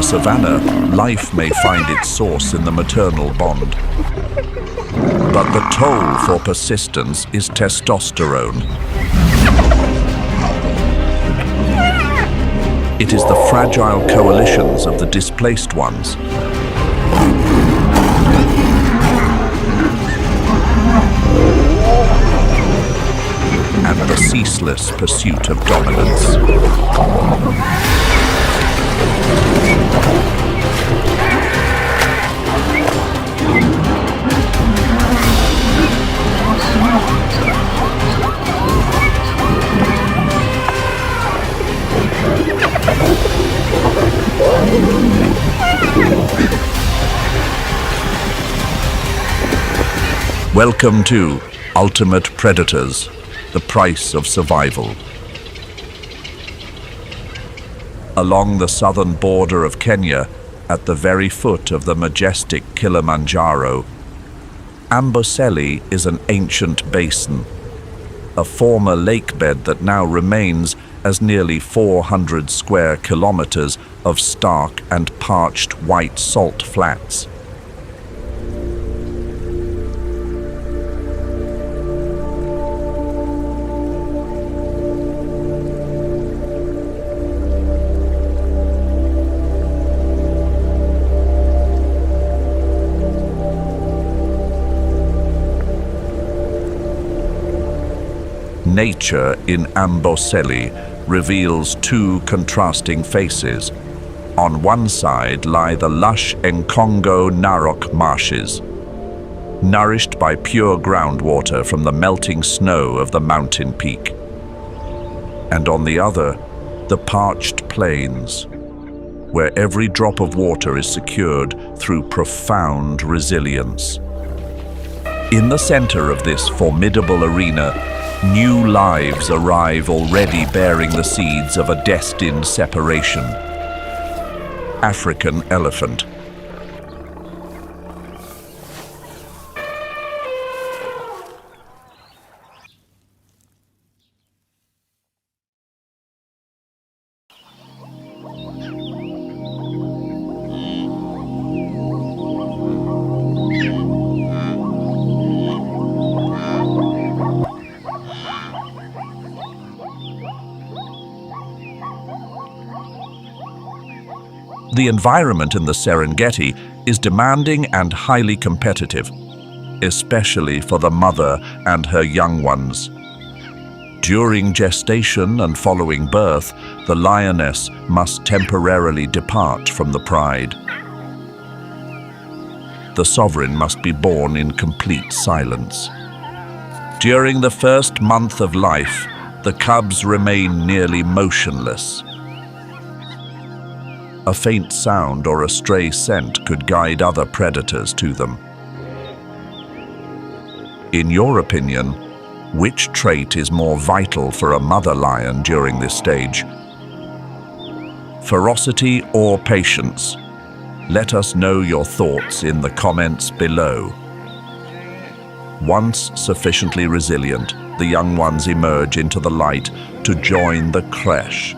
savanna, life may find its source in the maternal bond. But the toll for persistence is testosterone. It is the fragile coalitions of the displaced ones. And the ceaseless pursuit of dominance. Welcome to Ultimate Predators, the price of survival. Along the southern border of Kenya, at the very foot of the majestic Kilimanjaro, Amboseli is an ancient basin, a former lakebed that now remains as nearly 400 square kilometers of stark and parched white salt flats. Nature in Amboseli reveals two contrasting faces. On one side lie the lush Nkongo Narok marshes, nourished by pure groundwater from the melting snow of the mountain peak. And on the other, the parched plains, where every drop of water is secured through profound resilience. In the center of this formidable arena, new lives arrive already bearing the seeds of a destined separation. African elephant. The environment in the Serengeti is demanding and highly competitive, especially for the mother and her young ones. During gestation and following birth, the lioness must temporarily depart from the pride. The sovereign must be born in complete silence. During the first month of life, the cubs remain nearly motionless. A faint sound or a stray scent could guide other predators to them. In your opinion, which trait is more vital for a mother lion during this stage? Ferocity or patience? Let us know your thoughts in the comments below. Once sufficiently resilient, the young ones emerge into the light to join the creche.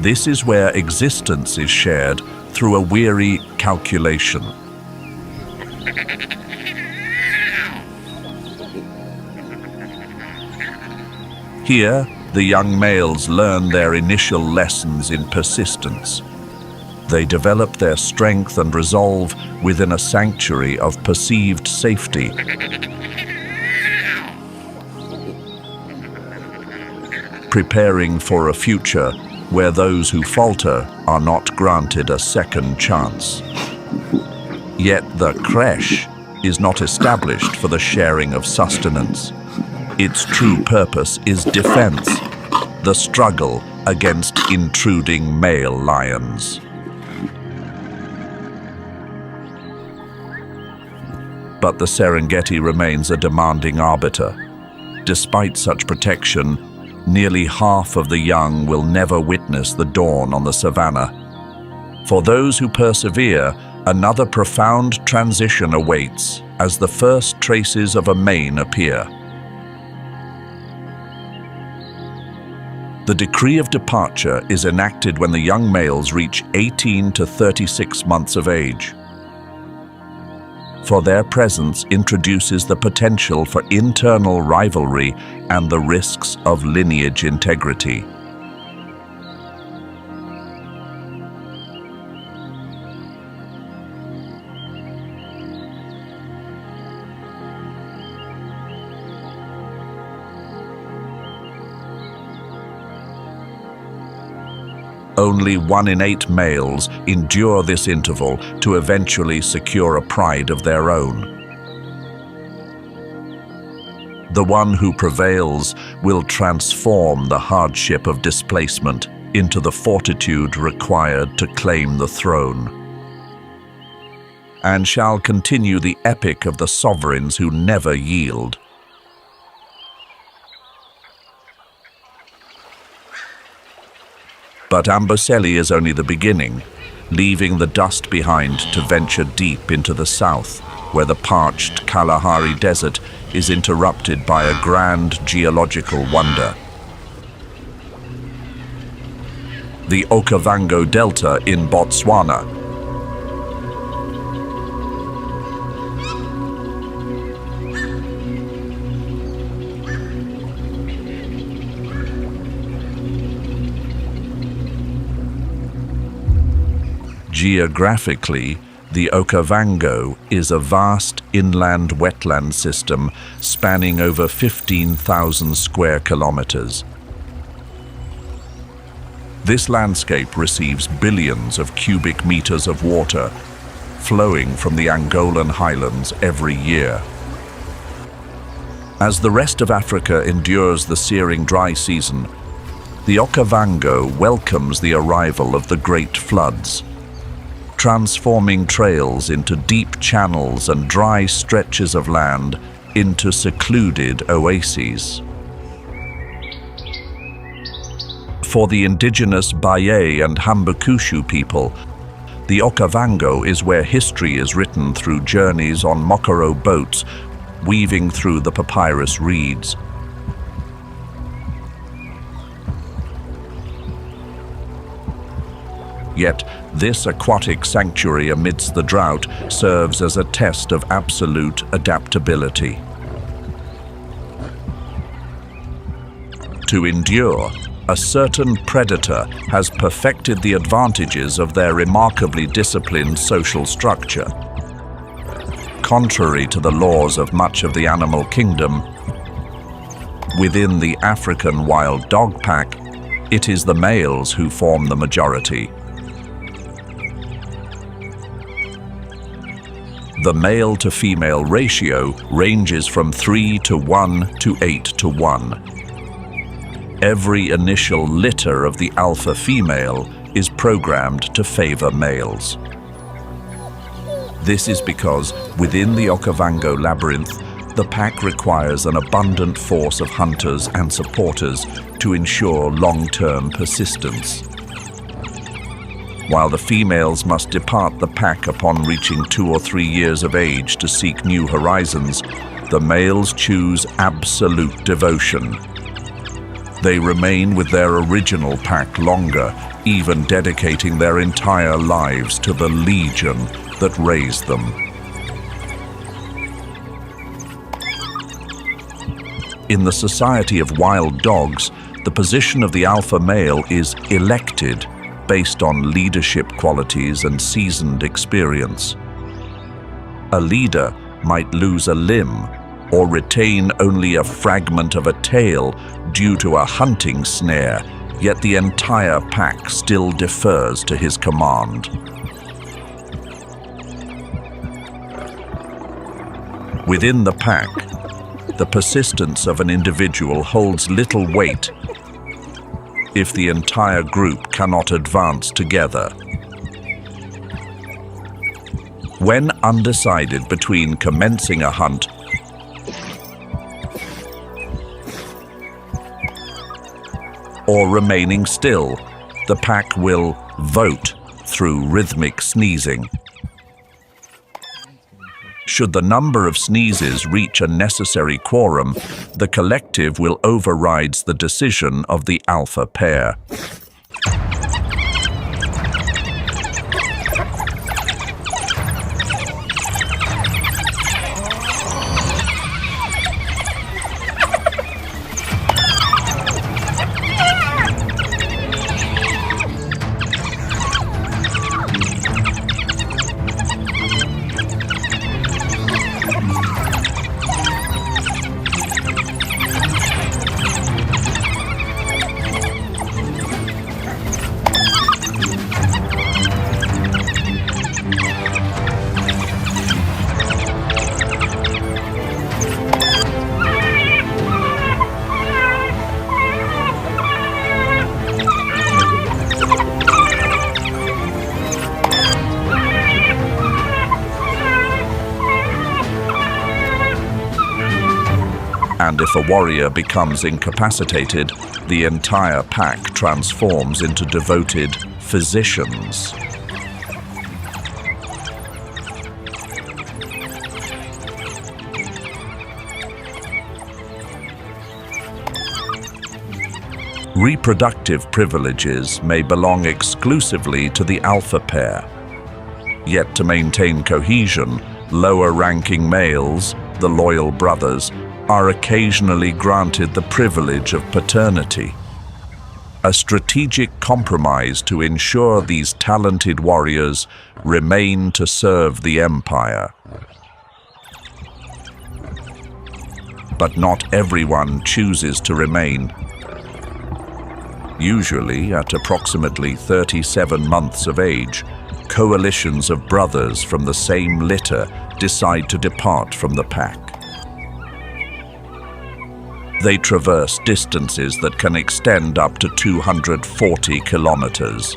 This is where existence is shared through a weary calculation. Here, the young males learn their initial lessons in persistence. They develop their strength and resolve within a sanctuary of perceived safety. Preparing for a future where those who falter are not granted a second chance. Yet the creche is not established for the sharing of sustenance. Its true purpose is defense, the struggle against intruding male lions. But the Serengeti remains a demanding arbiter. Despite such protection, nearly half of the young will never witness the dawn on the savanna. For those who persevere, another profound transition awaits as the first traces of a mane appear. The decree of departure is enacted when the young males reach 18 to 36 months of age. For their presence introduces the potential for internal rivalry and the risks of lineage integrity. Only 1 in 8 males endure this interval to eventually secure a pride of their own. The one who prevails will transform the hardship of displacement into the fortitude required to claim the throne, and shall continue the epic of the sovereigns who never yield. But Amboseli is only the beginning, leaving the dust behind to venture deep into the south, where the parched Kalahari Desert is interrupted by a grand geological wonder. The Okavango Delta in Botswana. Geographically, the Okavango is a vast inland wetland system spanning over 15,000 square kilometers. This landscape receives billions of cubic meters of water flowing from the Angolan highlands every year. As the rest of Africa endures the searing dry season, the Okavango welcomes the arrival of the great floods, transforming trails into deep channels and dry stretches of land into secluded oases. For the indigenous Baye and Hambakushu people, the Okavango is where history is written through journeys on Mokoro boats weaving through the papyrus reeds. Yet, this aquatic sanctuary amidst the drought serves as a test of absolute adaptability. To endure, a certain predator has perfected the advantages of their remarkably disciplined social structure. Contrary to the laws of much of the animal kingdom, within the African wild dog pack, it is the males who form the majority. The male-to-female ratio ranges from 3 to 1 to 8 to 1. Every initial litter of the alpha female is programmed to favor males. This is because within the Okavango labyrinth, the pack requires an abundant force of hunters and supporters to ensure long-term persistence. While the females must depart the pack upon reaching 2 or 3 years of age to seek new horizons, the males choose absolute devotion. They remain with their original pack longer, even dedicating their entire lives to the legion that raised them. In the society of wild dogs, the position of the alpha male is elected based on leadership qualities and seasoned experience. A leader might lose a limb or retain only a fragment of a tail due to a hunting snare, yet the entire pack still defers to his command. Within the pack, the persistence of an individual holds little weight if the entire group cannot advance together. When undecided between commencing a hunt or remaining still, the pack will vote through rhythmic sneezing. Should the number of sneezes reach a necessary quorum, the collective will override the decision of the alpha pair. And if a warrior becomes incapacitated, the entire pack transforms into devoted physicians. Reproductive privileges may belong exclusively to the alpha pair. Yet to maintain cohesion, lower-ranking males, the loyal brothers, are occasionally granted the privilege of paternity. A strategic compromise to ensure these talented warriors remain to serve the empire. But not everyone chooses to remain. Usually, at approximately 37 months of age, coalitions of brothers from the same litter decide to depart from the pack. They traverse distances that can extend up to 240 kilometers.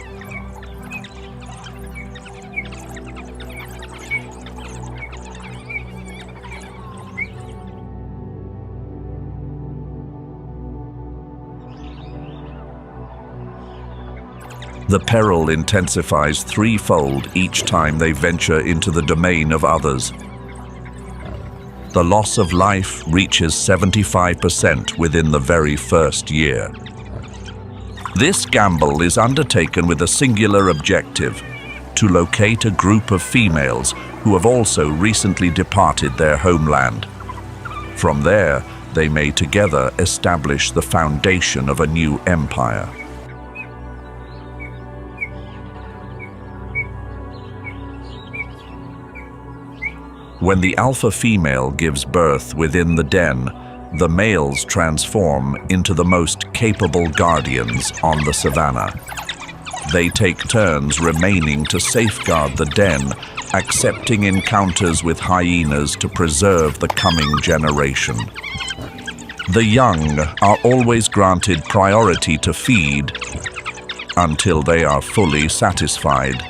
The peril intensifies threefold each time they venture into the domain of others. The loss of life reaches 75% within the very first year. This gamble is undertaken with a singular objective: to locate a group of females who have also recently departed their homeland. From there, they may together establish the foundation of a new empire. When the alpha female gives birth within the den, the males transform into the most capable guardians on the savannah. They take turns remaining to safeguard the den, accepting encounters with hyenas to preserve the coming generation. The young are always granted priority to feed until they are fully satisfied.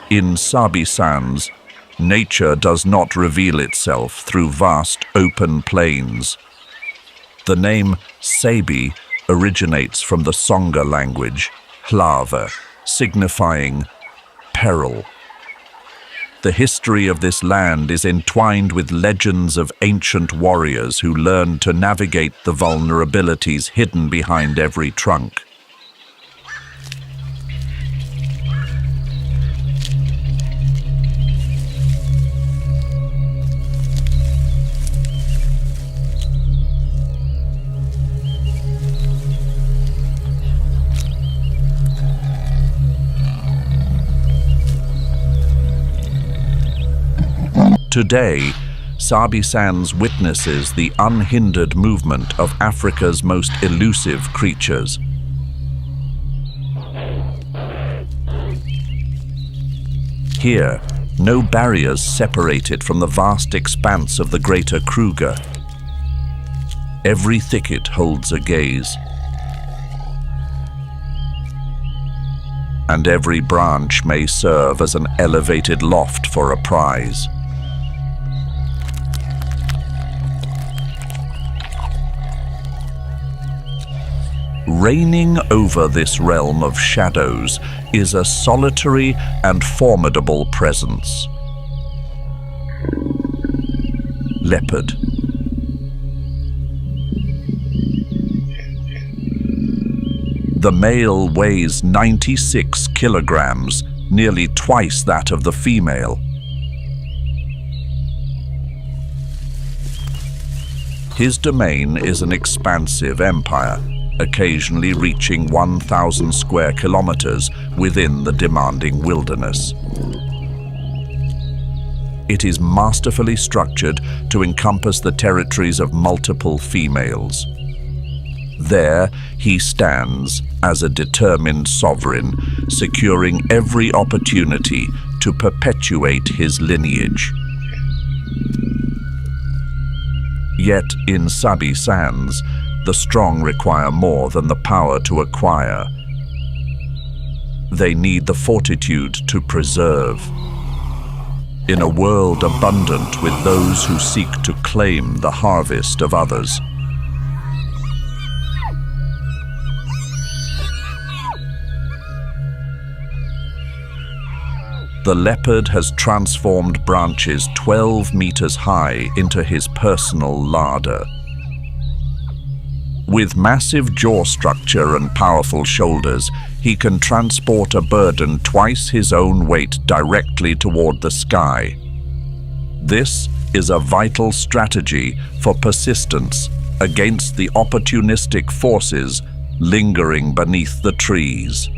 In Sabi Sands, nature does not reveal itself through vast open plains. The name Sabi originates from the Songa language, hlava, signifying peril. The history of this land is entwined with legends of ancient warriors who learned to navigate the vulnerabilities hidden behind every trunk. Today, Sabi Sands witnesses the unhindered movement of Africa's most elusive creatures. Here, no barriers separate it from the vast expanse of the greater Kruger. Every thicket holds a gaze, and every branch may serve as an elevated loft for a prize. Reigning over this realm of shadows is a solitary and formidable presence. Leopard. The male weighs 96 kilograms, nearly twice that of the female. His domain is an expansive empire, occasionally reaching 1,000 square kilometers within the demanding wilderness. It is masterfully structured to encompass the territories of multiple females. There he stands as a determined sovereign, securing every opportunity to perpetuate his lineage. Yet in Sabi Sands, the strong require more than the power to acquire. They need the fortitude to preserve. In a world abundant with those who seek to claim the harvest of others. The leopard has transformed branches 12 meters high into his personal larder. With massive jaw structure and powerful shoulders, he can transport a burden twice his own weight directly toward the sky. This is a vital strategy for persistence against the opportunistic forces lingering beneath the trees.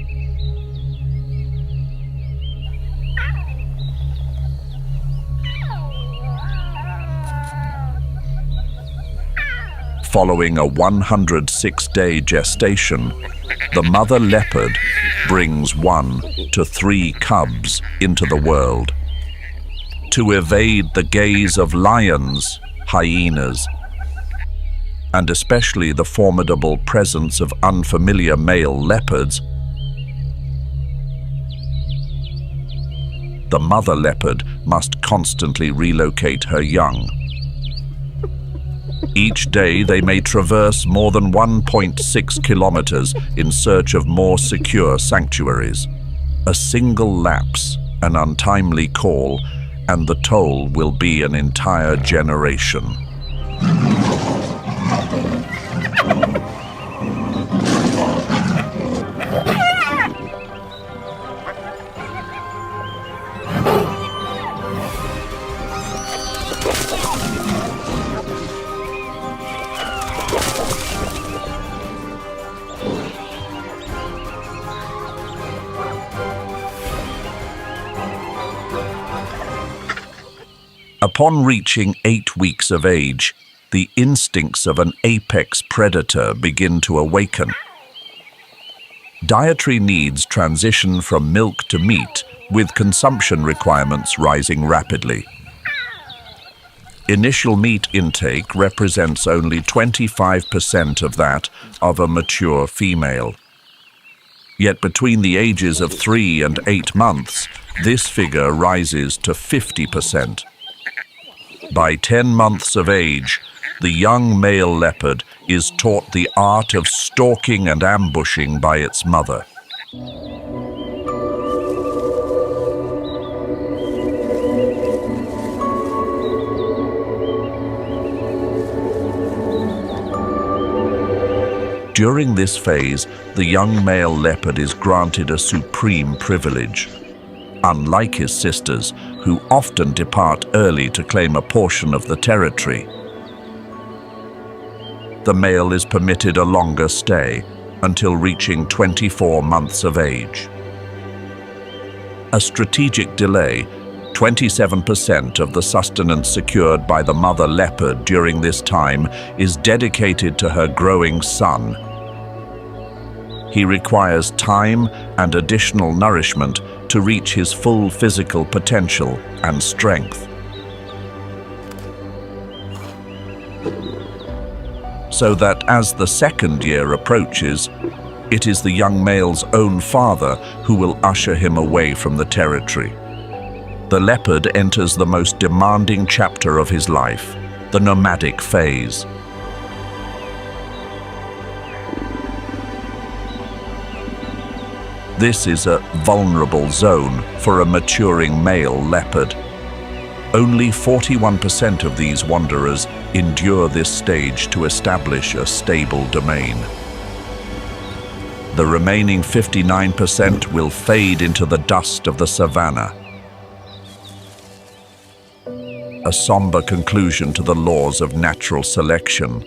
Following a 106-day gestation, the mother leopard brings 1 to 3 cubs into the world. To evade the gaze of lions, hyenas, and especially the formidable presence of unfamiliar male leopards, the mother leopard must constantly relocate her young. Each day they may traverse more than 1.6 kilometers in search of more secure sanctuaries. A single lapse, an untimely call, and the toll will be an entire generation. Upon reaching 8 weeks of age, the instincts of an apex predator begin to awaken. Dietary needs transition from milk to meat, with consumption requirements rising rapidly. Initial meat intake represents only 25% of that of a mature female. Yet between the ages of 3 and 8 months, this figure rises to 50%. By 10 months of age, the young male leopard is taught the art of stalking and ambushing by its mother. During this phase, the young male leopard is granted a supreme privilege. Unlike his sisters, who often depart early to claim a portion of the territory, the male is permitted a longer stay until reaching 24 months of age. A strategic delay, 27% of the sustenance secured by the mother leopard during this time is dedicated to her growing son. He requires time and additional nourishment to reach his full physical potential and strength. So that as the second year approaches, it is the young male's own father who will usher him away from the territory. The leopard enters the most demanding chapter of his life, the nomadic phase. This is a vulnerable zone for a maturing male leopard. Only 41% of these wanderers endure this stage to establish a stable domain. The remaining 59% will fade into the dust of the savannah. A somber conclusion to the laws of natural selection.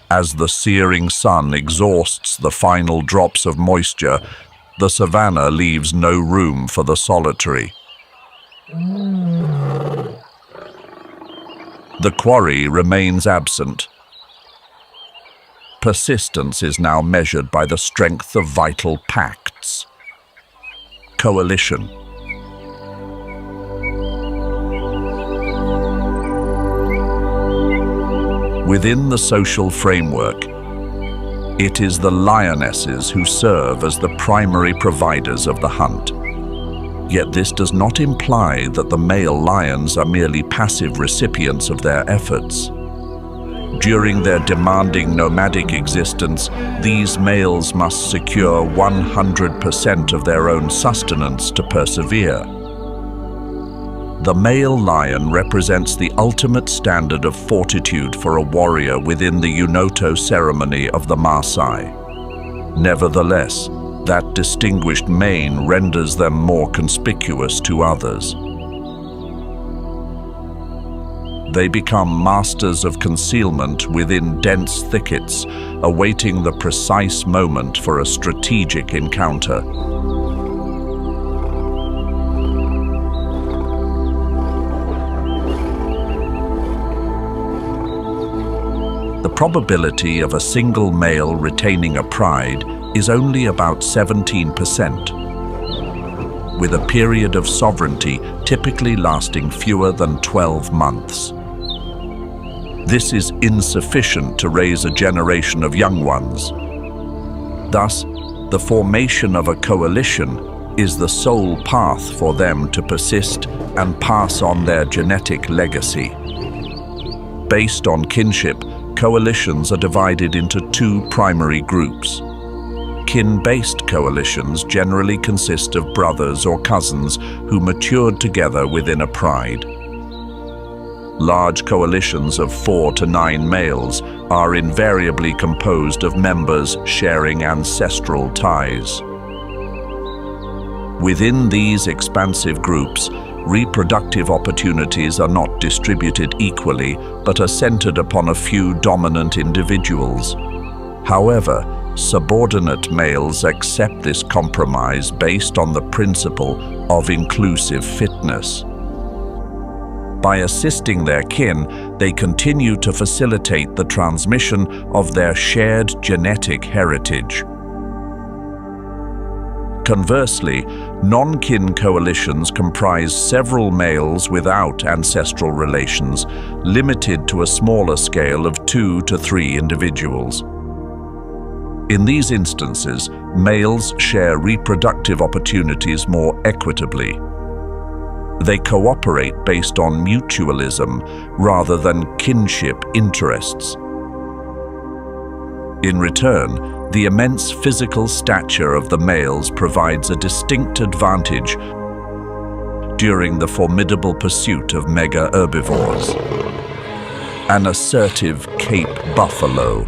As the searing sun exhausts the final drops of moisture, the savannah leaves no room for the solitary. The quarry remains absent. Persistence is now measured by the strength of vital pacts. Coalition. Within the social framework, it is the lionesses who serve as the primary providers of the hunt. Yet this does not imply that the male lions are merely passive recipients of their efforts. During their demanding nomadic existence, these males must secure 100% of their own sustenance to persevere. The male lion represents the ultimate standard of fortitude for a warrior within the Unoto ceremony of the Maasai. Nevertheless, that distinguished mane renders them more conspicuous to others. They become masters of concealment within dense thickets, awaiting the precise moment for a strategic encounter. The probability of a single male retaining a pride is only about 17%, with a period of sovereignty typically lasting fewer than 12 months. This is insufficient to raise a generation of young ones. Thus, the formation of a coalition is the sole path for them to persist and pass on their genetic legacy. Based on kinship, coalitions are divided into two primary groups. Kin-based coalitions generally consist of brothers or cousins who matured together within a pride. Large coalitions of 4 to 9 males are invariably composed of members sharing ancestral ties. Within these expansive groups, reproductive opportunities are not distributed equally, but are centered upon a few dominant individuals. However, subordinate males accept this compromise based on the principle of inclusive fitness. By assisting their kin, they continue to facilitate the transmission of their shared genetic heritage. Conversely, non-kin coalitions comprise several males without ancestral relations, limited to a smaller scale of 2 to 3 individuals. In these instances, males share reproductive opportunities more equitably. They cooperate based on mutualism rather than kinship interests. In return, the immense physical stature of the males provides a distinct advantage during the formidable pursuit of mega herbivores. An assertive Cape buffalo.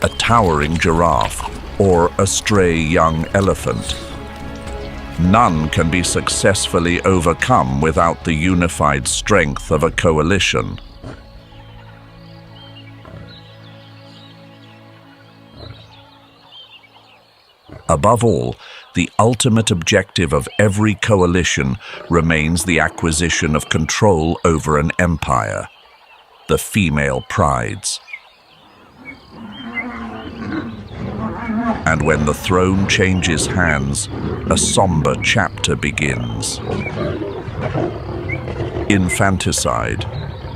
A towering giraffe, or a stray young elephant. None can be successfully overcome without the unified strength of a coalition. Above all, the ultimate objective of every coalition remains the acquisition of control over an empire, the female prides. And when the throne changes hands, a somber chapter begins. Infanticide.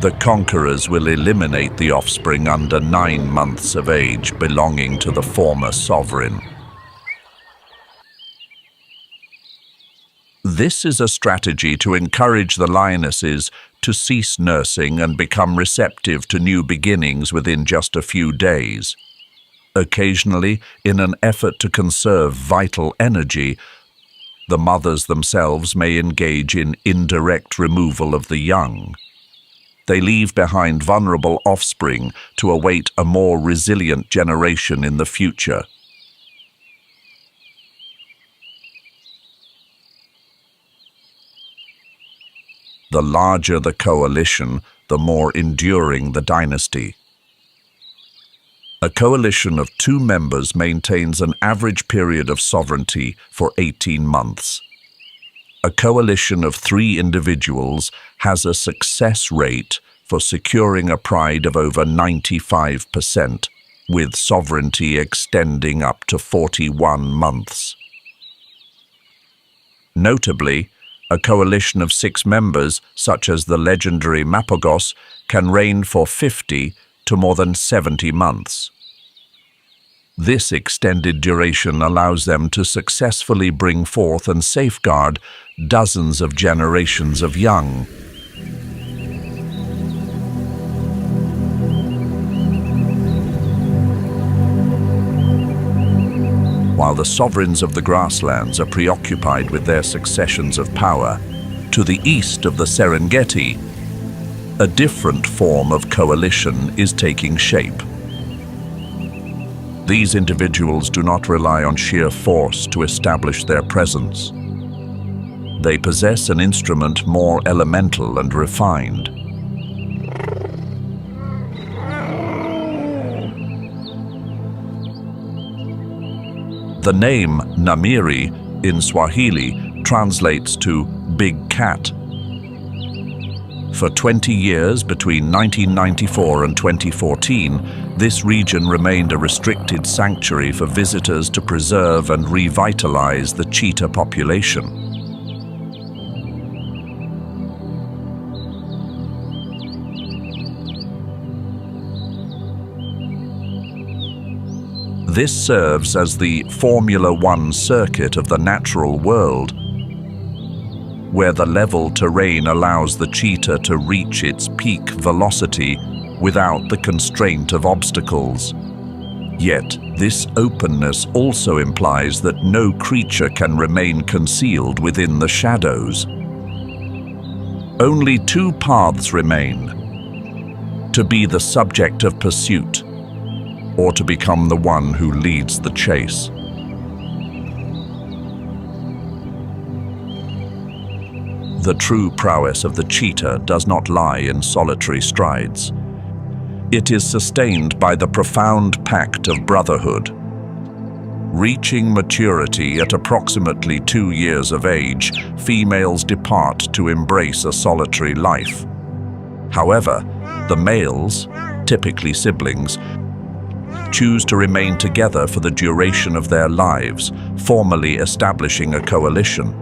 The conquerors will eliminate the offspring under 9 months of age belonging to the former sovereign. This is a strategy to encourage the lionesses to cease nursing and become receptive to new beginnings within just a few days. Occasionally, in an effort to conserve vital energy, the mothers themselves may engage in indirect removal of the young. They leave behind vulnerable offspring to await a more resilient generation in the future. The larger the coalition, the more enduring the dynasty. A coalition of 2 members maintains an average period of sovereignty for 18 months. A coalition of 3 individuals has a success rate for securing a pride of over 95%, with sovereignty extending up to 41 months. Notably, a coalition of 6 members, such as the legendary Mapogos, can reign for 50 to more than 70 months. This extended duration allows them to successfully bring forth and safeguard dozens of generations of young. While the sovereigns of the grasslands are preoccupied with their successions of power, to the east of the Serengeti, a different form of coalition is taking shape. These individuals do not rely on sheer force to establish their presence. They possess an instrument more elemental and refined. The name Namiri in Swahili translates to big cat. For 20 years, between 1994 and 2014, this region remained a restricted sanctuary for visitors to preserve and revitalize the cheetah population. This serves as the Formula One circuit of the natural world, where the level terrain allows the cheetah to reach its peak velocity without the constraint of obstacles. Yet, this openness also implies that no creature can remain concealed within the shadows. Only 2 paths remain: to be the subject of pursuit, or to become the one who leads the chase. The true prowess of the cheetah does not lie in solitary strides. It is sustained by the profound pact of brotherhood. Reaching maturity at approximately 2 years of age, females depart to embrace a solitary life. However, the males, typically siblings, choose to remain together for the duration of their lives, formally establishing a coalition.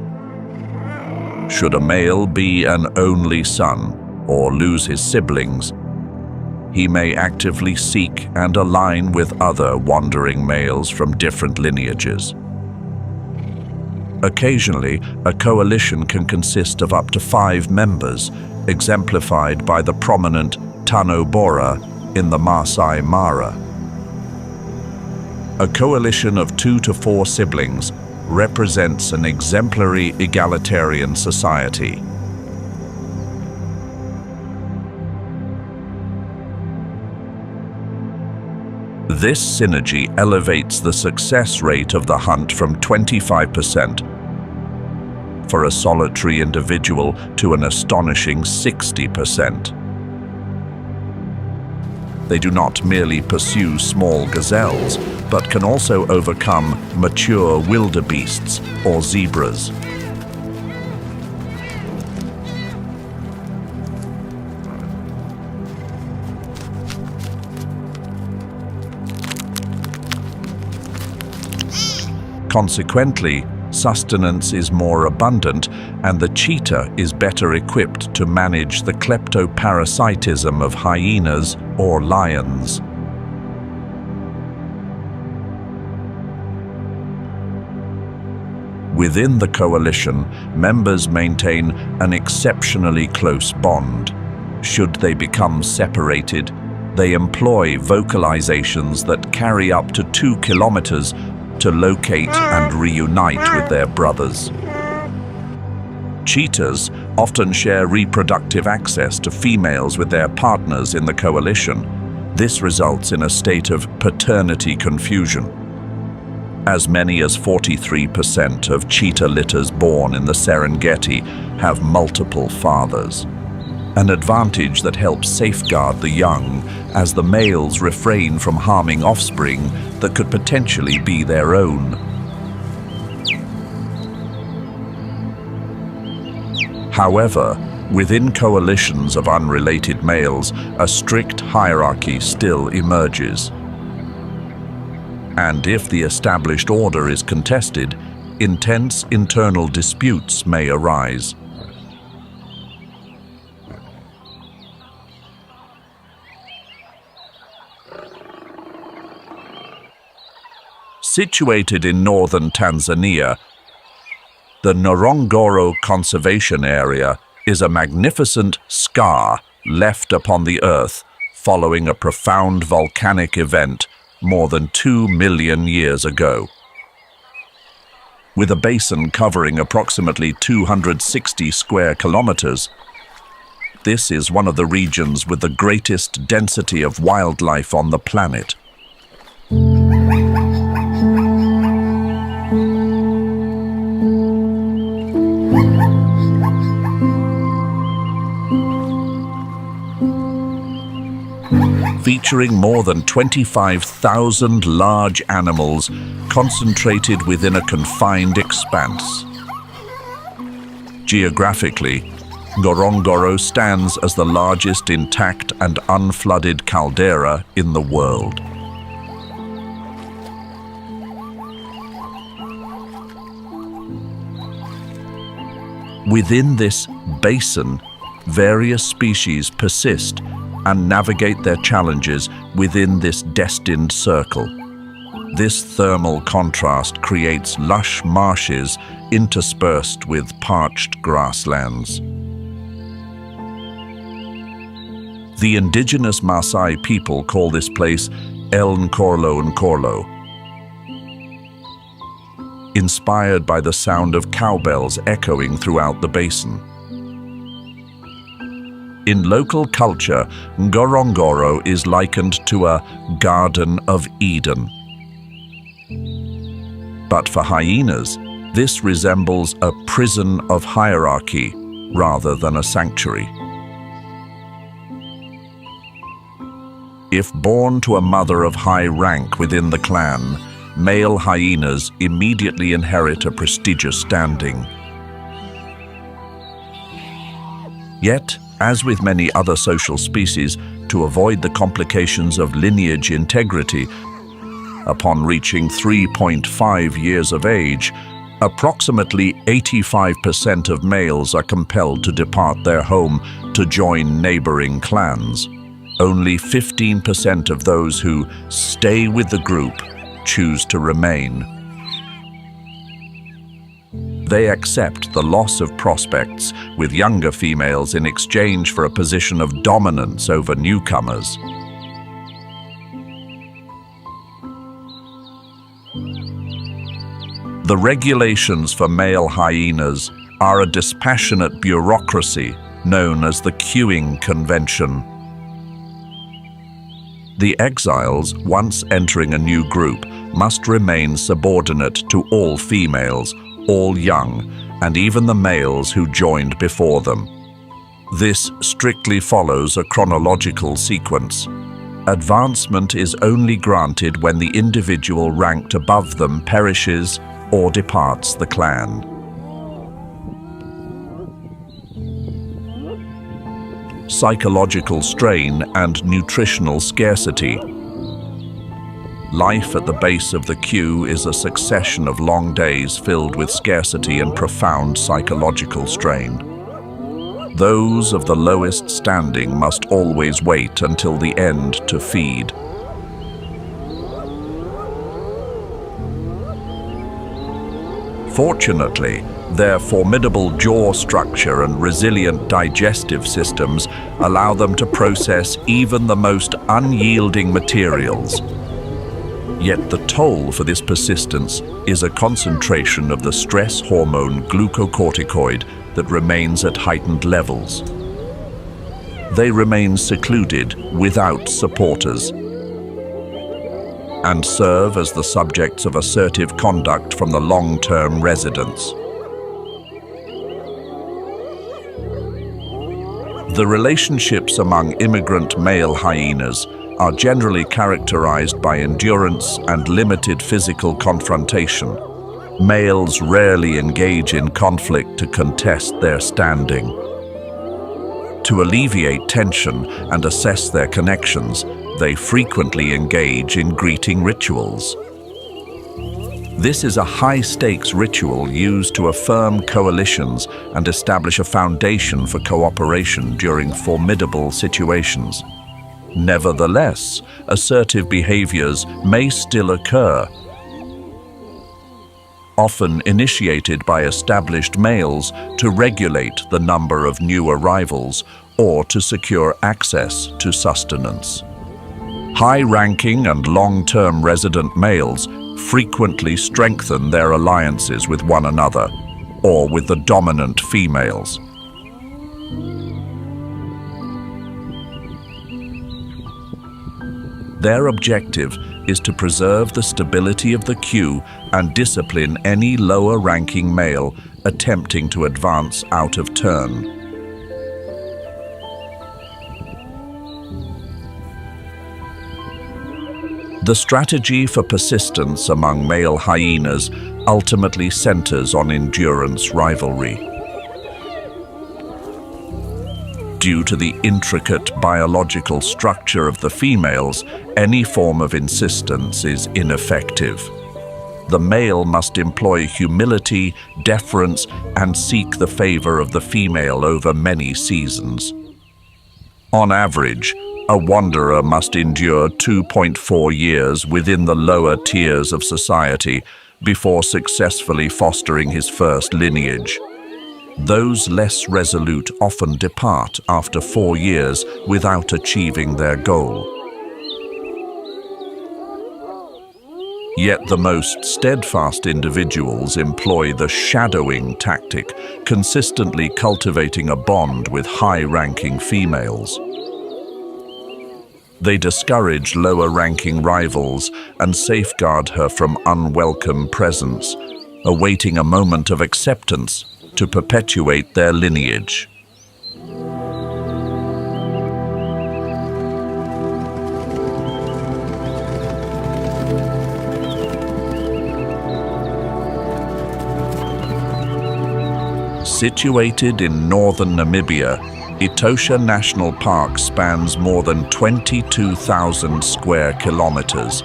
Should a male be an only son or lose his siblings, he may actively seek and align with other wandering males from different lineages. Occasionally, a coalition can consist of up to 5 members, exemplified by the prominent Tano Bora in the Maasai Mara. A coalition of 2 to 4 siblings represents an exemplary egalitarian society. This synergy elevates the success rate of the hunt from 25% for a solitary individual to an astonishing 60%. They do not merely pursue small gazelles, but can also overcome mature wildebeests or zebras. Consequently, sustenance is more abundant and the cheetah is better equipped to manage the kleptoparasitism of hyenas or lions. Within the coalition, members maintain an exceptionally close bond. Should they become separated, they employ vocalizations that carry up to 2 kilometers to locate and reunite with their brothers. Cheetahs often share reproductive access to females with their partners in the coalition. This results in a state of paternity confusion. As many as 43% of cheetah litters born in the Serengeti have multiple fathers, an advantage that helps safeguard the young as the males refrain from harming offspring that could potentially be their own. However, within coalitions of unrelated males, a strict hierarchy still emerges. And if the established order is contested, intense internal disputes may arise. Situated in northern Tanzania, the Ngorongoro Conservation Area is a magnificent scar left upon the earth following a profound volcanic event more than 2 million years ago. With a basin covering approximately 260 square kilometers, this is one of the regions with the greatest density of wildlife on the planet. Featuring more than 25,000 large animals concentrated within a confined expanse. Geographically, Ngorongoro stands as the largest intact and unflooded caldera in the world. Within this basin, various species persist and navigate their challenges within this destined circle. This thermal contrast creates lush marshes interspersed with parched grasslands. The indigenous Maasai people call this place El Nkorlo Nkorlo, inspired by the sound of cowbells echoing throughout the basin. In local culture, Ngorongoro is likened to a Garden of Eden. But for hyenas, this resembles a prison of hierarchy rather than a sanctuary. If born to a mother of high rank within the clan, male hyenas immediately inherit a prestigious standing. Yet, as with many other social species, to avoid the complications of lineage integrity, upon reaching 3.5 years of age, approximately 85% of males are compelled to depart their home to join neighboring clans. Only 15% of those who stay with the group choose to remain. They accept the loss of prospects with younger females in exchange for a position of dominance over newcomers. The regulations for male hyenas are a dispassionate bureaucracy known as the queuing convention. The exiles, once entering a new group, must remain subordinate to all females, all young, and even the males who joined before them. This strictly follows a chronological sequence. Advancement is only granted when the individual ranked above them perishes or departs the clan. Psychological strain and nutritional scarcity. Life at the base of the queue is a succession of long days filled with scarcity and profound psychological strain. Those of the lowest standing must always wait until the end to feed. Fortunately, their formidable jaw structure and resilient digestive systems allow them to process even the most unyielding materials. Yet the toll for this persistence is a concentration of the stress hormone glucocorticoid that remains at heightened levels. They remain secluded, without supporters, and serve as the subjects of assertive conduct from the long-term residents. The relationships among immigrant male hyenas are generally characterized by endurance and limited physical confrontation. Males rarely engage in conflict to contest their standing. To alleviate tension and assess their connections, they frequently engage in greeting rituals. This is a high-stakes ritual used to affirm coalitions and establish a foundation for cooperation during formidable situations. Nevertheless, assertive behaviors may still occur, often initiated by established males to regulate the number of new arrivals or to secure access to sustenance. High-ranking and long-term resident males frequently strengthen their alliances with one another or with the dominant females. Their objective is to preserve the stability of the queue and discipline any lower-ranking male attempting to advance out of turn. The strategy for persistence among male hyenas ultimately centers on endurance rivalry. Due to the intricate biological structure of the females, any form of insistence is ineffective. The male must employ humility, deference, and seek the favor of the female over many seasons. On average, a wanderer must endure 2.4 years within the lower tiers of society before successfully fostering his first lineage. Those less resolute often depart after 4 years without achieving their goal. Yet the most steadfast individuals employ the shadowing tactic, consistently cultivating a bond with high-ranking females. They discourage lower-ranking rivals and safeguard her from unwelcome presence, awaiting a moment of acceptance to perpetuate their lineage. Situated in northern Namibia, Etosha National Park spans more than 22,000 square kilometers.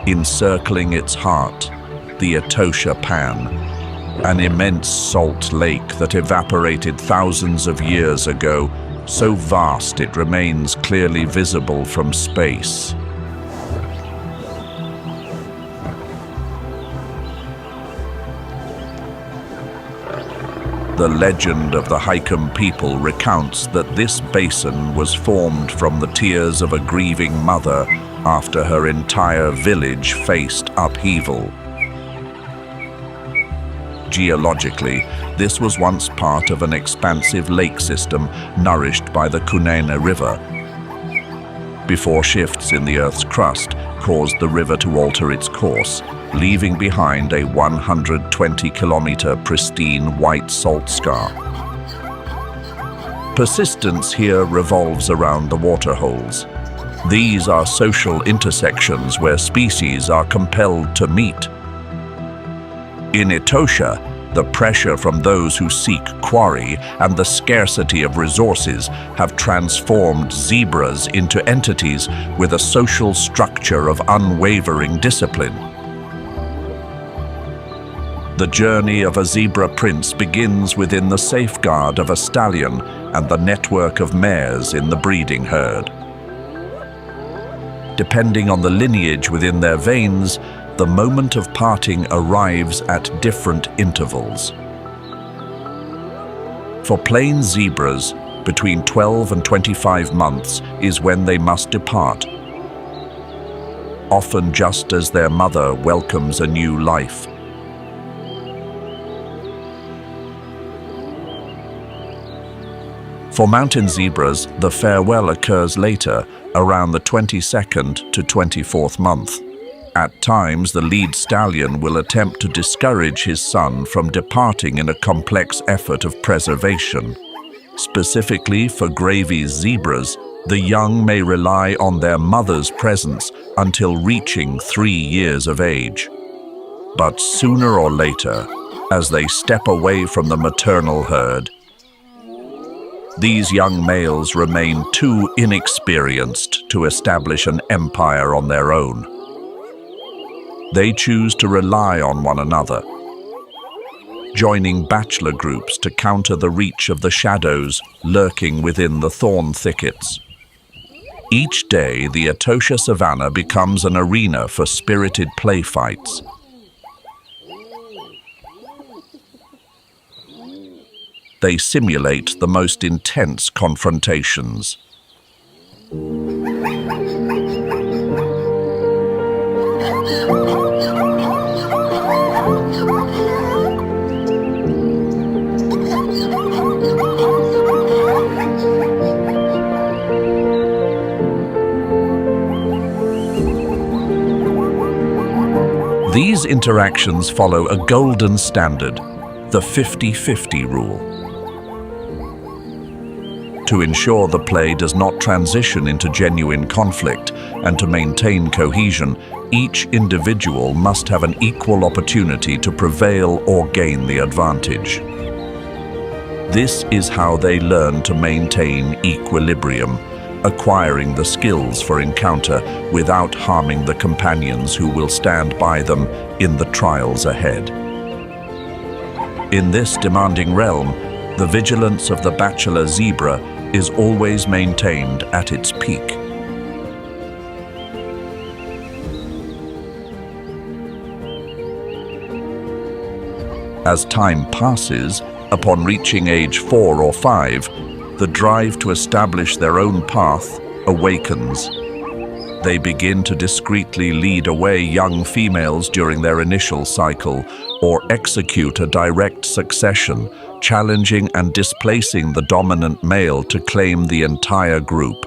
Encircling its heart, the Etosha Pan, an immense salt lake that evaporated thousands of years ago, so vast it remains clearly visible from space. The legend of the Haikum people recounts that this basin was formed from the tears of a grieving mother after her entire village faced upheaval. Geologically, this was once part of an expansive lake system nourished by the Kunene River. Before shifts in the Earth's crust, caused the river to alter its course, leaving behind a 120-kilometer pristine white salt scar. Persistence here revolves around the waterholes. These are social intersections where species are compelled to meet. In Etosha, the pressure from those who seek quarry and the scarcity of resources have transformed zebras into entities with a social structure of unwavering discipline. The journey of a zebra prince begins within the safeguard of a stallion and the network of mares in the breeding herd. Depending on the lineage within their veins, the moment of parting arrives at different intervals. For plain zebras, between 12 and 25 months is when they must depart, often just as their mother welcomes a new life. For mountain zebras, the farewell occurs later, around the 22nd to 24th month. At times, the lead stallion will attempt to discourage his son from departing in a complex effort of preservation. Specifically for Gravy's zebras, the young may rely on their mother's presence until reaching 3 years of age. But sooner or later, as they step away from the maternal herd, these young males remain too inexperienced to establish an empire on their own. They choose to rely on one another, joining bachelor groups to counter the reach of the shadows lurking within the thorn thickets. Each day, the Etosha savanna becomes an arena for spirited play fights. They simulate the most intense confrontations. These interactions follow a golden standard, the 50-50 rule. To ensure the play does not transition into genuine conflict and to maintain cohesion, each individual must have an equal opportunity to prevail or gain the advantage. This is how they learn to maintain equilibrium, acquiring the skills for encounter without harming the companions who will stand by them in the trials ahead. In this demanding realm, the vigilance of the bachelor zebra is always maintained at its peak. As time passes, upon reaching age 4 or 5, the drive to establish their own path awakens. They begin to discreetly lead away young females during their initial cycle or execute a direct succession, challenging and displacing the dominant male to claim the entire group.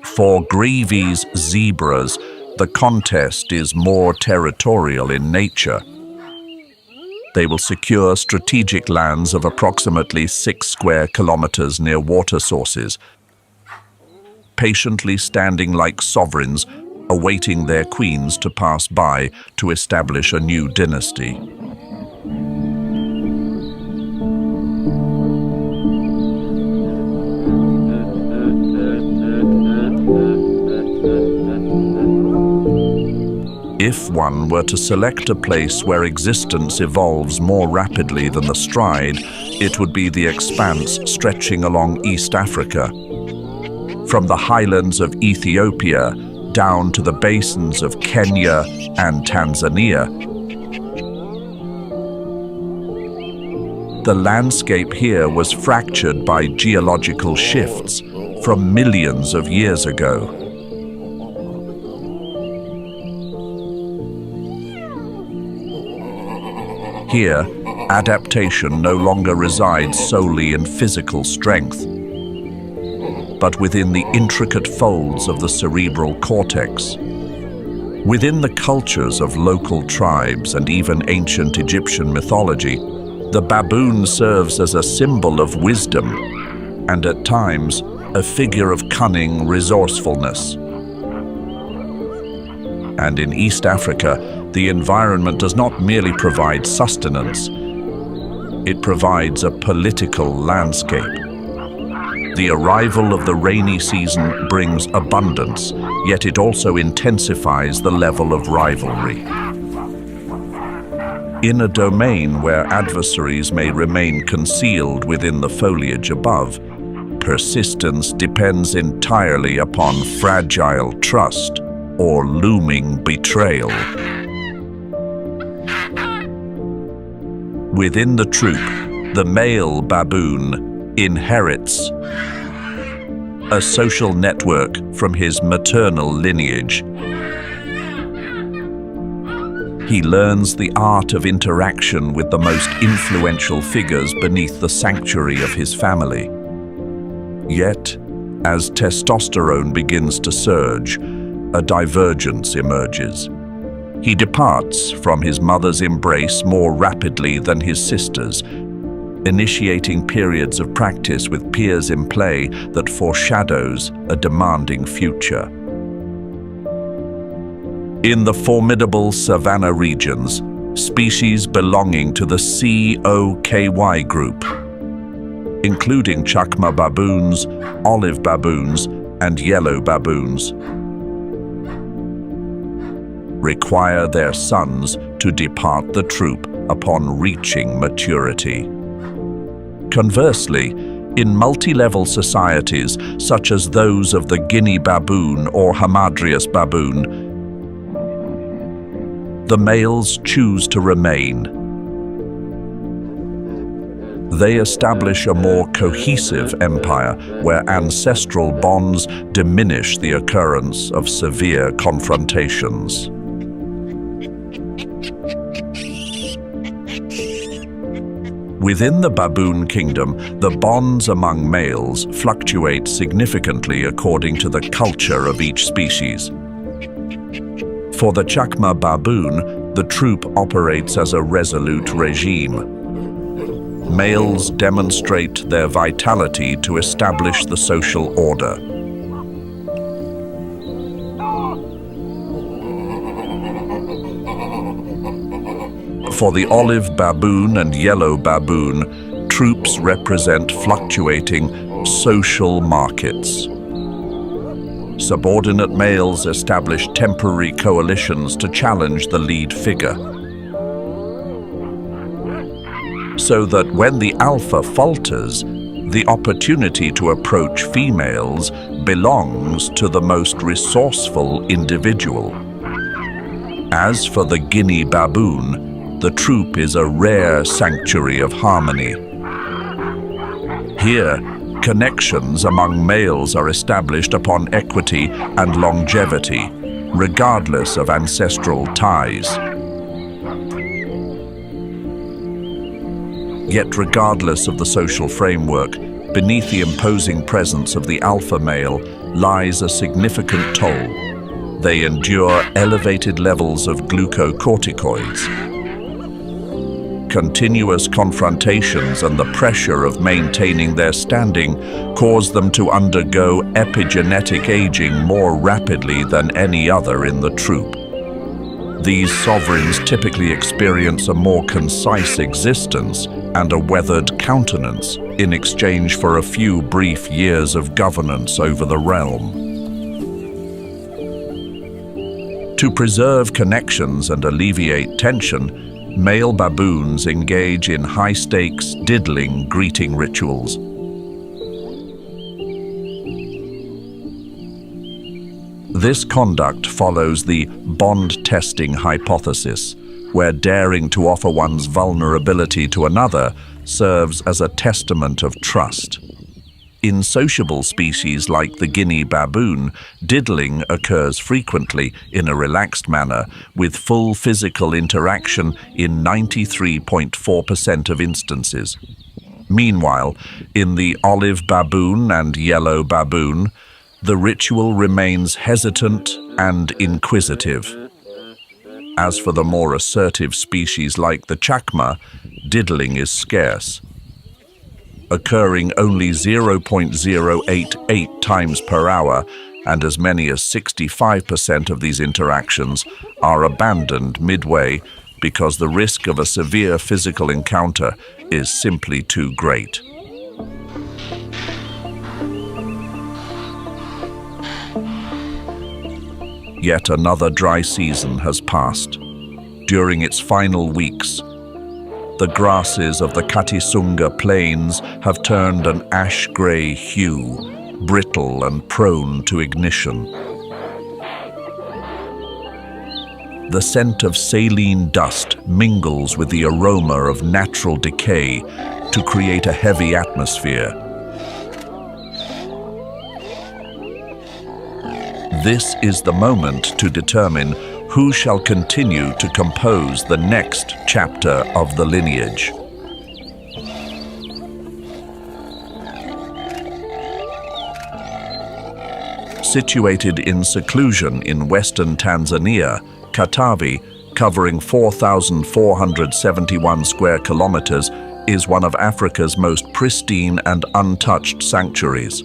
For Gravy's zebras, the contest is more territorial in nature. They will secure strategic lands of approximately 6 square kilometers near water sources, patiently standing like sovereigns, awaiting their queens to pass by to establish a new dynasty. If one were to select a place where existence evolves more rapidly than the stride, it would be the expanse stretching along East Africa. From the highlands of Ethiopia down to the basins of Kenya and Tanzania. The landscape here was fractured by geological shifts from millions of years ago. Here, adaptation no longer resides solely in physical strength. but within the intricate folds of the cerebral cortex. Within the cultures of local tribes and even ancient Egyptian mythology, the baboon serves as a symbol of wisdom and at times a figure of cunning resourcefulness. And in East Africa, the environment does not merely provide sustenance, it provides a political landscape. The arrival of the rainy season brings abundance, yet it also intensifies the level of rivalry. In a domain where adversaries may remain concealed within the foliage above, persistence depends entirely upon fragile trust or looming betrayal. Within the troop, the male baboon inherits a social network from his maternal lineage. He learns the art of interaction with the most influential figures beneath the sanctuary of his family. Yet, as testosterone begins to surge, a divergence emerges. He departs from his mother's embrace more rapidly than his sisters, initiating periods of practice with peers in play that foreshadows a demanding future. In the formidable savanna regions, species belonging to the COKY group, including chacma baboons, olive baboons, and yellow baboons, require their sons to depart the troop upon reaching maturity. Conversely, in multi-level societies such as those of the Guinea baboon or Hamadryas baboon, the males choose to remain. They establish a more cohesive empire where ancestral bonds diminish the occurrence of severe confrontations. Within the baboon kingdom, the bonds among males fluctuate significantly according to the culture of each species. For the chacma baboon, the troop operates as a resolute regime. Males demonstrate their vitality to establish the social order. For the olive baboon and yellow baboon, troops represent fluctuating social markets. Subordinate males establish temporary coalitions to challenge the lead figure, so that when the alpha falters, the opportunity to approach females belongs to the most resourceful individual. As for the Guinea baboon, the troop is a rare sanctuary of harmony. Here, connections among males are established upon equity and longevity, regardless of ancestral ties. Yet regardless of the social framework, beneath the imposing presence of the alpha male lies a significant toll. They endure elevated levels of glucocorticoids. Continuous confrontations and the pressure of maintaining their standing cause them to undergo epigenetic aging more rapidly than any other in the troop. These sovereigns typically experience a more concise existence and a weathered countenance in exchange for a few brief years of governance over the realm. To preserve connections and alleviate tension, male baboons engage in high-stakes diddling greeting rituals. This conduct follows the bond-testing hypothesis, where daring to offer one's vulnerability to another serves as a testament of trust. In sociable species like the Guinea baboon, diddling occurs frequently in a relaxed manner, with full physical interaction in 93.4% of instances. Meanwhile, in the olive baboon and yellow baboon, the ritual remains hesitant and inquisitive. As for the more assertive species like the chakma, diddling is scarce, occurring only 0.088 times per hour, and as many as 65% of these interactions are abandoned midway because the risk of a severe physical encounter is simply too great. Yet another dry season has passed. During its final weeks, the grasses of the Katisunga plains have turned an ash-gray hue, brittle and prone to ignition. The scent of saline dust mingles with the aroma of natural decay to create a heavy atmosphere. This is the moment to determine who shall continue to compose the next chapter of the lineage. Situated in seclusion in western Tanzania, Katavi, covering 4,471 square kilometers, is one of Africa's most pristine and untouched sanctuaries.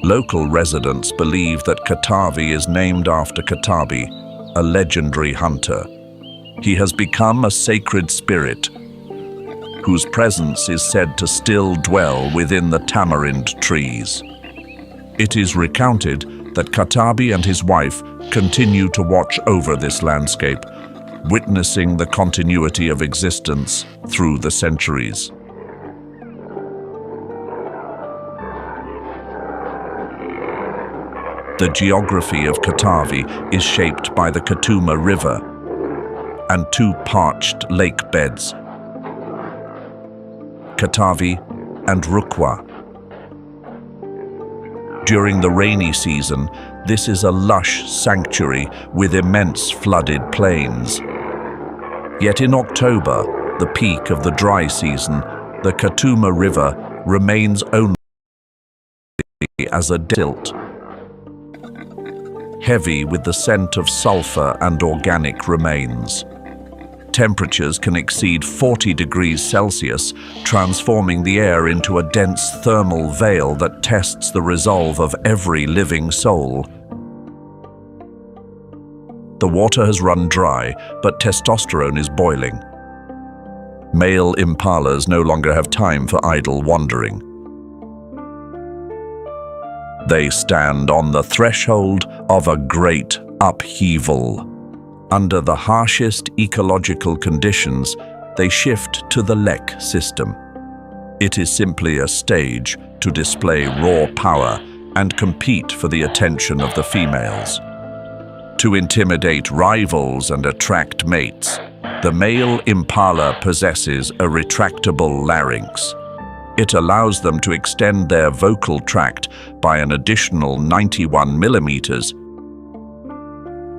Local residents believe that Katavi is named after Katabi, a legendary hunter. He has become a sacred spirit, whose presence is said to still dwell within the tamarind trees. It is recounted that Katabi and his wife continue to watch over this landscape, witnessing the continuity of existence through the centuries. The geography of Katavi is shaped by the Katuma River and two parched lake beds, Katavi and Rukwa. During the rainy season, this is a lush sanctuary with immense flooded plains. Yet in October, the peak of the dry season, the Katuma River remains only as a silt, heavy with the scent of sulfur and organic remains. Temperatures can exceed 40 degrees Celsius, transforming the air into a dense thermal veil that tests the resolve of every living soul. The water has run dry, but testosterone is boiling. Male impalas no longer have time for idle wandering. They stand on the threshold of a great upheaval. Under the harshest ecological conditions, they shift to the lek system. It is simply a stage to display raw power and compete for the attention of the females. To intimidate rivals and attract mates, the male impala possesses a retractable larynx. It allows them to extend their vocal tract by an additional 91 millimeters,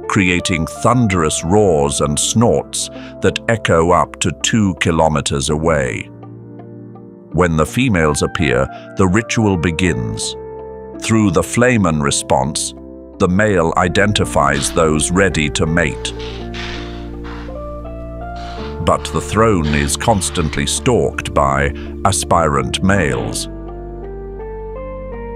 creating thunderous roars and snorts that echo up to 2 kilometers away. When the females appear, the ritual begins. Through the flamen response, the male identifies those ready to mate. But the throne is constantly stalked by aspirant males.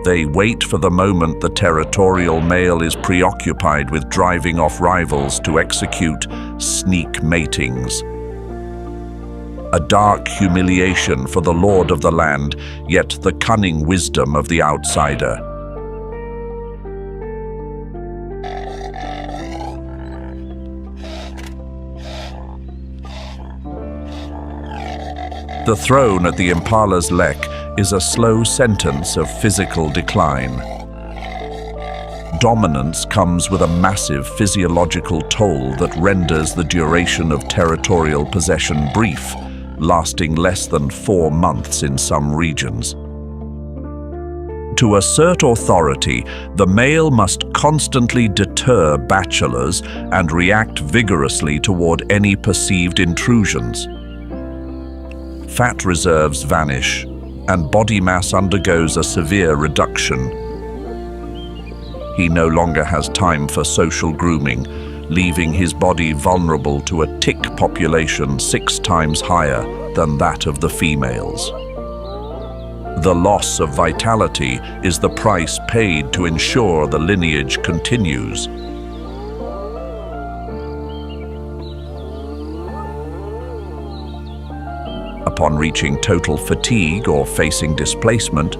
They wait for the moment the territorial male is preoccupied with driving off rivals to execute sneak matings. A dark humiliation for the lord of the land, yet the cunning wisdom of the outsider. The throne at the impala's lek is a slow sentence of physical decline. Dominance comes with a massive physiological toll that renders the duration of territorial possession brief, lasting less than 4 months in some regions. To assert authority, the male must constantly deter bachelors and react vigorously toward any perceived intrusions. fat reserves vanish, and body mass undergoes a severe reduction. He no longer has time for social grooming, leaving his body vulnerable to a tick population 6 times higher than that of the females. The loss of vitality is the price paid to ensure the lineage continues. Upon reaching total fatigue or facing displacement,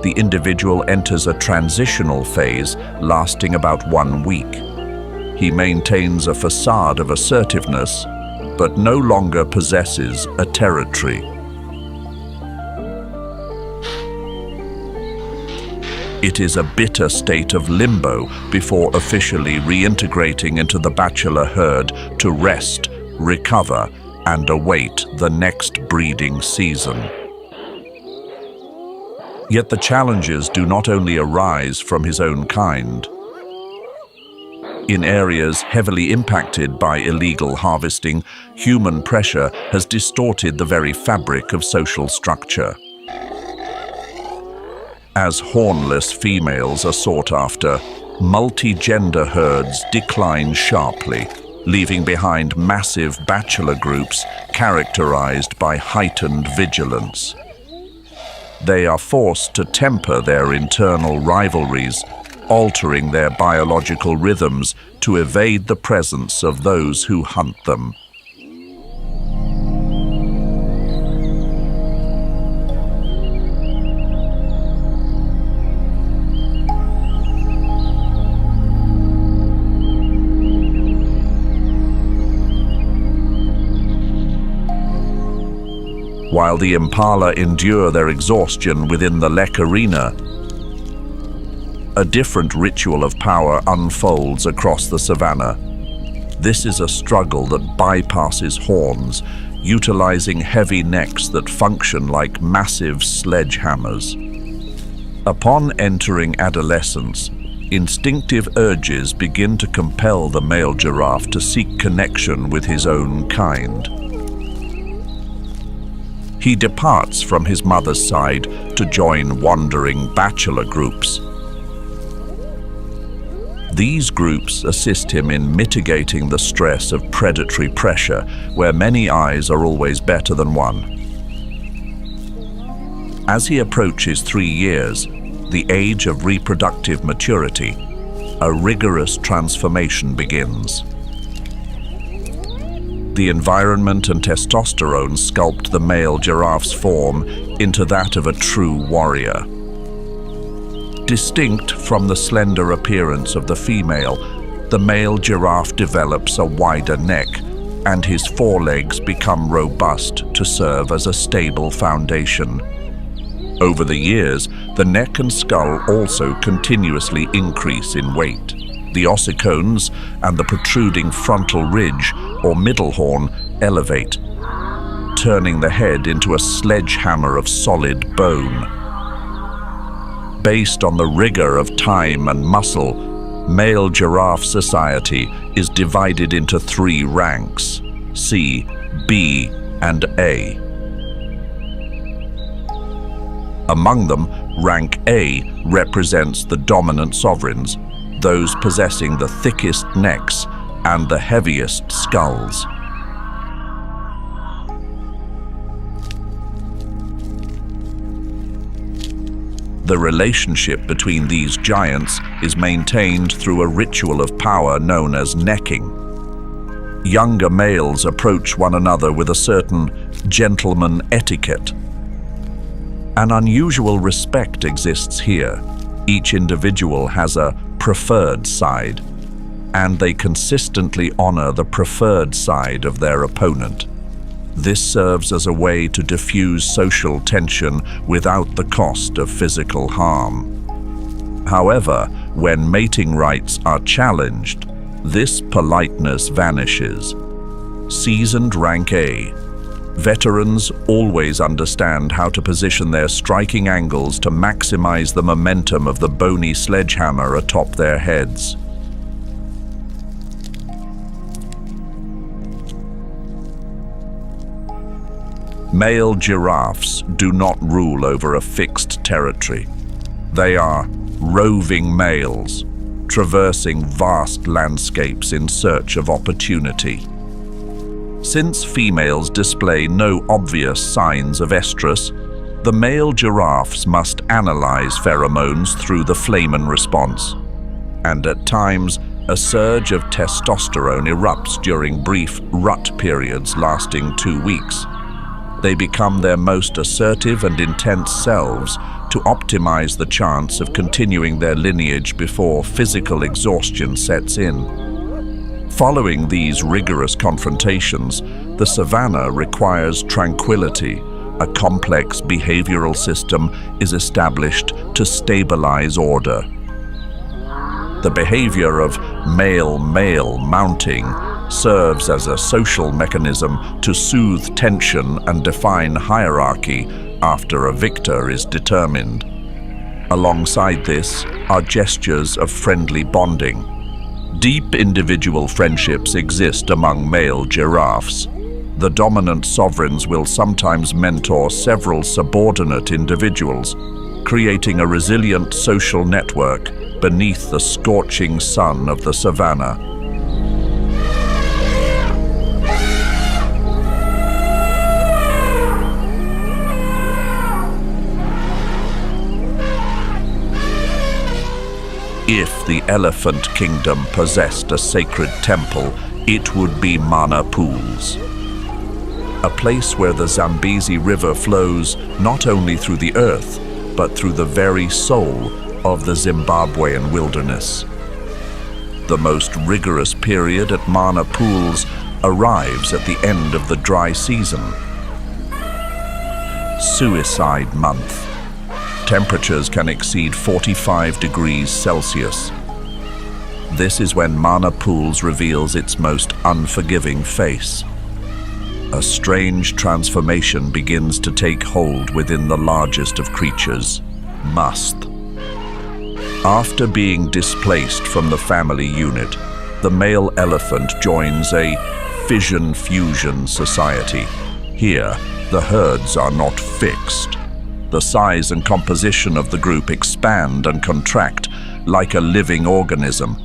the individual enters a transitional phase lasting about 1 week. He maintains a facade of assertiveness, but no longer possesses a territory. It is a bitter state of limbo before officially reintegrating into the bachelor herd to rest, recover, and await the next breeding season. Yet the challenges do not only arise from his own kind. In areas heavily impacted by illegal harvesting, human pressure has distorted the very fabric of social structure. As hornless females are sought after, multi-gender herds decline sharply, leaving behind massive bachelor groups characterized by heightened vigilance. They are forced to temper their internal rivalries, altering their biological rhythms to evade the presence of those who hunt them. While the impala endure their exhaustion within the lek arena, a different ritual of power unfolds across the savanna. This is a struggle that bypasses horns, utilizing heavy necks that function like massive sledgehammers. Upon entering adolescence, instinctive urges begin to compel the male giraffe to seek connection with his own kind. He departs from his mother's side to join wandering bachelor groups. These groups assist him in mitigating the stress of predatory pressure, where many eyes are always better than one. As he approaches 3 years, the age of reproductive maturity, a rigorous transformation begins. The environment and testosterone sculpt the male giraffe's form into that of a true warrior. Distinct from the slender appearance of the female, the male giraffe develops a wider neck, and his forelegs become robust to serve as a stable foundation. Over the years, the neck and skull also continuously increase in weight. The ossicones and the protruding frontal ridge or middle horn elevate, turning the head into a sledgehammer of solid bone. Based on the rigor of time and muscle, male giraffe society is divided into 3 ranks: C, B, and A. Among them, rank A represents the dominant sovereigns, those possessing the thickest necks and the heaviest skulls. The relationship between these giants is maintained through a ritual of power known as necking. Younger males approach one another with a certain gentleman etiquette. An unusual respect exists here. Each individual has a preferred side, and they consistently honor the preferred side of their opponent. This serves as a way to diffuse social tension without the cost of physical harm. However, when mating rights are challenged, this politeness vanishes. Seasoned rank A. Veterans always understand how to position their striking angles to maximize the momentum of the bony sledgehammer atop their heads. Male giraffes do not rule over a fixed territory. They are roving males, traversing vast landscapes in search of opportunity. Since females display no obvious signs of estrus, the male giraffes must analyze pheromones through the Flamen response, and at times a surge of testosterone erupts during brief rut periods lasting 2 weeks. They become their most assertive and intense selves to optimize the chance of continuing their lineage before physical exhaustion sets in. Following these rigorous confrontations, the savanna requires tranquility. A complex behavioral system is established to stabilize order. The behavior of male-male mounting serves as a social mechanism to soothe tension and define hierarchy after a victor is determined. Alongside this are gestures of friendly bonding. Deep individual friendships exist among male giraffes. The dominant sovereigns will sometimes mentor several subordinate individuals, creating a resilient social network beneath the scorching sun of the savanna. If the elephant kingdom possessed a sacred temple, it would be Mana Pools, a place where the Zambezi River flows not only through the earth, but through the very soul of the Zimbabwean wilderness. The most rigorous period at Mana Pools arrives at the end of the dry season. Suicide Month. Temperatures can exceed 45 degrees Celsius. This is when Mana Pools reveals its most unforgiving face. A strange transformation begins to take hold within the largest of creatures, Must. After being displaced from the family unit, the male elephant joins a fission-fusion society. Here, the herds are not fixed. The size and composition of the group expand and contract like a living organism,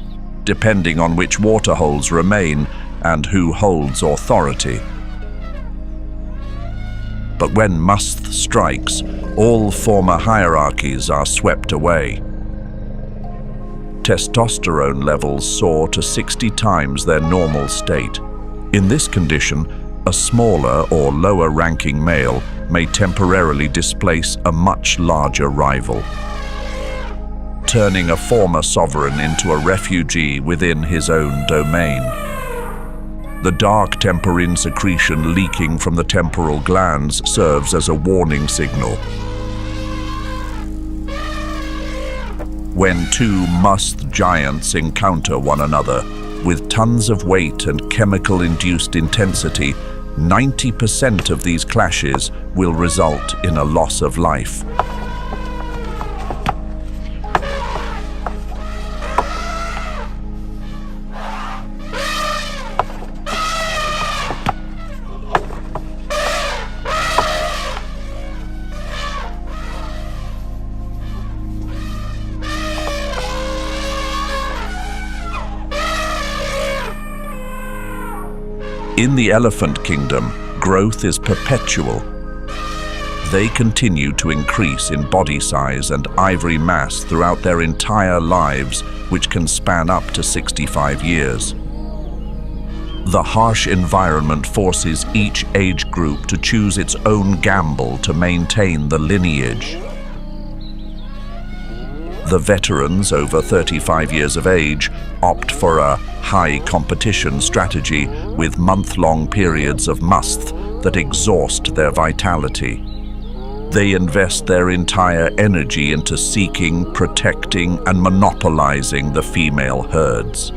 depending on which waterholes remain and who holds authority. But when Must strikes, all former hierarchies are swept away. Testosterone levels soar to 60 times their normal state. In this condition, a smaller or lower-ranking male may temporarily displace a much larger rival, turning a former sovereign into a refugee within his own domain. The dark temporine secretion leaking from the temporal glands serves as a warning signal. When two Must giants encounter one another, with tons of weight and chemical-induced intensity, 90% of these clashes will result in a loss of life. In the elephant kingdom, growth is perpetual. They continue to increase in body size and ivory mass throughout their entire lives, which can span up to 65 years. The harsh environment forces each age group to choose its own gamble to maintain the lineage. The veterans over 35 years of age opt for a high competition strategy with month-long periods of Must that exhaust their vitality. They invest their entire energy into seeking, protecting, and monopolizing the female herds.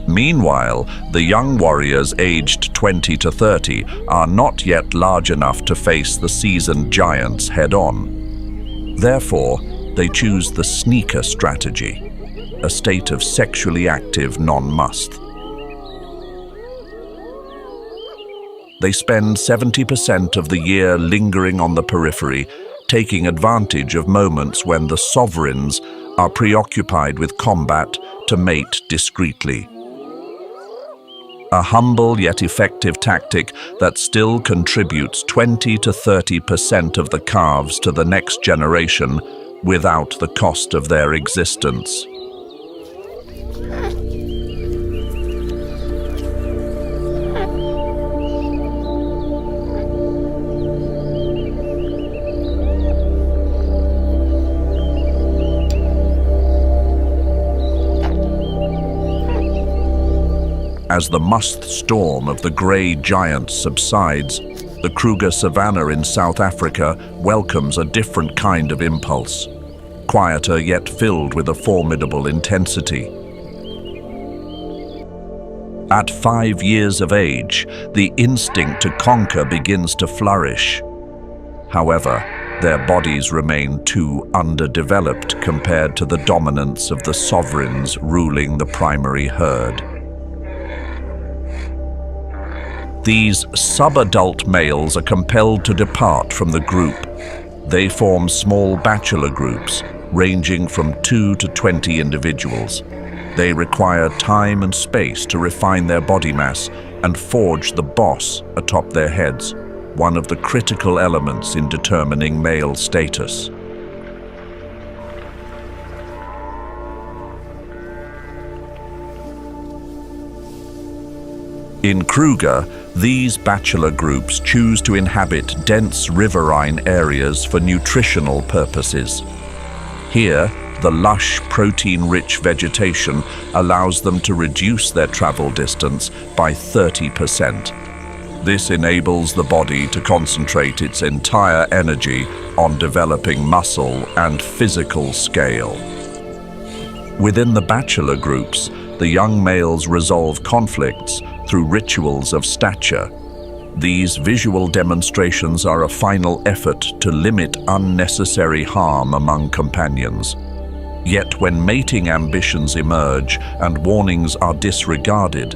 Meanwhile, the young warriors aged 20 to 30 are not yet large enough to face the seasoned giants head-on. Therefore, they choose the sneaker strategy, a state of sexually active non-must. They spend 70% of the year lingering on the periphery, taking advantage of moments when the sovereigns are preoccupied with combat to mate discreetly. A humble yet effective tactic that still contributes 20 to 30% of the calves to the next generation without the cost of their existence. As the must storm of the grey giants subsides, the Kruger savanna in South Africa welcomes a different kind of impulse, quieter yet filled with a formidable intensity. At 5 years of age, the instinct to conquer begins to flourish. However, their bodies remain too underdeveloped compared to the dominance of the sovereigns ruling the primary herd. These sub-adult males are compelled to depart from the group. They form small bachelor groups, ranging from 2 to 20 individuals. They require time and space to refine their body mass and forge the boss atop their heads, one of the critical elements in determining male status. In Kruger, these bachelor groups choose to inhabit dense riverine areas for nutritional purposes. Here, the lush, protein-rich vegetation allows them to reduce their travel distance by 30%. This enables the body to concentrate its entire energy on developing muscle and physical scale. Within the bachelor groups, the young males resolve conflicts through rituals of stature. These visual demonstrations are a final effort to limit unnecessary harm among companions. Yet when mating ambitions emerge and warnings are disregarded,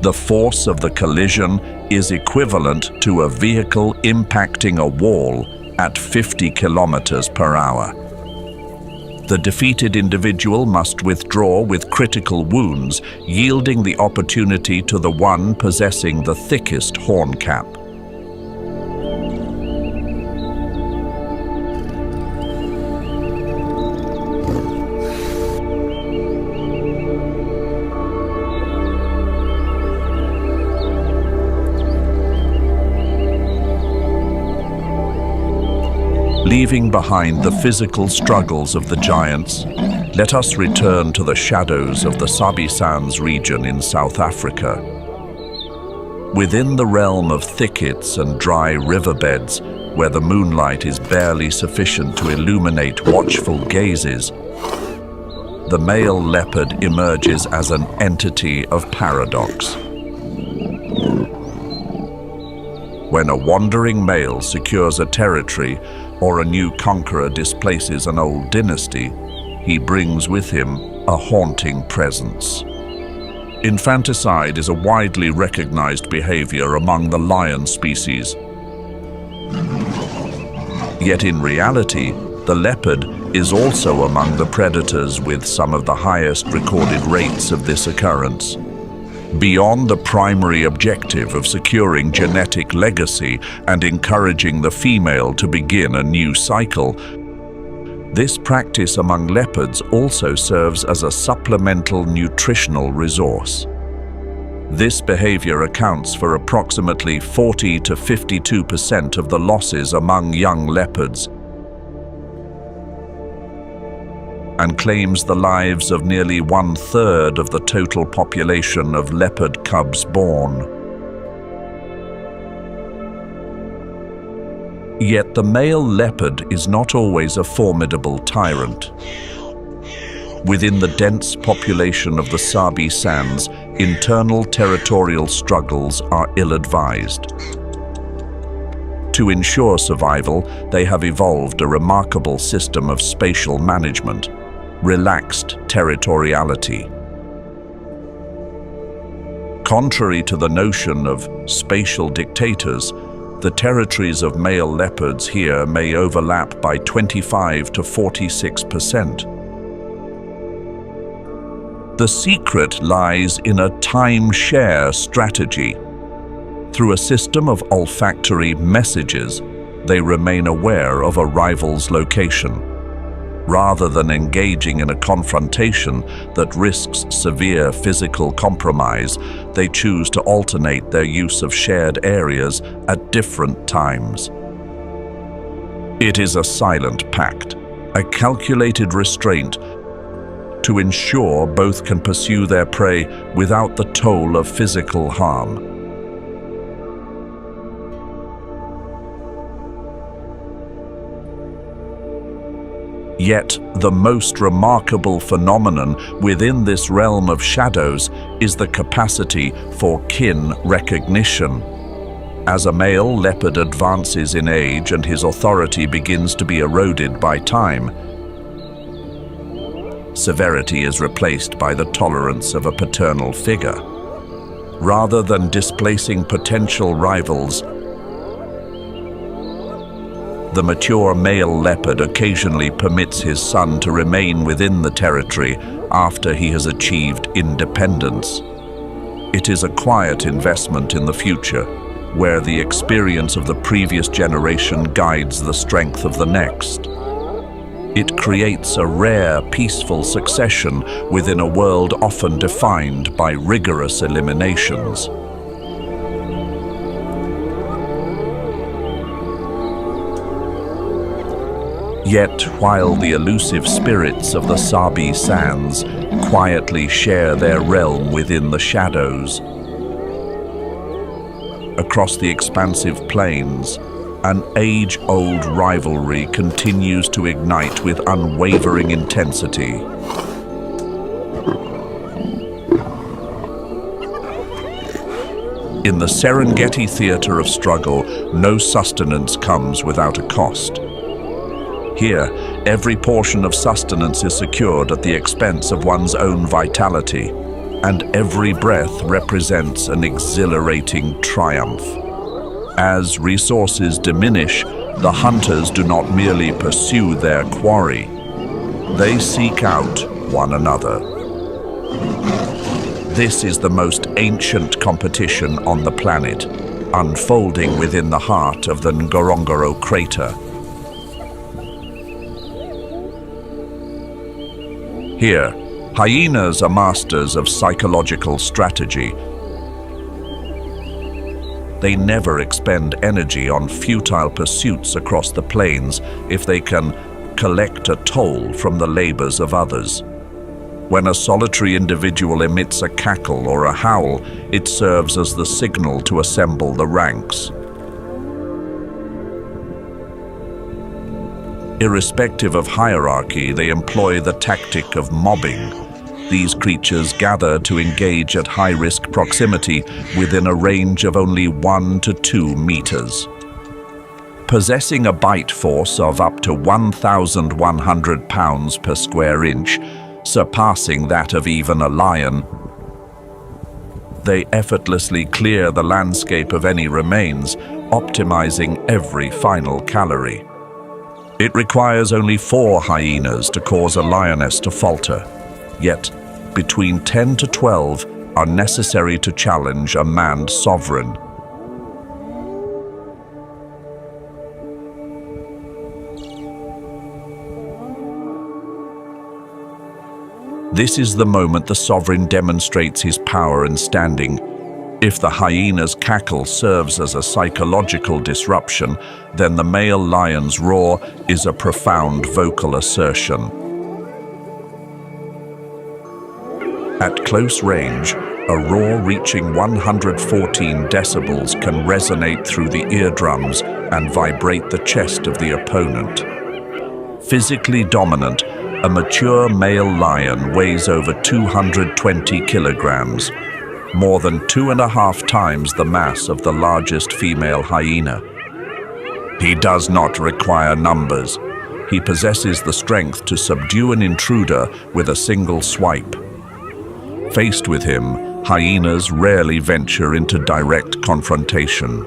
the force of the collision is equivalent to a vehicle impacting a wall at 50 kilometers per hour. The defeated individual must withdraw with critical wounds, yielding the opportunity to the one possessing the thickest horn cap. Leaving behind the physical struggles of the giants, let us return to the shadows of the Sabi Sands region in South Africa. Within the realm of thickets and dry riverbeds, where the moonlight is barely sufficient to illuminate watchful gazes, the male leopard emerges as an entity of paradox. When a wandering male secures a territory or a new conqueror displaces an old dynasty, he brings with him a haunting presence. Infanticide is a widely recognized behavior among the lion species. Yet in reality, the leopard is also among the predators with some of the highest recorded rates of this occurrence. Beyond the primary objective of securing genetic legacy and encouraging the female to begin a new cycle, this practice among leopards also serves as a supplemental nutritional resource. This behavior accounts for approximately 40 to 52% of the losses among young leopards and claims the lives of nearly 1/3 of the total population of leopard cubs born. Yet the male leopard is not always a formidable tyrant. Within the dense population of the Sabi Sands, internal territorial struggles are ill-advised. To ensure survival, they have evolved a remarkable system of spatial management, relaxed territoriality. Contrary to the notion of spatial dictators, the territories of male leopards here may overlap by 25 to 46%. The secret lies in a time-share strategy. Through a system of olfactory messages, they remain aware of a rival's location. Rather than engaging in a confrontation that risks severe physical compromise, they choose to alternate their use of shared areas at different times. It is a silent pact, a calculated restraint to ensure both can pursue their prey without the toll of physical harm. Yet, the most remarkable phenomenon within this realm of shadows is the capacity for kin recognition. As a male leopard advances in age and his authority begins to be eroded by time, severity is replaced by the tolerance of a paternal figure. Rather than displacing potential rivals, the mature male leopard occasionally permits his son to remain within the territory after he has achieved independence. It is a quiet investment in the future, where the experience of the previous generation guides the strength of the next. It creates a rare, peaceful succession within a world often defined by rigorous eliminations. Yet, while the elusive spirits of the Sabi Sands quietly share their realm within the shadows, across the expansive plains, an age-old rivalry continues to ignite with unwavering intensity. In the Serengeti theater of struggle, no sustenance comes without a cost. Here, every portion of sustenance is secured at the expense of one's own vitality, and every breath represents an exhilarating triumph. As resources diminish, the hunters do not merely pursue their quarry. They seek out one another. This is the most ancient competition on the planet, unfolding within the heart of the Ngorongoro crater. Here, hyenas are masters of psychological strategy. They never expend energy on futile pursuits across the plains if they can collect a toll from the labors of others. When a solitary individual emits a cackle or a howl, it serves as the signal to assemble the ranks. Irrespective of hierarchy, they employ the tactic of mobbing. These creatures gather to engage at high-risk proximity within a range of only 1 to 2 meters. Possessing a bite force of up to 1,100 pounds per square inch, surpassing that of even a lion, they effortlessly clear the landscape of any remains, optimizing every final calorie. It requires only 4 hyenas to cause a lioness to falter, yet between 10 to 12 are necessary to challenge a manned sovereign. This is the moment the sovereign demonstrates his power and standing. If the hyena's cackle serves as a psychological disruption, then the male lion's roar is a profound vocal assertion. At close range, a roar reaching 114 decibels can resonate through the eardrums and vibrate the chest of the opponent. Physically dominant, a mature male lion weighs over 220 kilograms, more than 2.5 times the mass of the largest female hyena. He does not require numbers. He possesses the strength to subdue an intruder with a single swipe. Faced with him, hyenas rarely venture into direct confrontation.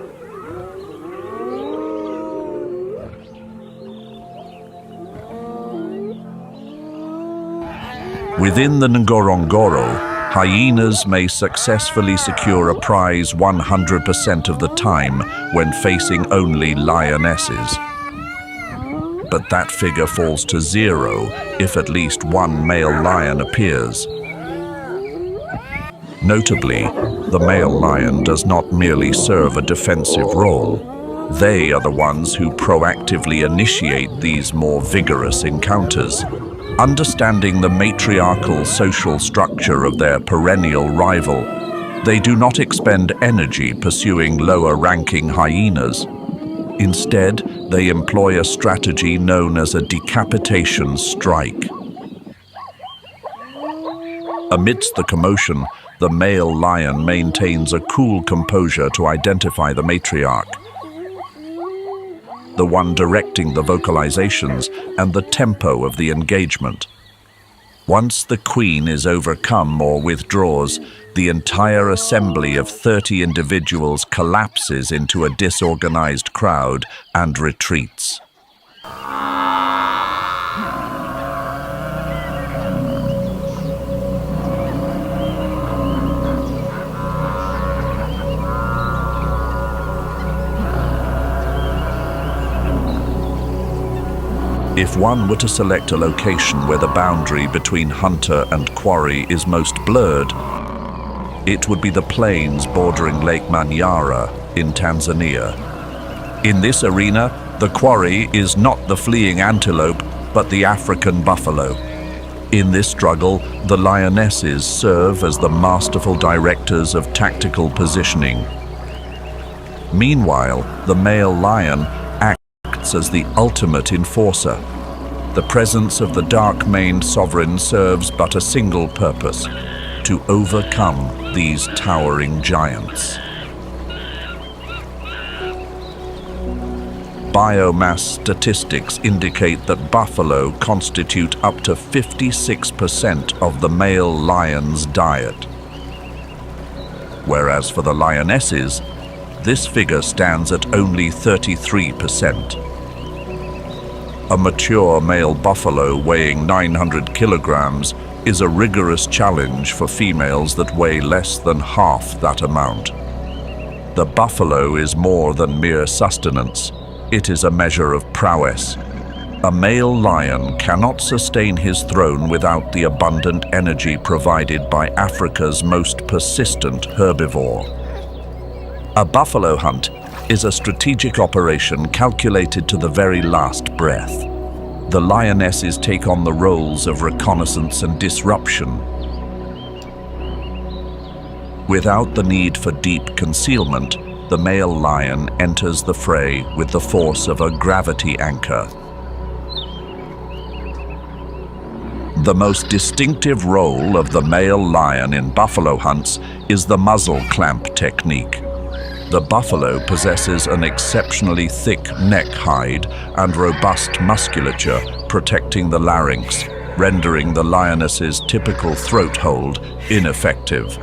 Within the Ngorongoro, hyenas may successfully secure a prize 100% of the time when facing only lionesses. But that figure falls to 0 if at least one male lion appears. Notably, the male lion does not merely serve a defensive role. They are the ones who proactively initiate these more vigorous encounters. Understanding the matriarchal social structure of their perennial rival, they do not expend energy pursuing lower-ranking hyenas. Instead, they employ a strategy known as a decapitation strike. Amidst the commotion, the male lion maintains a cool composure to identify the matriarch, the one directing the vocalizations and the tempo of the engagement. Once the queen is overcome or withdraws, the entire assembly of 30 individuals collapses into a disorganized crowd and retreats. If one were to select a location where the boundary between hunter and quarry is most blurred, it would be the plains bordering Lake Manyara in Tanzania. In this arena, the quarry is not the fleeing antelope, but the African buffalo. In this struggle, the lionesses serve as the masterful directors of tactical positioning. Meanwhile, the male lion acts as the ultimate enforcer. The presence of the dark-maned sovereign serves but a single purpose: to overcome these towering giants. Biomass statistics indicate that buffalo constitute up to 56% of the male lion's diet. Whereas for the lionesses, this figure stands at only 33%. A mature male buffalo weighing 900 kilograms is a rigorous challenge for females that weigh less than half that amount. The buffalo is more than mere sustenance. It is a measure of prowess. A male lion cannot sustain his throne without the abundant energy provided by Africa's most persistent herbivore. A buffalo hunt is a strategic operation calculated to the very last breath. The lionesses take on the roles of reconnaissance and disruption. Without the need for deep concealment, the male lion enters the fray with the force of a gravity anchor. The most distinctive role of the male lion in buffalo hunts is the muzzle clamp technique. The buffalo possesses an exceptionally thick neck hide and robust musculature protecting the larynx, rendering the lioness's typical throat hold ineffective.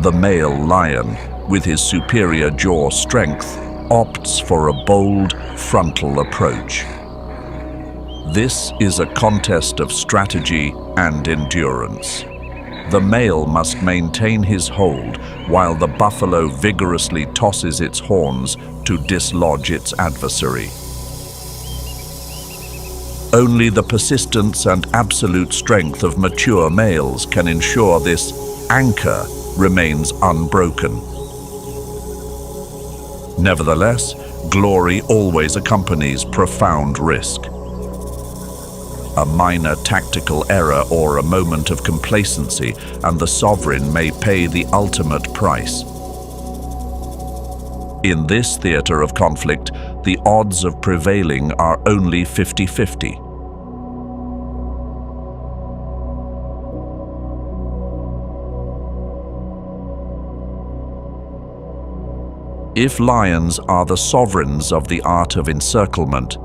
The male lion, with his superior jaw strength, opts for a bold frontal approach. This is a contest of strategy and endurance. The male must maintain his hold while the buffalo vigorously tosses its horns to dislodge its adversary. Only the persistence and absolute strength of mature males can ensure this anchor remains unbroken. Nevertheless, glory always accompanies profound risk. A minor tactical error or a moment of complacency, and the sovereign may pay the ultimate price. In this theater of conflict, the odds of prevailing are only 50-50. If lions are the sovereigns of the art of encirclement,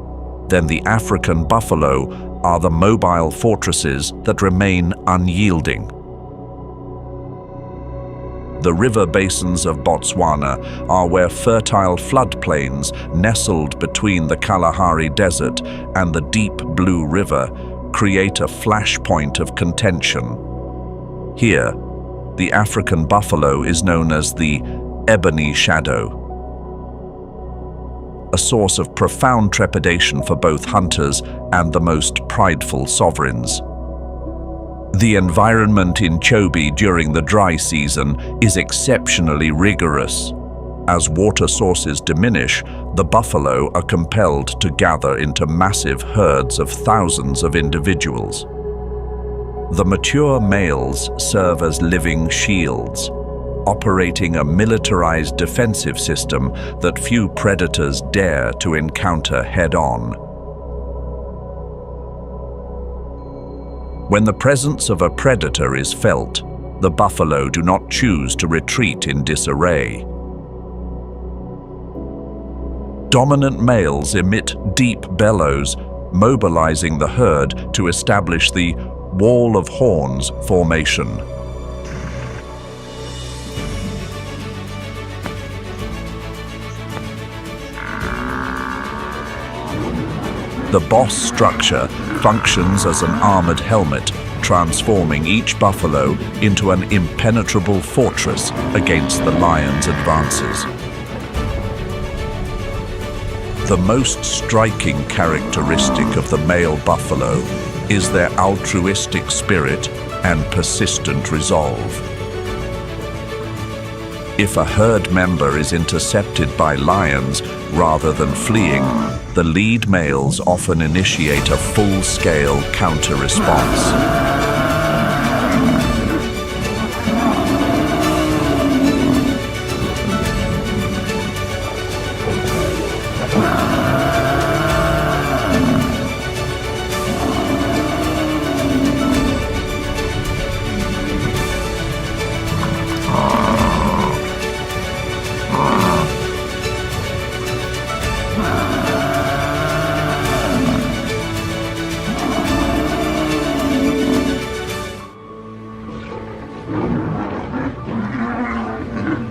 then the African buffalo are the mobile fortresses that remain unyielding. The river basins of Botswana are where fertile floodplains nestled between the Kalahari Desert and the deep Blue River create a flashpoint of contention. Here, the African buffalo is known as the ebony shadow, a source of profound trepidation for both hunters and the most prideful sovereigns. The environment in Chobe during the dry season is exceptionally rigorous. As water sources diminish, the buffalo are compelled to gather into massive herds of thousands of individuals. The mature males serve as living shields, operating a militarized defensive system that few predators dare to encounter head-on. When the presence of a predator is felt, the buffalo do not choose to retreat in disarray. Dominant males emit deep bellows, mobilizing the herd to establish the wall of horns formation. The boss structure functions as an armored helmet, transforming each buffalo into an impenetrable fortress against the lion's advances. The most striking characteristic of the male buffalo is their altruistic spirit and persistent resolve. If a herd member is intercepted by lions rather than fleeing, the lead males often initiate a full-scale counter-response.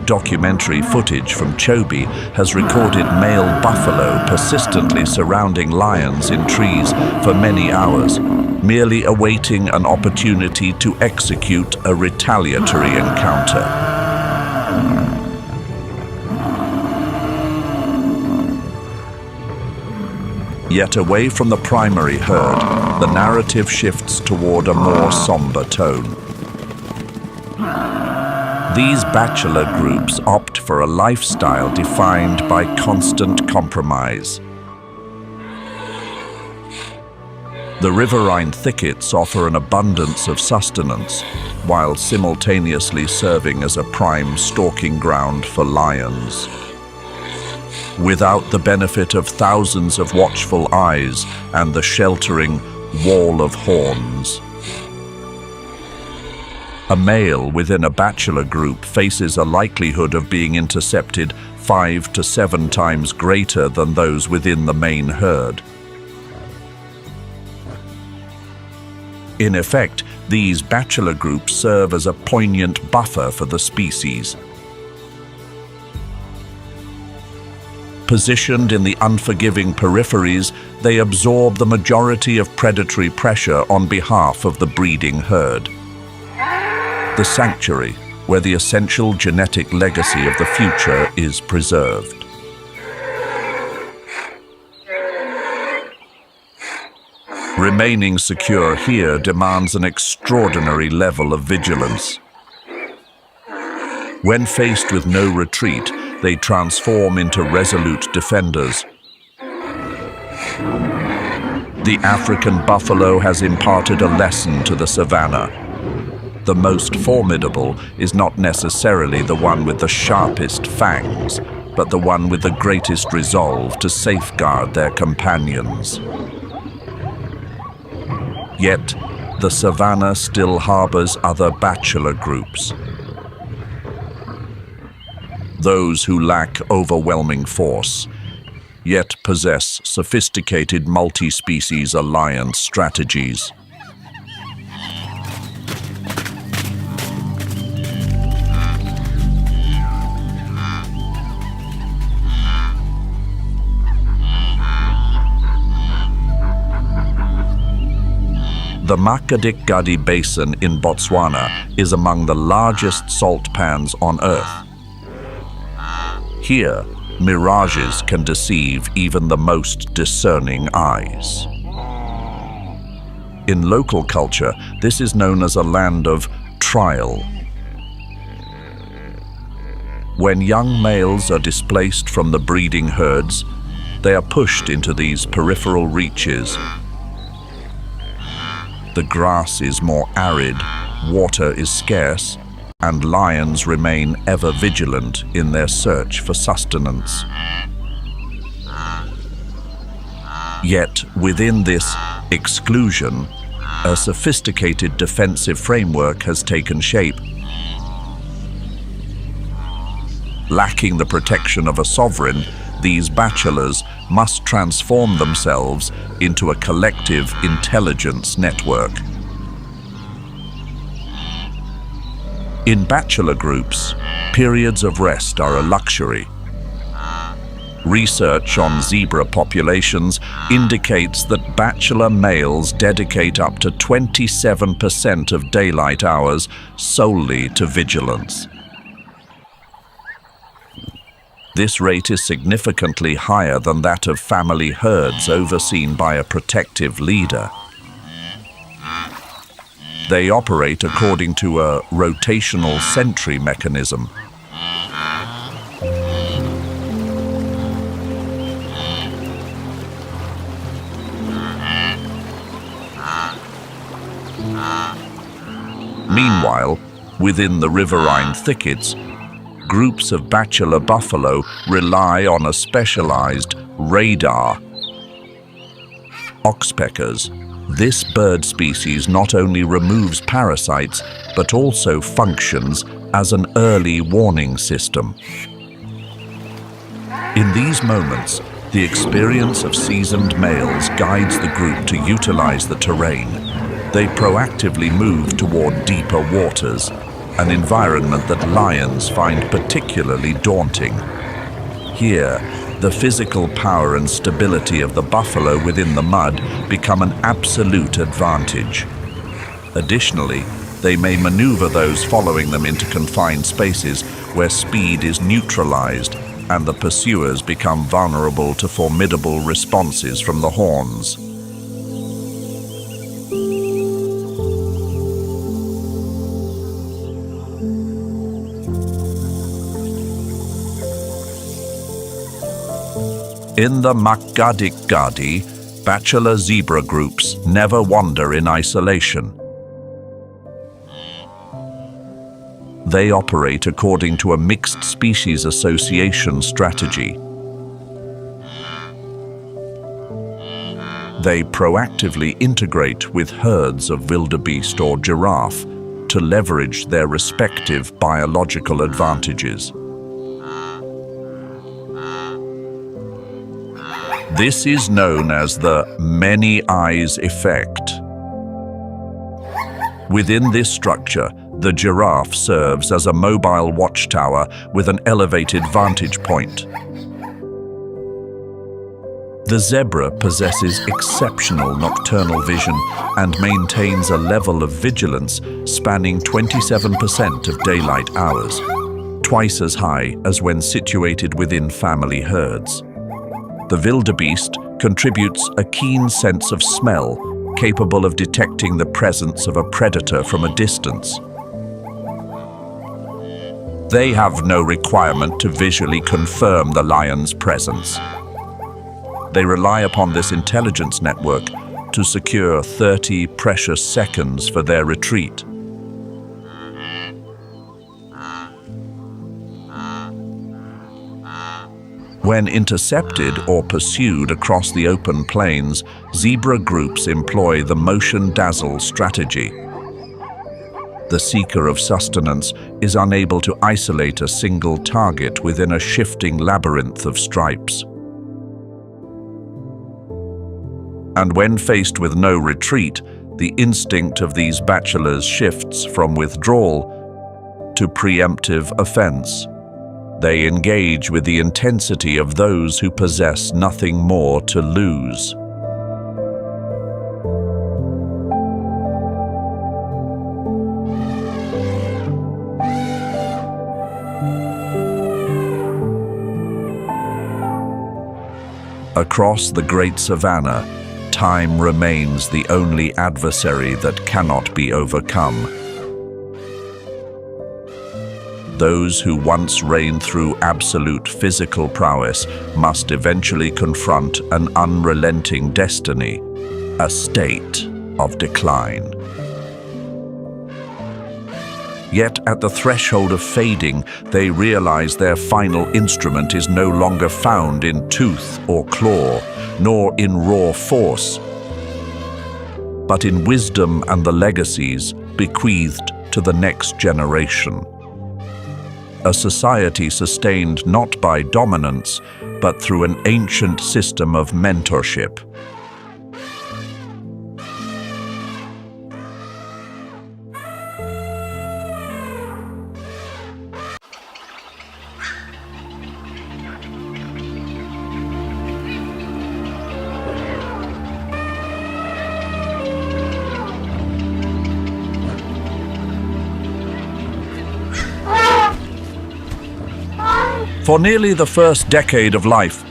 Documentary footage from Chobe has recorded male buffalo persistently surrounding lions in trees for many hours, merely awaiting an opportunity to execute a retaliatory encounter. Yet away from the primary herd, the narrative shifts toward a more somber tone. These bachelor groups opt for a lifestyle defined by constant compromise. The riverine thickets offer an abundance of sustenance, while simultaneously serving as a prime stalking ground for lions. Without the benefit of thousands of watchful eyes and the sheltering wall of horns, a male within a bachelor group faces a likelihood of being intercepted 5 to 7 times greater than those within the main herd. In effect, these bachelor groups serve as a poignant buffer for the species. Positioned in the unforgiving peripheries, they absorb the majority of predatory pressure on behalf of the breeding herd. The sanctuary, where the essential genetic legacy of the future is preserved. Remaining secure here demands an extraordinary level of vigilance. When faced with no retreat, they transform into resolute defenders. The African buffalo has imparted a lesson to the savannah. The most formidable is not necessarily the one with the sharpest fangs, but the one with the greatest resolve to safeguard their companions. Yet, the savannah still harbors other bachelor groups. those who lack overwhelming force, yet possess sophisticated multi-species alliance strategies. The Makgadikgadi Basin in Botswana is among the largest salt pans on Earth. Here, mirages can deceive even the most discerning eyes. In local culture, this is known as a land of trial. When young males are displaced from the breeding herds, they are pushed into these peripheral reaches. The grass is more arid, water is scarce, and lions remain ever vigilant in their search for sustenance. Yet, within this exclusion, a sophisticated defensive framework has taken shape. Lacking the protection of a sovereign, these bachelors must transform themselves into a collective intelligence network. In bachelor groups, periods of rest are a luxury. Research on zebra populations indicates that bachelor males dedicate up to 27% of daylight hours solely to vigilance. This rate is significantly higher than that of family herds overseen by a protective leader. They operate according to a rotational sentry mechanism. Meanwhile, within the riverine thickets, groups of bachelor buffalo rely on a specialized radar. Oxpeckers. This bird species not only removes parasites, but also functions as an early warning system. In these moments, the experience of seasoned males guides the group to utilize the terrain. They proactively move toward deeper waters, an environment that lions find particularly daunting. Here, the physical power and stability of the buffalo within the mud become an absolute advantage. Additionally, they may maneuver those following them into confined spaces where speed is neutralized and the pursuers become vulnerable to formidable responses from the horns. In the Makgadikgadi, bachelor zebra groups never wander in isolation. They operate according to a mixed species association strategy. They proactively integrate with herds of wildebeest or giraffe to leverage their respective biological advantages. This is known as the many eyes effect. Within this structure, the giraffe serves as a mobile watchtower with an elevated vantage point. The zebra possesses exceptional nocturnal vision and maintains a level of vigilance spanning 27% of daylight hours, twice as high as when situated within family herds. The wildebeest contributes a keen sense of smell, capable of detecting the presence of a predator from a distance. They have no requirement to visually confirm the lion's presence. They rely upon this intelligence network to secure 30 precious seconds for their retreat. When intercepted or pursued across the open plains, zebra groups employ the motion dazzle strategy. The The seeker of sustenance is unable to isolate a single target within a shifting labyrinth of stripes. And when faced with no retreat, the instinct of these bachelors shifts from withdrawal to preemptive offense. They engage with the intensity of those who possess nothing more to lose. Across the great savannah, time remains the only adversary that cannot be overcome. Those who once reigned through absolute physical prowess must eventually confront an unrelenting destiny, a state of decline. Yet at the threshold of fading, they realize their final instrument is no longer found in tooth or claw, nor in raw force, but in wisdom and the legacies bequeathed to the next generation. A society sustained not by dominance, but through an ancient system of mentorship. For nearly the first decade of life,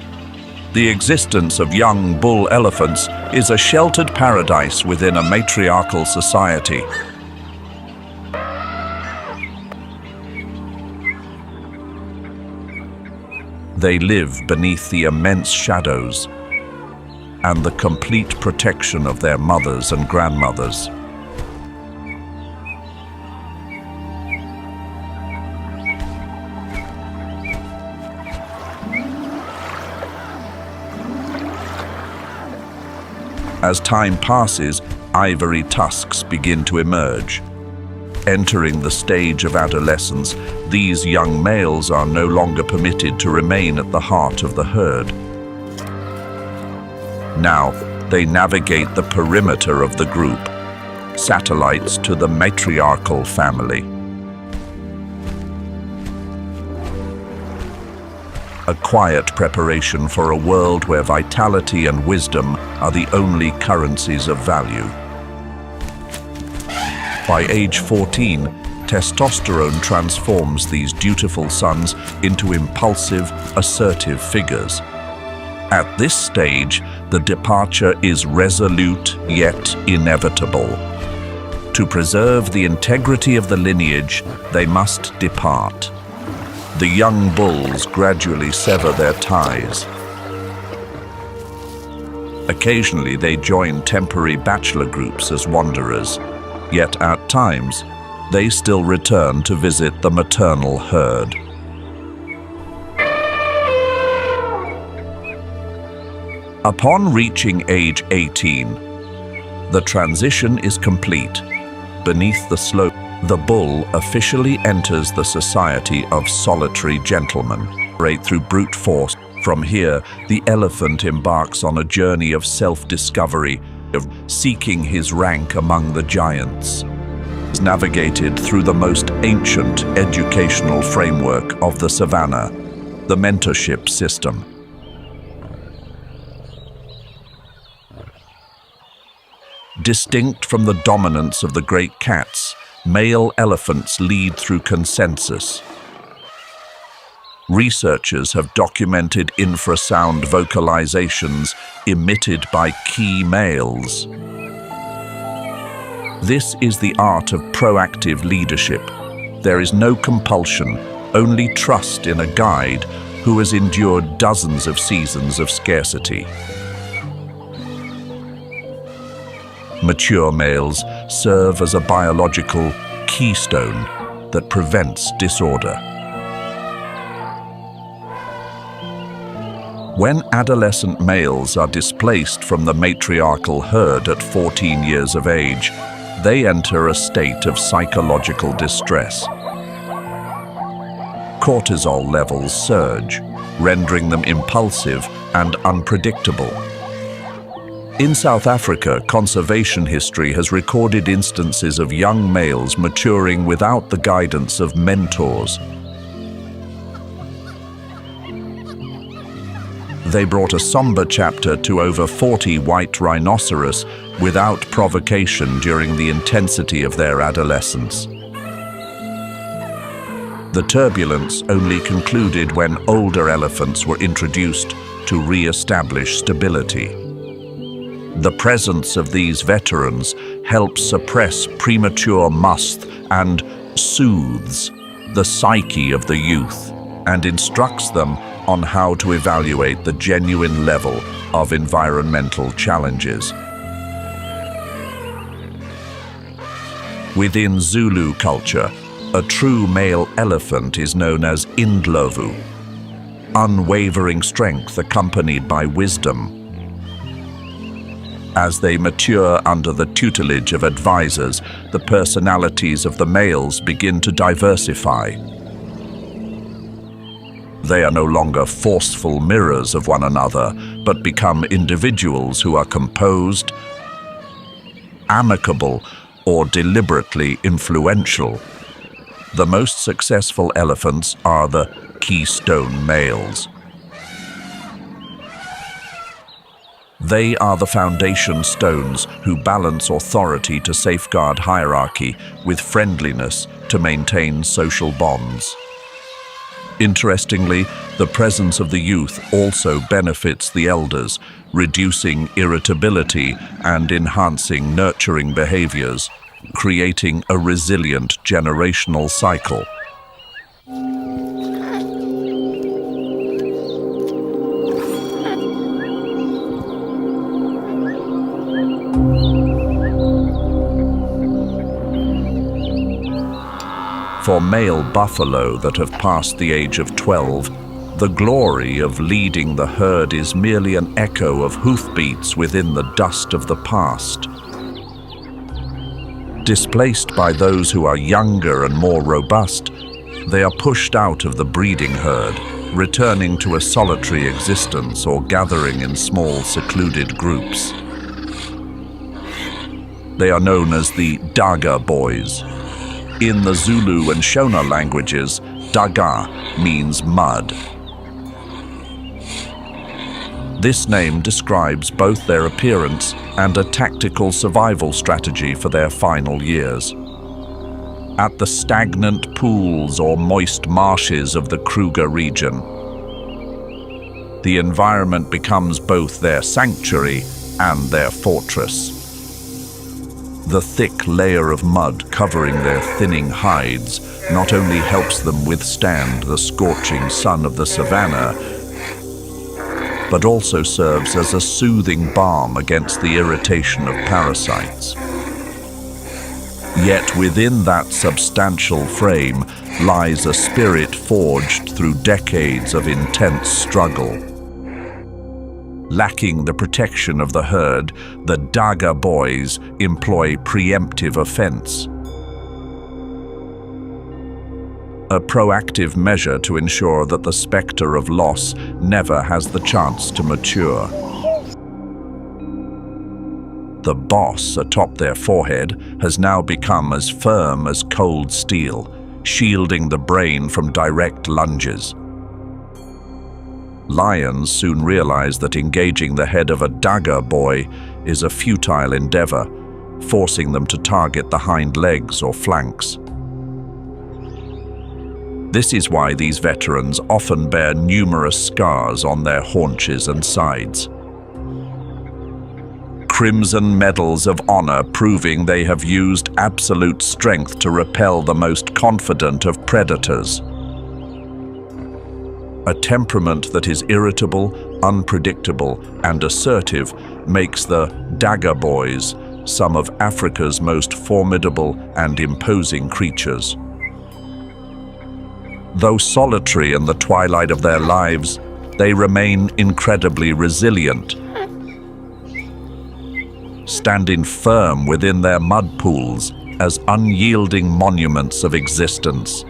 the existence of young bull elephants is a sheltered paradise within a matriarchal society. They live beneath the immense shadows and the complete protection of their mothers and grandmothers. As time passes, ivory tusks begin to emerge. Entering the stage of adolescence, these young males are no longer permitted to remain at the heart of the herd. Now, they navigate the perimeter of the group, satellites to the matriarchal family. A quiet preparation for a world where vitality and wisdom are the only currencies of value. By age 14, testosterone transforms these dutiful sons into impulsive, assertive figures. At this stage, the departure is resolute yet inevitable. To preserve the integrity of the lineage, they must depart. The young bulls gradually sever their ties. Occasionally, they join temporary bachelor groups as wanderers, yet at times, they still return to visit the maternal herd. Upon reaching age 18, the transition is complete. Beneath the slope, the bull officially enters the society of solitary gentlemen. Right through brute force. From here, the elephant embarks on a journey of self-discovery, of seeking his rank among the giants. Is navigated through the most ancient educational framework of the savannah, the mentorship system. Distinct from the dominance of the great cats, male elephants lead through consensus. Researchers have documented infrasound vocalizations emitted by key males. This is the art of proactive leadership. There is no compulsion, only trust in a guide who has endured dozens of seasons of scarcity. Mature males serve as a biological keystone that prevents disorder. When adolescent males are displaced from the matriarchal herd at 14 years of age, they enter a state of psychological distress. Cortisol levels surge, rendering them impulsive and unpredictable. In South Africa, conservation history has recorded instances of young males maturing without the guidance of mentors. They brought a somber chapter to over 40 white rhinoceros without provocation during the intensity of their adolescence. The turbulence only concluded when older elephants were introduced to re-establish stability. The presence of these veterans helps suppress premature must and soothes the psyche of the youth and instructs them on how to evaluate the genuine level of environmental challenges. Within Zulu culture, a true male elephant is known as Indlovu, unwavering strength accompanied by wisdom. As they mature under the tutelage of advisors, the personalities of the males begin to diversify. They are no longer forceful mirrors of one another, but become individuals who are composed, amicable, or deliberately influential. The most successful elephants are the keystone males. They are the foundation stones who balance authority to safeguard hierarchy with friendliness to maintain social bonds. Interestingly, the presence of the youth also benefits the elders, reducing irritability and enhancing nurturing behaviors, creating a resilient generational cycle. For male buffalo that have passed the age of 12, the glory of leading the herd is merely an echo of hoofbeats within the dust of the past. Displaced by those who are younger and more robust, they are pushed out of the breeding herd, returning to a solitary existence or gathering in small, secluded groups. They are known as the Daga boys. In the Zulu and Shona languages, Daga means mud. This name describes both their appearance and a tactical survival strategy for their final years. At the stagnant pools or moist marshes of the Kruger region, the environment becomes both their sanctuary and their fortress. The thick layer of mud covering their thinning hides not only helps them withstand the scorching sun of the savanna, but also serves as a soothing balm against the irritation of parasites. Yet within that substantial frame lies a spirit forged through decades of intense struggle. Lacking the protection of the herd, the Daga boys employ preemptive offense, a proactive measure to ensure that the specter of loss never has the chance to mature. The boss atop their forehead has now become as firm as cold steel, shielding the brain from direct lunges. Lions soon realize that engaging the head of a Daga boy is a futile endeavor, forcing them to target the hind legs or flanks. This is why these veterans often bear numerous scars on their haunches and sides. Crimson medals of honor proving they have used absolute strength to repel the most confident of predators. A temperament that is irritable, unpredictable, and assertive makes the Daga boys some of Africa's most formidable and imposing creatures. Though solitary in the twilight of their lives, they remain incredibly resilient. standing firm within their mud pools as unyielding monuments of existence.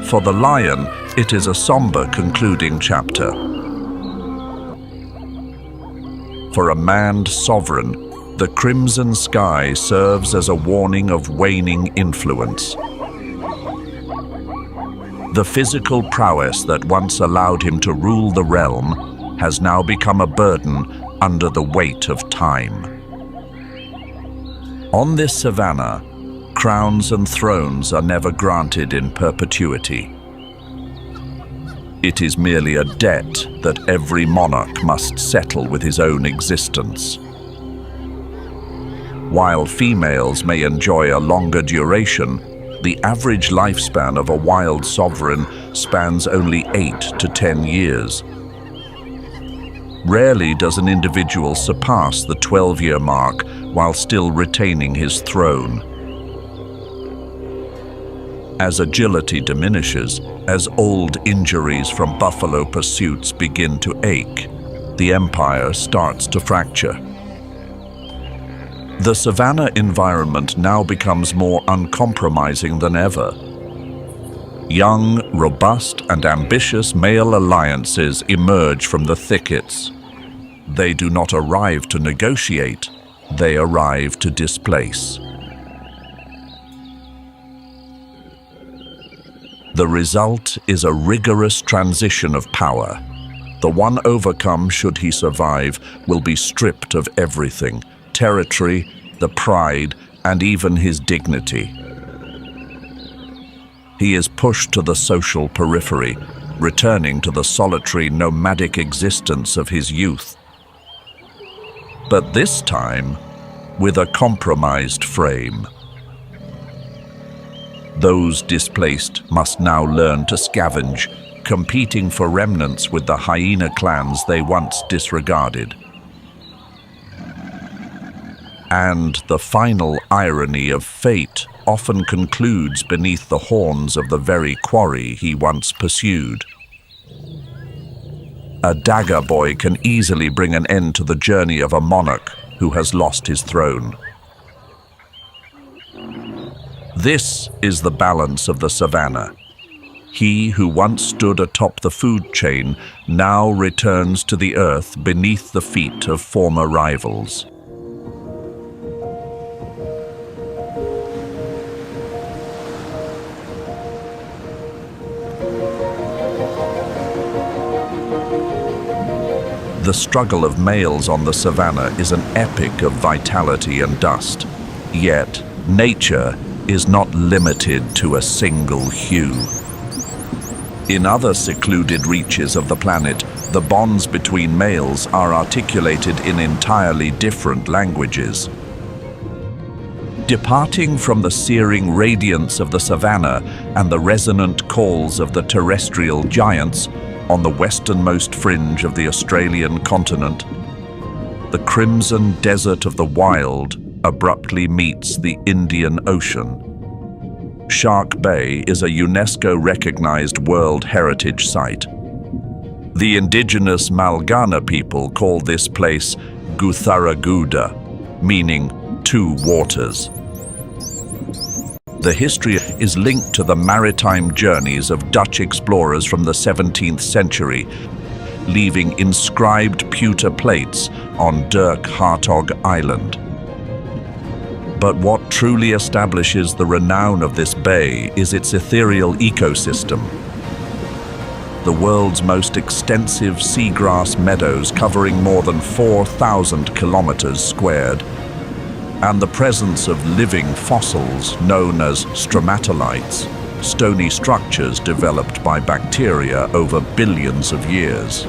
For the lion, it is a somber concluding chapter. For a manned sovereign, the crimson sky serves as a warning of waning influence. The physical prowess that once allowed him to rule the realm has now become a burden under the weight of time. On this savannah, crowns and thrones are never granted in perpetuity. It is merely a debt that every monarch must settle with his own existence. While females may enjoy a longer duration, the average lifespan of a wild sovereign spans only 8 to 10 years. Rarely does an individual surpass the 12-year mark while still retaining his throne. As agility diminishes, as old injuries from buffalo pursuits begin to ache, the empire starts to fracture. The savanna environment now becomes more uncompromising than ever. Young, robust, and ambitious male alliances emerge from the thickets. They do not arrive to negotiate, they arrive to displace. The result is a rigorous transition of power. The one overcome, should he survive, will be stripped of everything: territory, the pride, and even his dignity. He is pushed to the social periphery, returning to the solitary nomadic existence of his youth. But this time, with a compromised frame. Those displaced must now learn to scavenge, competing for remnants with the hyena clans they once disregarded. And the final irony of fate often concludes beneath the horns of the very quarry he once pursued. A dagger boy can easily bring an end to the journey of a monarch who has lost his throne. This is the balance of the savannah. He who once stood atop the food chain now returns to the earth beneath the feet of former rivals. The struggle of males on the savannah is an epic of vitality and dust. Yet, nature is not limited to a single hue. In other secluded reaches of the planet, the bonds between males are articulated in entirely different languages. Departing from the searing radiance of the savannah and the resonant calls of the terrestrial giants, on the westernmost fringe of the Australian continent, the crimson desert of the wild abruptly meets the Indian Ocean. Shark Bay is a UNESCO-recognized World Heritage Site. The indigenous Malgana people call this place Gutharaguda, meaning two waters. The history is linked to the maritime journeys of Dutch explorers from the 17th century, leaving inscribed pewter plates on Dirk Hartog Island. But what truly establishes the renown of this bay is its ethereal ecosystem. The world's most extensive seagrass meadows covering more than 4,000 kilometers squared, and the presence of living fossils known as stromatolites, stony structures developed by bacteria over billions of years.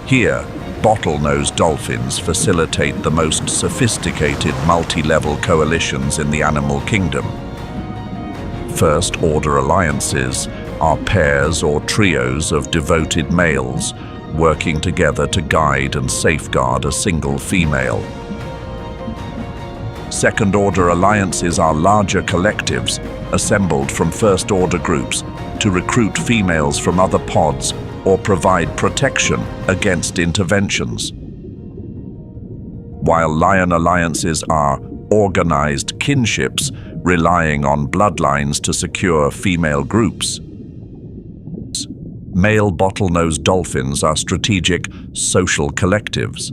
Here, bottlenose dolphins facilitate the most sophisticated multi-level coalitions in the animal kingdom. First-order alliances are pairs or trios of devoted males working together to guide and safeguard a single female. Second-order alliances are larger collectives assembled from first-order groups, to recruit females from other pods or provide protection against interventions. While lion alliances are organized kinships relying on bloodlines to secure female groups, male bottlenose dolphins are strategic social collectives.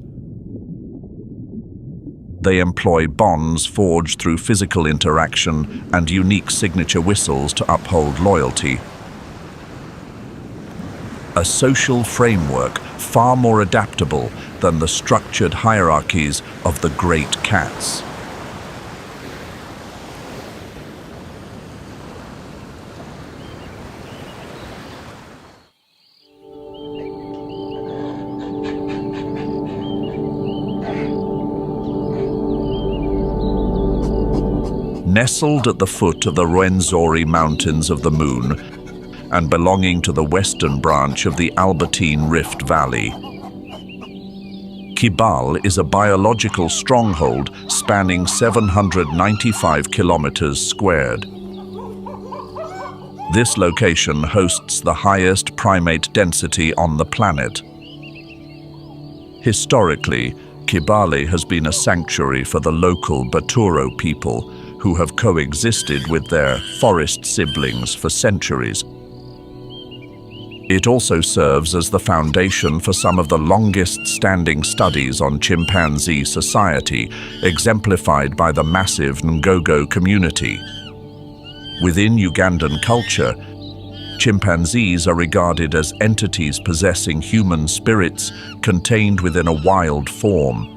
They employ bonds forged through physical interaction and unique signature whistles to uphold loyalty. A social framework far more adaptable than the structured hierarchies of the great cats. Nestled at the foot of the Ruwenzori Mountains of the Moon and belonging to the western branch of the Albertine Rift Valley, Kibale is a biological stronghold spanning 795 kilometers squared. This location hosts the highest primate density on the planet. Historically, Kibale has been a sanctuary for the local Baturo people, who have coexisted with their forest siblings for centuries. It also serves as the foundation for some of the longest-standing studies on chimpanzee society, exemplified by the massive Ngogo community. Within Ugandan culture, chimpanzees are regarded as entities possessing human spirits contained within a wild form.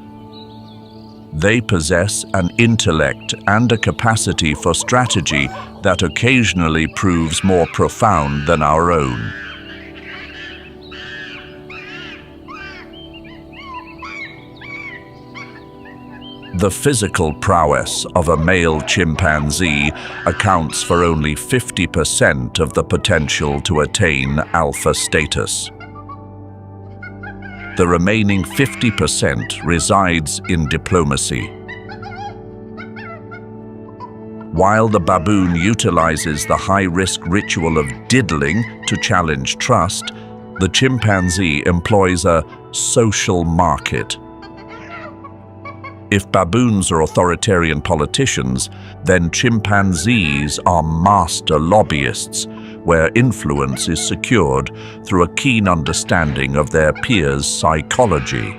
They possess an intellect and a capacity for strategy that occasionally proves more profound than our own. The physical prowess of a male chimpanzee accounts for only 50% of the potential to attain alpha status. The remaining 50% resides in diplomacy. While the baboon utilizes the high-risk ritual of diddling to challenge trust, the chimpanzee employs a social market. If baboons are authoritarian politicians, then chimpanzees are master lobbyists, where influence is secured through a keen understanding of their peers' psychology.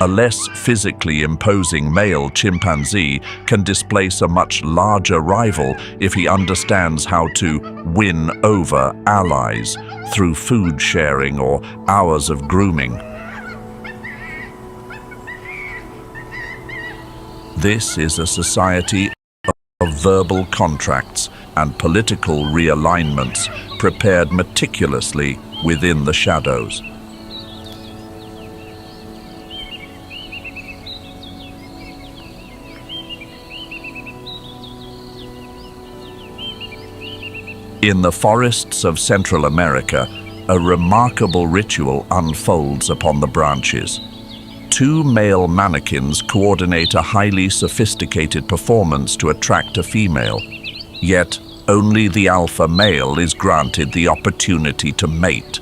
A less physically imposing male chimpanzee can displace a much larger rival if he understands how to win over allies through food sharing or hours of grooming. This is a society of verbal contracts and political realignments prepared meticulously within the shadows. In the forests of Central America, a remarkable ritual unfolds upon the branches. Two male mannequins coordinate a highly sophisticated performance to attract a female. Yet, only the alpha male is granted the opportunity to mate.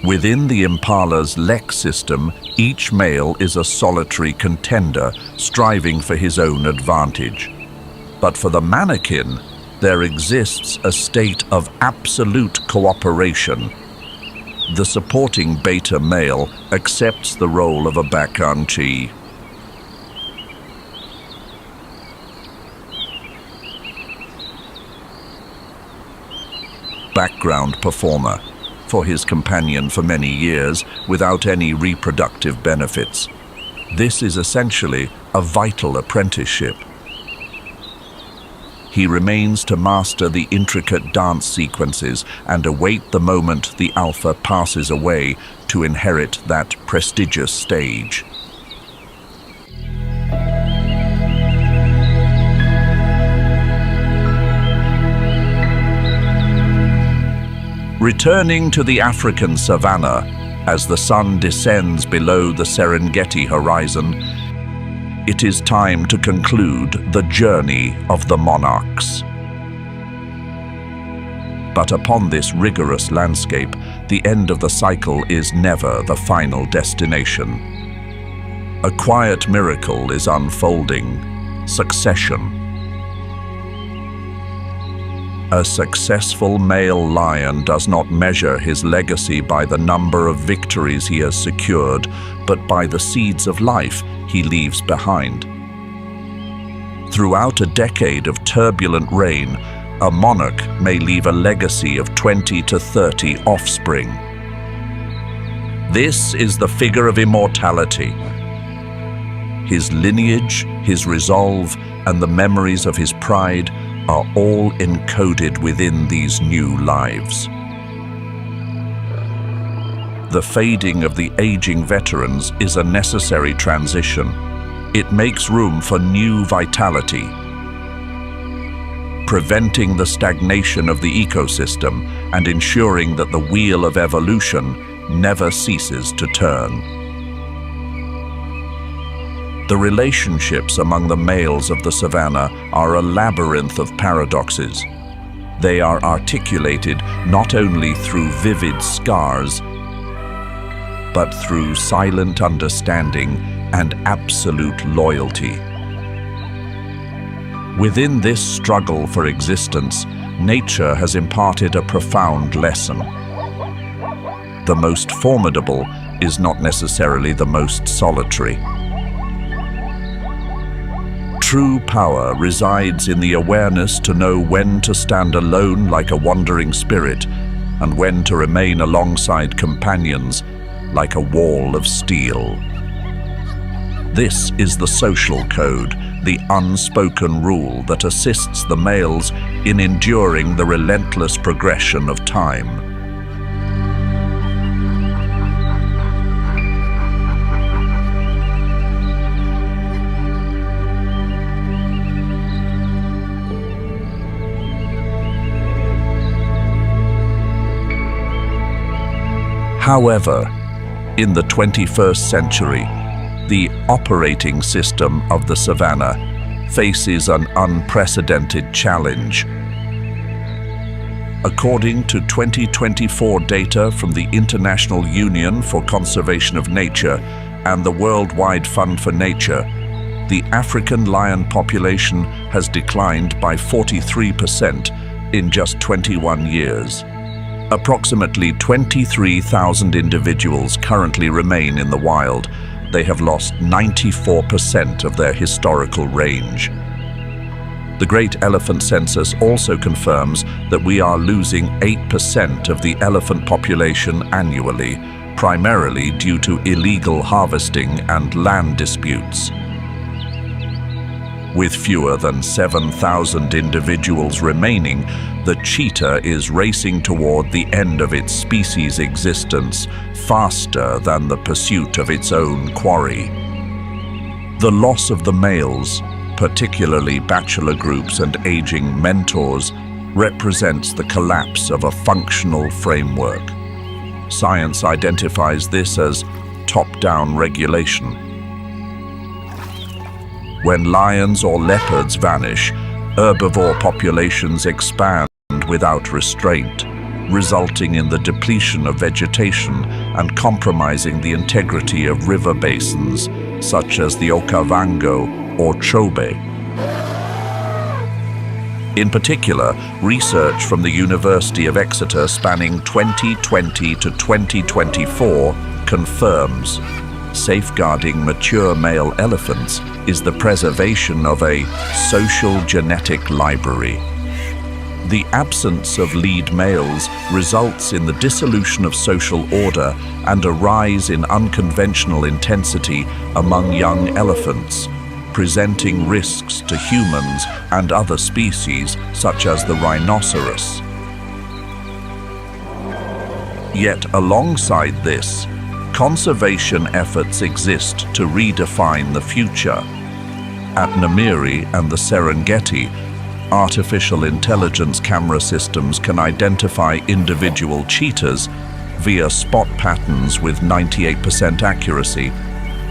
Within the impala's lek system, each male is a solitary contender, striving for his own advantage. But for the mannequin, there exists a state of absolute cooperation. The supporting beta male accepts the role of a bakanchi. Background performer for his companion for many years without any reproductive benefits. This is essentially a vital apprenticeship. He remains to master the intricate dance sequences and await the moment the alpha passes away to inherit that prestigious stage. Returning to the African savanna, as the sun descends below the Serengeti horizon, it is time to conclude the journey of the monarchs. But upon this rigorous landscape, the end of the cycle is never the final destination. A quiet miracle is unfolding: succession. A successful male lion does not measure his legacy by the number of victories he has secured, but by the seeds of life he leaves behind. Throughout a decade of turbulent reign, a monarch may leave a legacy of 20 to 30 offspring. This is the figure of immortality. His lineage, his resolve, and the memories of his pride are all encoded within these new lives. The fading of the aging veterans is a necessary transition. It makes room for new vitality, preventing the stagnation of the ecosystem and ensuring that the wheel of evolution never ceases to turn. The relationships among the males of the savanna are a labyrinth of paradoxes. They are articulated not only through vivid scars, but through silent understanding and absolute loyalty. Within this struggle for existence, nature has imparted a profound lesson. The most formidable is not necessarily the most solitary. True power resides in the awareness to know when to stand alone like a wandering spirit and when to remain alongside companions like a wall of steel. This is the social code, the unspoken rule that assists the males in enduring the relentless progression of time. However, in the 21st century, the operating system of the savanna faces an unprecedented challenge. According to 2024 data from the International Union for Conservation of Nature and the Worldwide Fund for Nature, the African lion population has declined by 43% in just 21 years. Approximately 23,000 individuals currently remain in the wild. They have lost 94% of their historical range. The Great Elephant Census also confirms that we are losing 8% of the elephant population annually, primarily due to illegal harvesting and land disputes. With fewer than 7,000 individuals remaining, the cheetah is racing toward the end of its species' existence faster than the pursuit of its own quarry. The loss of the males, particularly bachelor groups and aging mentors, represents the collapse of a functional framework. Science identifies this as top-down regulation. When lions or leopards vanish, herbivore populations expand without restraint, resulting in the depletion of vegetation and compromising the integrity of river basins, such as the Okavango or Chobe. In particular, research from the University of Exeter spanning 2020 to 2024 confirms safeguarding mature male elephants is the preservation of a social genetic library. The absence of lead males results in the dissolution of social order and a rise in unconventional intensity among young elephants, presenting risks to humans and other species such as the rhinoceros. Yet alongside this, conservation efforts exist to redefine the future. At Namiri and the Serengeti, artificial intelligence camera systems can identify individual cheetahs via spot patterns with 98% accuracy,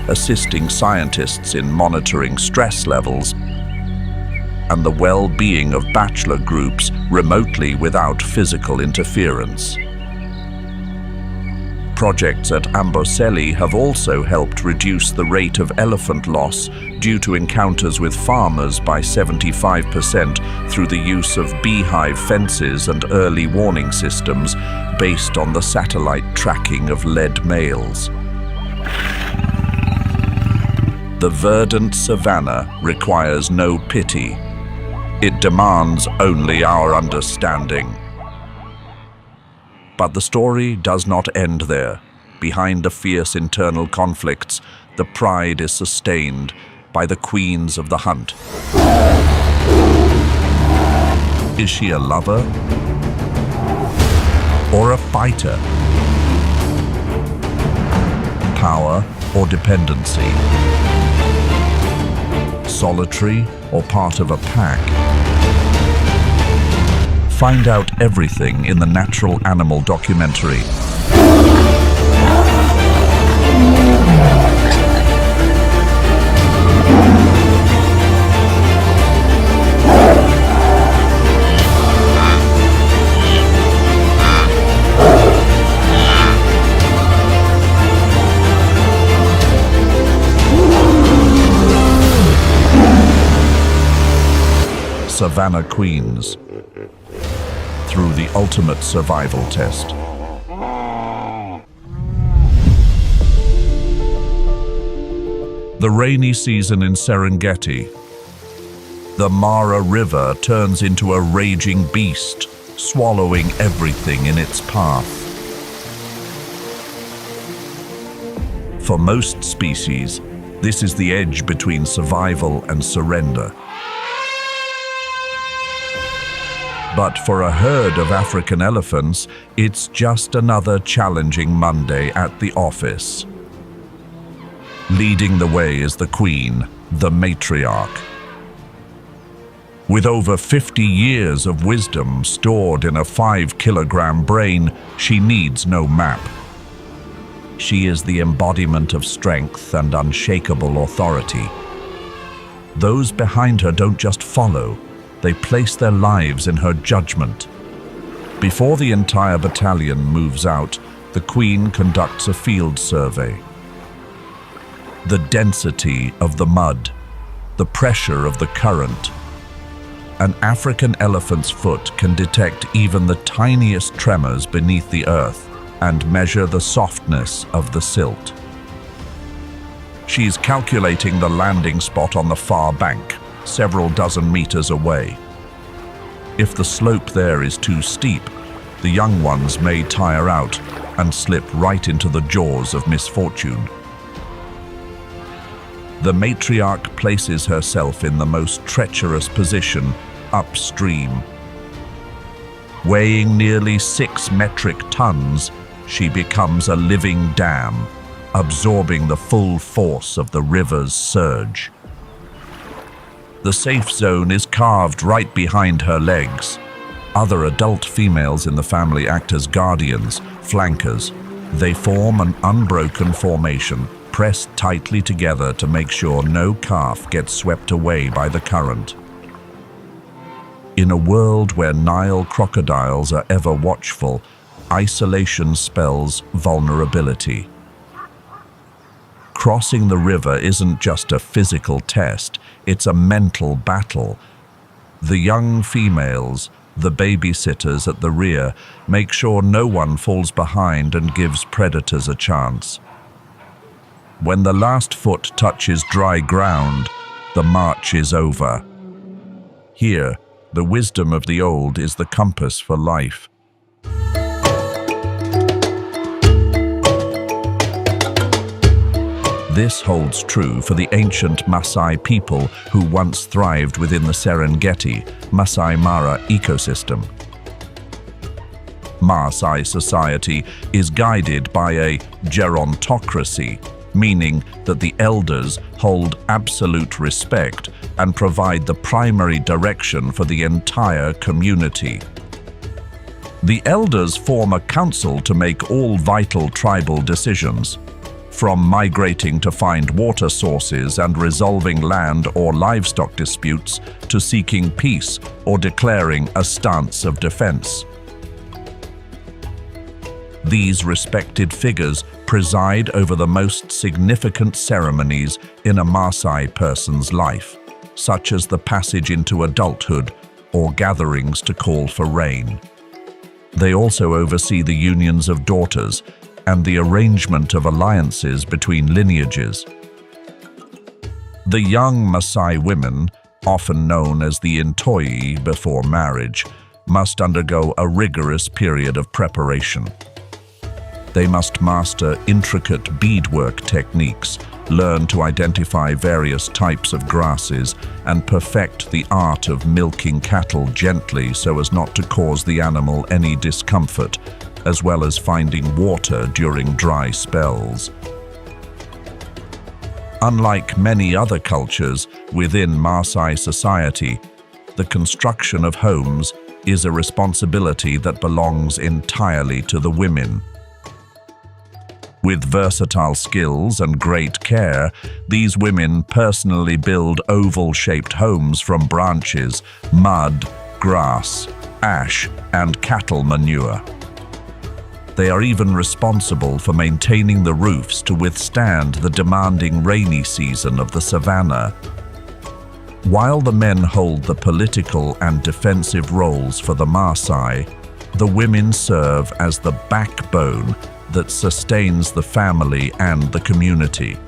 assisting scientists in monitoring stress levels and the well-being of bachelor groups remotely without physical interference. Projects at Amboseli have also helped reduce the rate of elephant loss due to encounters with farmers by 75% through the use of beehive fences and early warning systems based on the satellite tracking of lead males. The verdant savanna requires no pity. It demands only our understanding. But the story does not end there. Behind the fierce internal conflicts, the pride is sustained by the queens of the hunt. Is she a lover or a fighter? Power or dependency? Solitary or part of a pack? Find out everything in the Natural Animal documentary. Savannah Queens, through the ultimate survival test. The rainy season in Serengeti. The Mara River turns into a raging beast, swallowing everything in its path. For most species, this is the edge between survival and surrender. But for a herd of African elephants, it's just another challenging Monday at the office. Leading the way is the queen, the matriarch. With over 50 years of wisdom stored in a 5-kilogram brain, she needs no map. She is the embodiment of strength and unshakable authority. Those behind her don't just follow, they place their lives in her judgment. Before the entire battalion moves out, the Queen conducts a field survey. The density of the mud, the pressure of the current. An African elephant's foot can detect even the tiniest tremors beneath the earth and measure the softness of the silt. She's calculating the landing spot on the far bank, several dozen meters away. If the slope there is too steep, the young ones may tire out and slip right into the jaws of misfortune. The matriarch places herself in the most treacherous position, upstream. Weighing nearly 6 metric tons, she becomes a living dam, absorbing the full force of the river's surge. The safe zone is carved right behind her legs. Other adult females in the family act as guardians, flankers. They form an unbroken formation, pressed tightly together to make sure no calf gets swept away by the current. In a world where Nile crocodiles are ever watchful, isolation spells vulnerability. Crossing the river isn't just a physical test, it's a mental battle. The young females, the babysitters at the rear, make sure no one falls behind and gives predators a chance. When the last foot touches dry ground, the march is over. Here, the wisdom of the old is the compass for life. This holds true for the ancient Maasai people who once thrived within the Serengeti, Maasai Mara ecosystem. Maasai society is guided by a gerontocracy, meaning that the elders hold absolute respect and provide the primary direction for the entire community. The elders form a council to make all vital tribal decisions. from migrating to find water sources and resolving land or livestock disputes to seeking peace or declaring a stance of defense. These respected figures preside over the most significant ceremonies in a Maasai person's life, such as the passage into adulthood or gatherings to call for rain. They also oversee the unions of daughters and the arrangement of alliances between lineages. The young Maasai women, often known as the Intoi before marriage, must undergo a rigorous period of preparation. They must master intricate beadwork techniques, learn to identify various types of grasses, and perfect the art of milking cattle gently so as not to cause the animal any discomfort, as well as finding water during dry spells. Unlike many other cultures within Maasai society, the construction of homes is a responsibility that belongs entirely to the women. With versatile skills and great care, these women personally build oval-shaped homes from branches, mud, grass, ash, and cattle manure. They are even responsible for maintaining the roofs to withstand the demanding rainy season of the savanna. While the men hold the political and defensive roles for the Maasai, the women serve as the backbone that sustains the family and the community.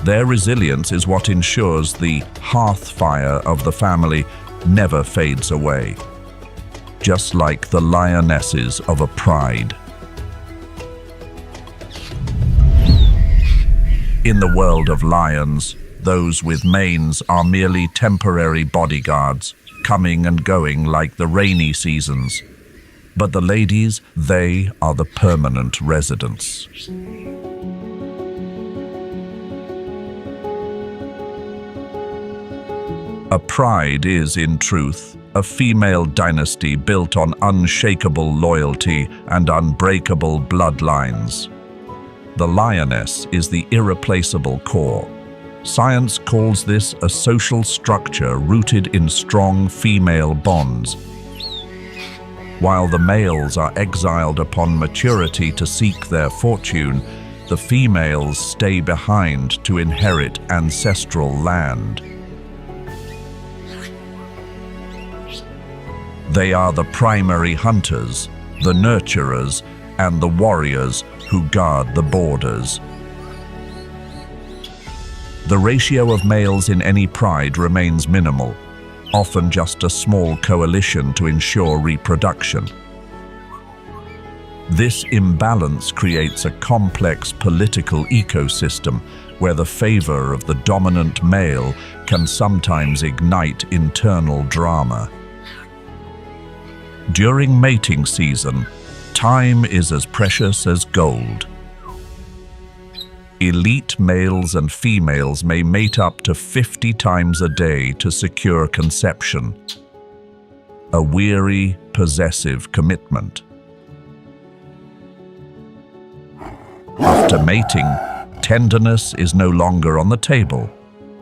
Their resilience is what ensures the hearth fire of the family never fades away, just like the lionesses of a pride. In the world of lions, those with manes are merely temporary bodyguards, coming and going like the rainy seasons. But the ladies, they are the permanent residents. A pride is, in truth, a female dynasty built on unshakable loyalty and unbreakable bloodlines. The lioness is the irreplaceable core. Science calls this a social structure rooted in strong female bonds. While the males are exiled upon maturity to seek their fortune, the females stay behind to inherit ancestral land. They are the primary hunters, the nurturers, and the warriors who guard the borders. The ratio of males in any pride remains minimal, often just a small coalition to ensure reproduction. This imbalance creates a complex political ecosystem where the favor of the dominant male can sometimes ignite internal drama. During mating season, time is as precious as gold. Elite males and females may mate up to 50 times a day to secure conception. A weary, possessive commitment. After mating, tenderness is no longer on the table.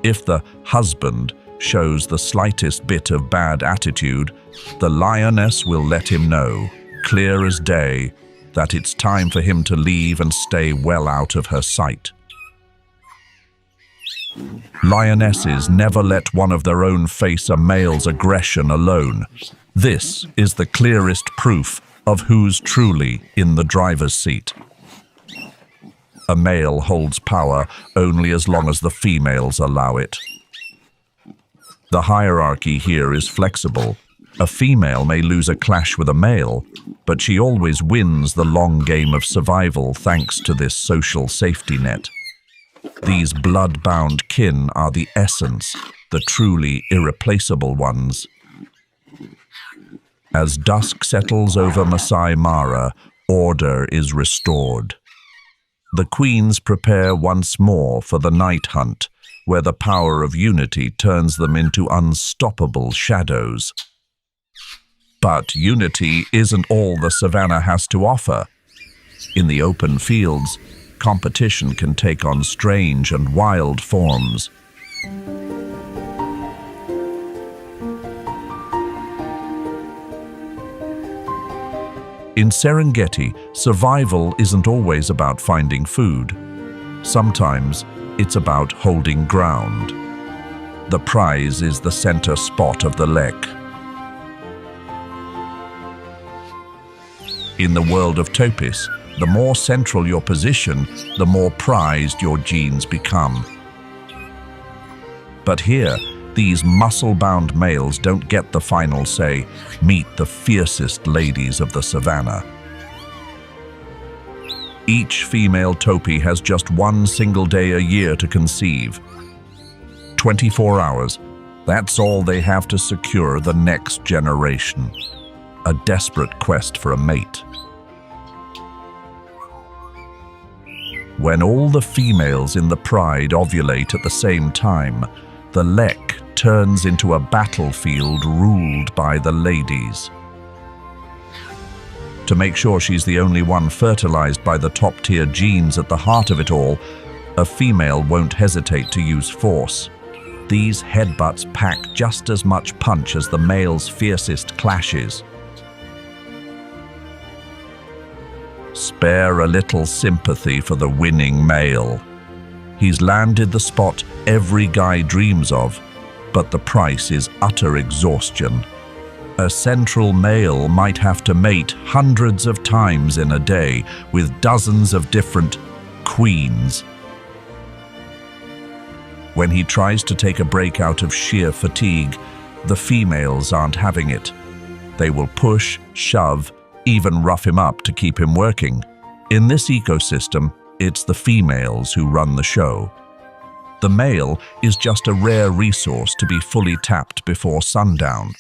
If the husband shows the slightest bit of bad attitude, the lioness will let him know, clear as day, that it's time for him to leave and stay well out of her sight. Lionesses never let one of their own face a male's aggression alone. This is the clearest proof of who's truly in the driver's seat. A male holds power only as long as the females allow it. The hierarchy here is flexible. A female may lose a clash with a male, but she always wins the long game of survival thanks to this social safety net. These blood-bound kin are the essence, the truly irreplaceable ones. As dusk settles over Masai Mara, order is restored. The queens prepare once more for the night hunt, where the power of unity turns them into unstoppable shadows. But unity isn't all the savannah has to offer. In the open fields, competition can take on strange and wild forms. In Serengeti, survival isn't always about finding food. Sometimes it's about holding ground. The prize is the center spot of the lek. In the world of Topis, the more central your position, the more prized your genes become. But here, these muscle-bound males don't get the final say. Meet the fiercest ladies of the savannah. Each female topi has just one single day a year to conceive. 24 hours, that's all they have to secure the next generation. A desperate quest for a mate. When all the females in the pride ovulate at the same time, the lek turns into a battlefield ruled by the ladies. To make sure she's the only one fertilized by the top-tier genes at the heart of it all, a female won't hesitate to use force. These headbutts pack just as much punch as the male's fiercest clashes. Spare a little sympathy for the winning male. He's landed the spot every guy dreams of, but the price is utter exhaustion. A central male might have to mate hundreds of times in a day with dozens of different queens. When he tries to take a break out of sheer fatigue, the females aren't having it. They will push, shove, even rough him up to keep him working. In this ecosystem, it's the females who run the show. The male is just a rare resource to be fully tapped before sundown.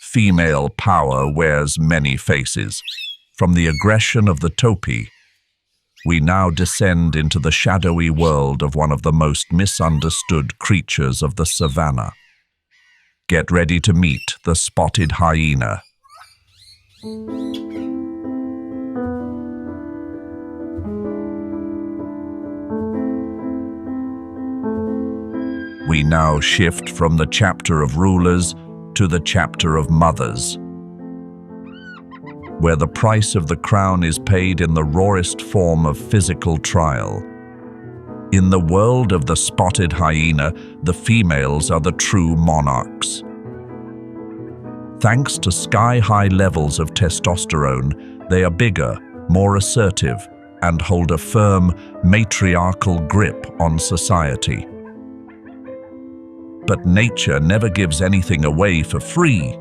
Female power wears many faces. From the aggression of the topi, we now descend into the shadowy world of one of the most misunderstood creatures of the savannah. Get ready to meet the spotted hyena. We now shift from the chapter of rulers to the chapter of mothers, where the price of the crown is paid in the rawest form of physical trial. In the world of the spotted hyena, the females are the true monarchs. Thanks to sky-high levels of testosterone, they are bigger, more assertive, and hold a firm, matriarchal grip on society. But nature never gives anything away for free.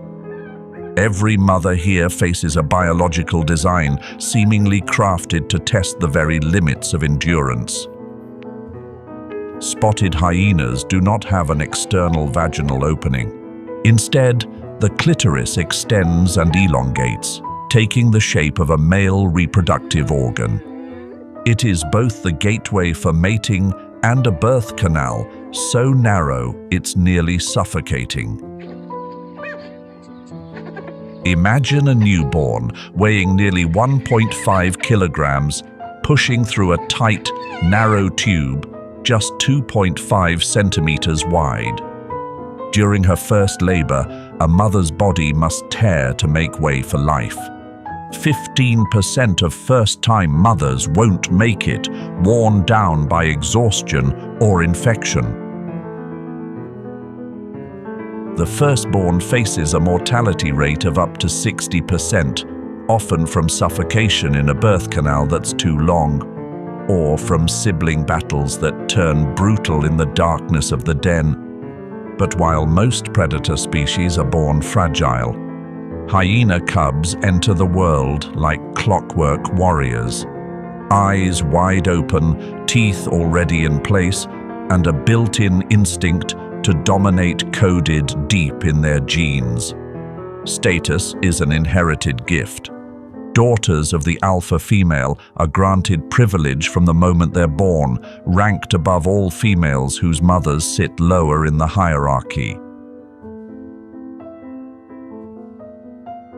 Every mother here faces a biological design seemingly crafted to test the very limits of endurance. Spotted hyenas do not have an external vaginal opening. Instead, the clitoris extends and elongates, taking the shape of a male reproductive organ. It is both the gateway for mating and a birth canal, so narrow it's nearly suffocating. Imagine a newborn weighing nearly 1.5 kilograms, pushing through a tight, narrow tube just 2.5 centimeters wide. During her first labor, a mother's body must tear to make way for life. 15% of first-time mothers won't make it, worn down by exhaustion or infection. The firstborn faces a mortality rate of up to 60%, often from suffocation in a birth canal that's too long, or from sibling battles that turn brutal in the darkness of the den. But while most predator species are born fragile, hyena cubs enter the world like clockwork warriors. Eyes wide open, teeth already in place, and a built-in instinct to dominate coded deep in their genes. Status is an inherited gift. Daughters of the alpha female are granted privilege from the moment they're born, ranked above all females whose mothers sit lower in the hierarchy.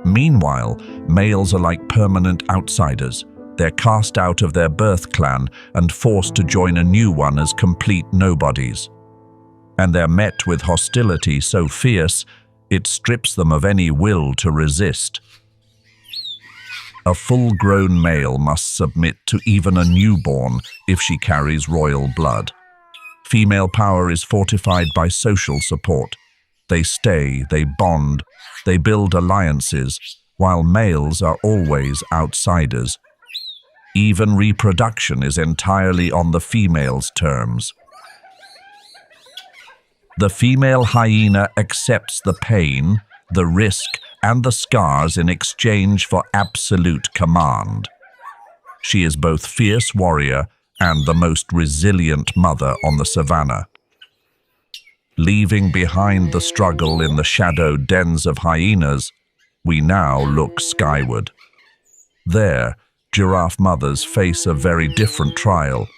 Meanwhile, males are like permanent outsiders, They're cast out of their birth clan and forced to join a new one as complete nobodies. And they're met with hostility so fierce, it strips them of any will to resist. A full-grown male must submit to even a newborn if she carries royal blood. Female power is fortified by social support. They stay, they bond, they build alliances, while males are always outsiders. Even reproduction is entirely on the female's terms. The female hyena accepts the pain, the risk, and the scars in exchange for absolute command. She is both fierce warrior and the most resilient mother on the savannah. Leaving behind the struggle in the shadowed dens of hyenas, we now look skyward. There, giraffe mothers face a very different trial,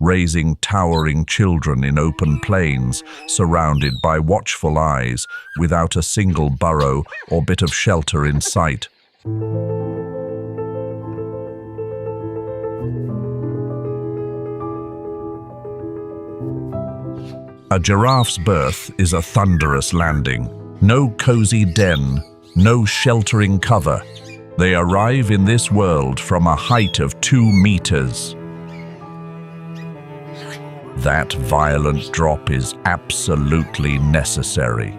raising towering children in open plains, surrounded by watchful eyes, without a single burrow or bit of shelter in sight. A giraffe's birth is a thunderous landing. No cozy den, no sheltering cover. They arrive in this world from a height of 2 meters. That violent drop is absolutely necessary.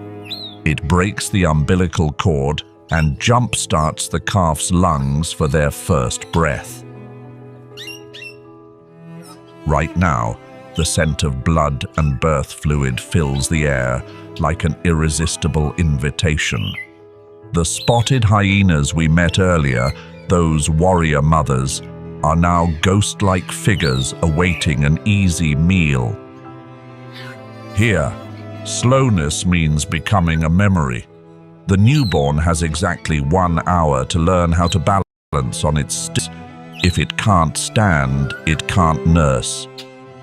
It breaks the umbilical cord and jump-starts the calf's lungs for their first breath. Right now, the scent of blood and birth fluid fills the air like an irresistible invitation. The spotted hyenas we met earlier, those warrior mothers, are now ghost-like figures awaiting an easy meal. Here, slowness means becoming a memory. The newborn has exactly 1 hour to learn how to balance on its stilts. If it can't stand, it can't nurse.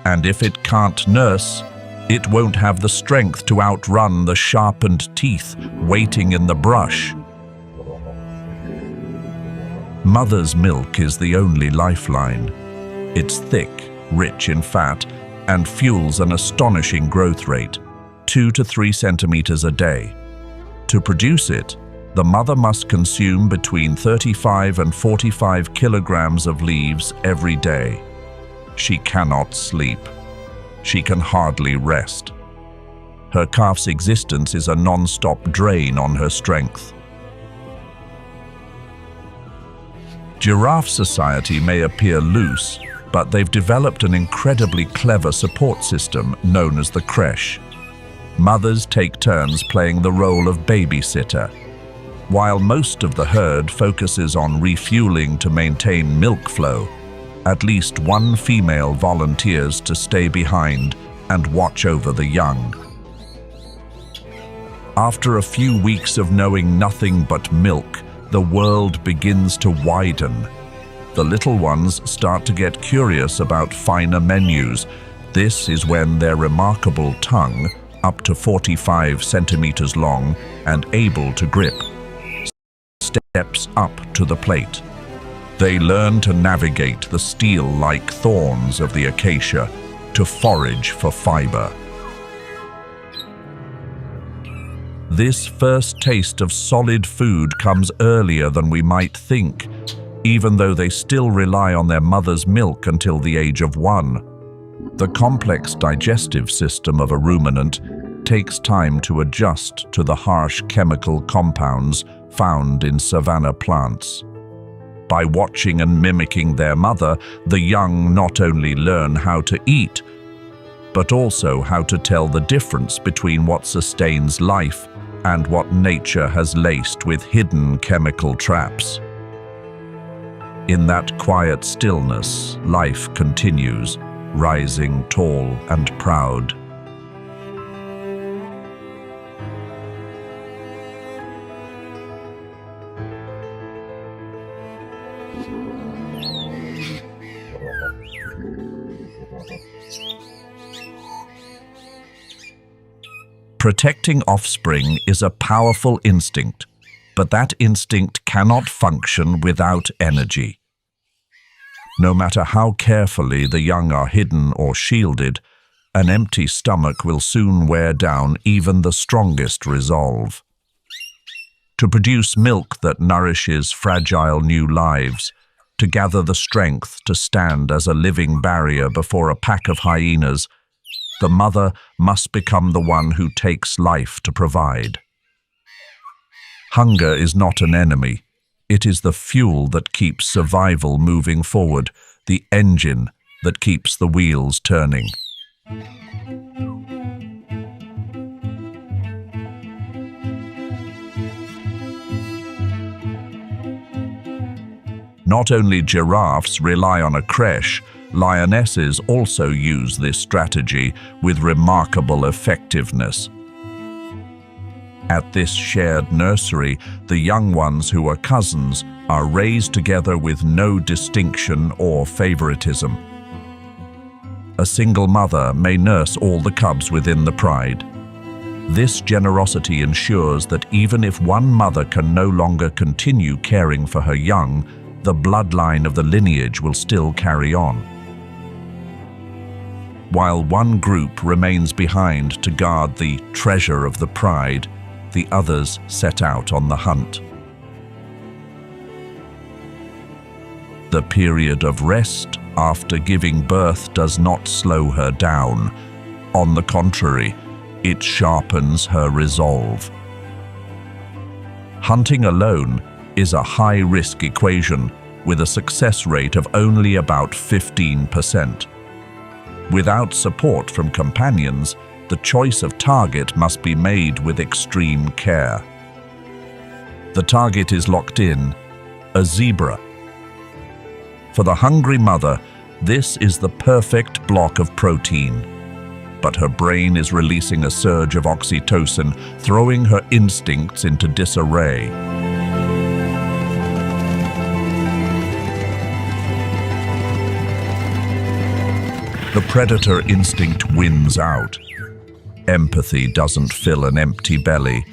And if it can't nurse, it won't have the strength to outrun the sharpened teeth waiting in the brush. Mother's milk is the only lifeline. It's thick, rich in fat, and fuels an astonishing growth rate, 2 to 3 centimeters a day. To produce it, the mother must consume between 35 and 45 kilograms of leaves every day. She cannot sleep. She can hardly rest. Her calf's existence is a non-stop drain on her strength. Giraffe society may appear loose, but they've developed an incredibly clever support system known as the creche. Mothers take turns playing the role of babysitter. While most of the herd focuses on refueling to maintain milk flow, at least 1 female volunteers to stay behind and watch over the young. After a few weeks of knowing nothing but milk, the world begins to widen. The little ones start to get curious about finer menus. This is when their remarkable tongue, up to 45 centimeters long and able to grip, steps up to the plate. They learn to navigate the steel-like thorns of the acacia, to forage for fiber. This first taste of solid food comes earlier than we might think, even though they still rely on their mother's milk until the age of 1. The complex digestive system of a ruminant takes time to adjust to the harsh chemical compounds found in savanna plants. By watching and mimicking their mother, the young not only learn how to eat, but also how to tell the difference between what sustains life and what nature has laced with hidden chemical traps. In that quiet stillness, life continues, rising tall and proud. Protecting offspring is a powerful instinct, but that instinct cannot function without energy. No matter how carefully the young are hidden or shielded, an empty stomach will soon wear down even the strongest resolve. To produce milk that nourishes fragile new lives, to gather the strength to stand as a living barrier before a pack of hyenas, the mother must become the one who takes life to provide. Hunger is not an enemy. It is the fuel that keeps survival moving forward, the engine that keeps the wheels turning. Not only giraffes rely on a creche, lionesses also use this strategy with remarkable effectiveness. At this shared nursery, the young ones who are cousins are raised together with no distinction or favoritism. A single mother may nurse all the cubs within the pride. This generosity ensures that even if one mother can no longer continue caring for her young, the bloodline of the lineage will still carry on. While one group remains behind to guard the treasure of the pride, the others set out on the hunt. The period of rest after giving birth does not slow her down. On the contrary, it sharpens her resolve. Hunting alone is a high-risk equation with a success rate of only about 15%. Without support from companions, the choice of target must be made with extreme care. The target is locked in, a zebra. For the hungry mother, this is the perfect block of protein. But her brain is releasing a surge of oxytocin, throwing her instincts into disarray. The predator instinct wins out. Empathy doesn't fill an empty belly,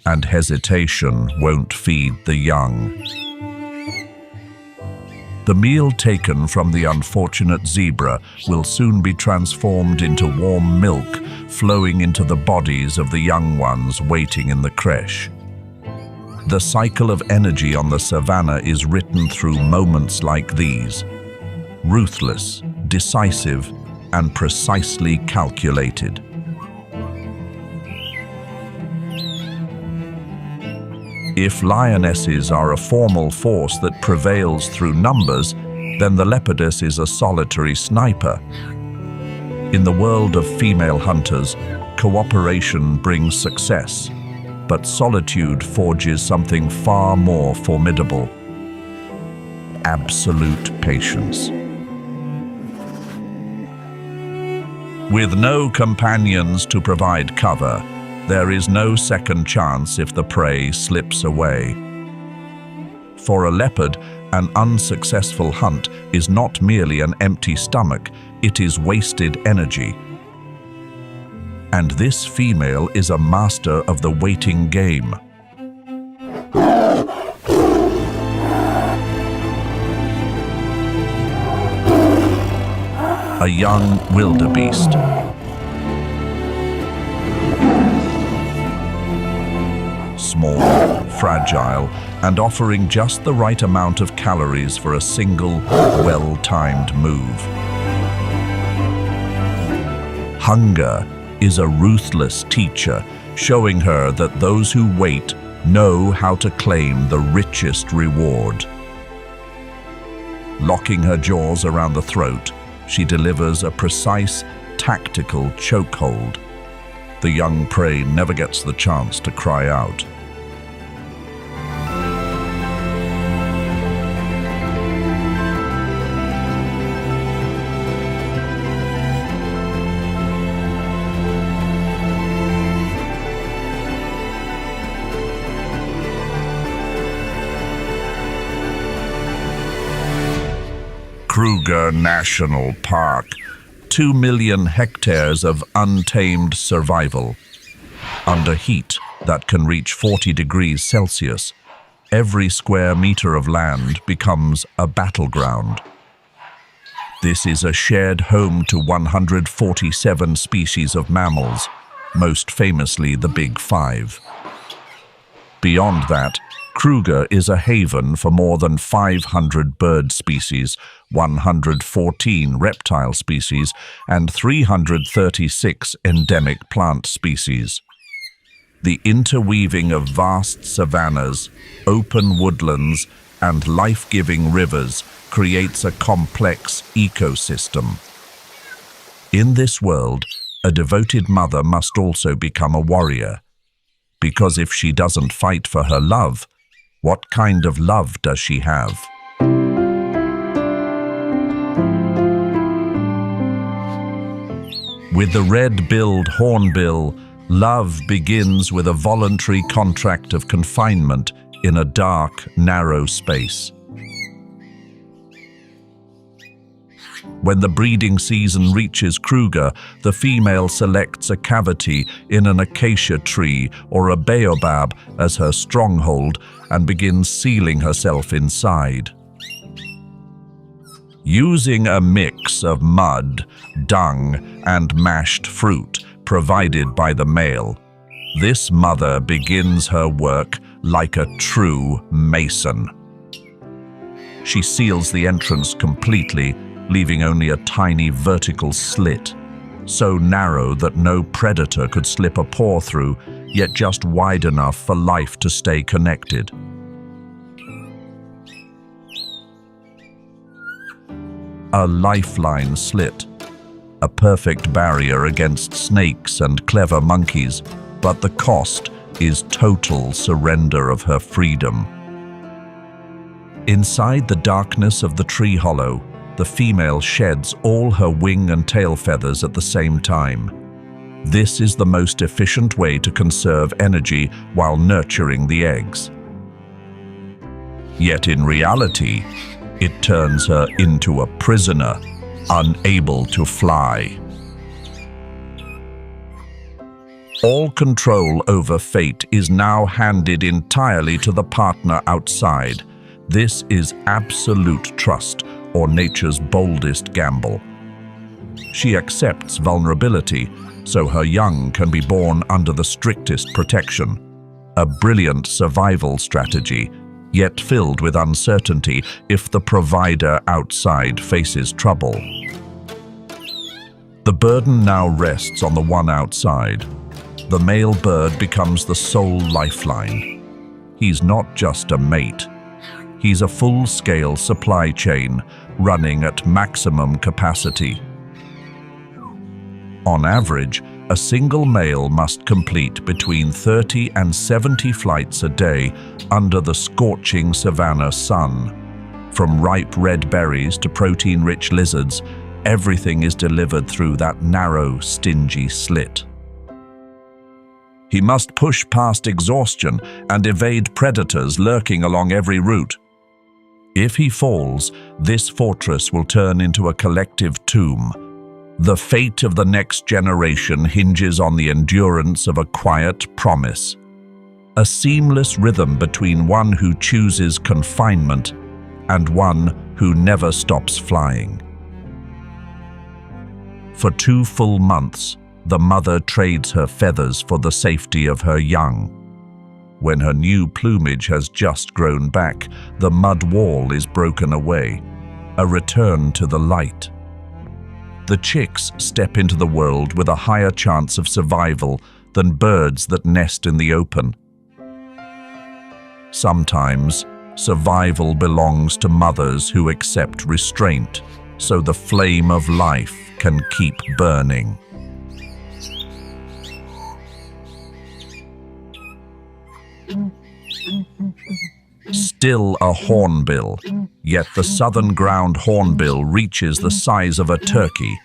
and hesitation won't feed the young. The meal taken from the unfortunate zebra will soon be transformed into warm milk, flowing into the bodies of the young ones waiting in the creche. The cycle of energy on the savannah is written through moments like these. Ruthless, decisive, and precisely calculated. If lionesses are a formal force that prevails through numbers, then the leopardess is a solitary sniper. In the world of female hunters, cooperation brings success, but solitude forges something far more formidable: absolute patience. With no companions to provide cover, there is no second chance if the prey slips away. For a leopard, an unsuccessful hunt is not merely an empty stomach, it is wasted energy. And this female is a master of the waiting game. A young wildebeest. Small, fragile, and offering just the right amount of calories for a single, well-timed move. Hunger is a ruthless teacher, showing her that those who wait know how to claim the richest reward. Locking her jaws around the throat, she delivers a precise, tactical chokehold. The young prey never gets the chance to cry out. Kruger National Park, 2 million hectares of untamed survival. Under heat that can reach 40 degrees Celsius, every square meter of land becomes a battleground. This is a shared home to 147 species of mammals, most famously the Big Five. Beyond that, Kruger is a haven for more than 500 bird species, 114 reptile species, and 336 endemic plant species. The interweaving of vast savannas, open woodlands, and life-giving rivers creates a complex ecosystem. In this world, a devoted mother must also become a warrior, because if she doesn't fight for her love, what kind of love does she have? With the red-billed hornbill, love begins with a voluntary contract of confinement in a dark, narrow space. When the breeding season reaches Kruger, the female selects a cavity in an acacia tree or a baobab as her stronghold and begins sealing herself inside. Using a mix of mud, dung, and mashed fruit provided by the male, this mother begins her work like a true mason. She seals the entrance completely, leaving only a tiny vertical slit, so narrow that no predator could slip a paw through, yet just wide enough for life to stay connected. A lifeline slit, a perfect barrier against snakes and clever monkeys, but the cost is total surrender of her freedom. Inside the darkness of the tree hollow, the female sheds all her wing and tail feathers at the same time. This is the most efficient way to conserve energy while nurturing the eggs. Yet in reality, it turns her into a prisoner, unable to fly. All control over fate is now handed entirely to the partner outside. This is absolute trust, or nature's boldest gamble. She accepts vulnerability, so her young can be born under the strictest protection. A brilliant survival strategy, yet filled with uncertainty if the provider outside faces trouble. The burden now rests on the one outside. The male bird becomes the sole lifeline. He's not just a mate. He's a full-scale supply chain running at maximum capacity. On average, a single male must complete between 30 and 70 flights a day under the scorching savanna sun. From ripe red berries to protein-rich lizards, everything is delivered through that narrow, stingy slit. He must push past exhaustion and evade predators lurking along every route. If he falls, this fortress will turn into a collective tomb. The fate of the next generation hinges on the endurance of a quiet promise. A seamless rhythm between one who chooses confinement and one who never stops flying. For 2 full months, the mother trades her feathers for the safety of her young. When her new plumage has just grown back, the mud wall is broken away, a return to the light. The chicks step into the world with a higher chance of survival than birds that nest in the open. Sometimes, survival belongs to mothers who accept restraint, so the flame of life can keep burning. Still a hornbill, yet the southern ground hornbill reaches the size of a turkey,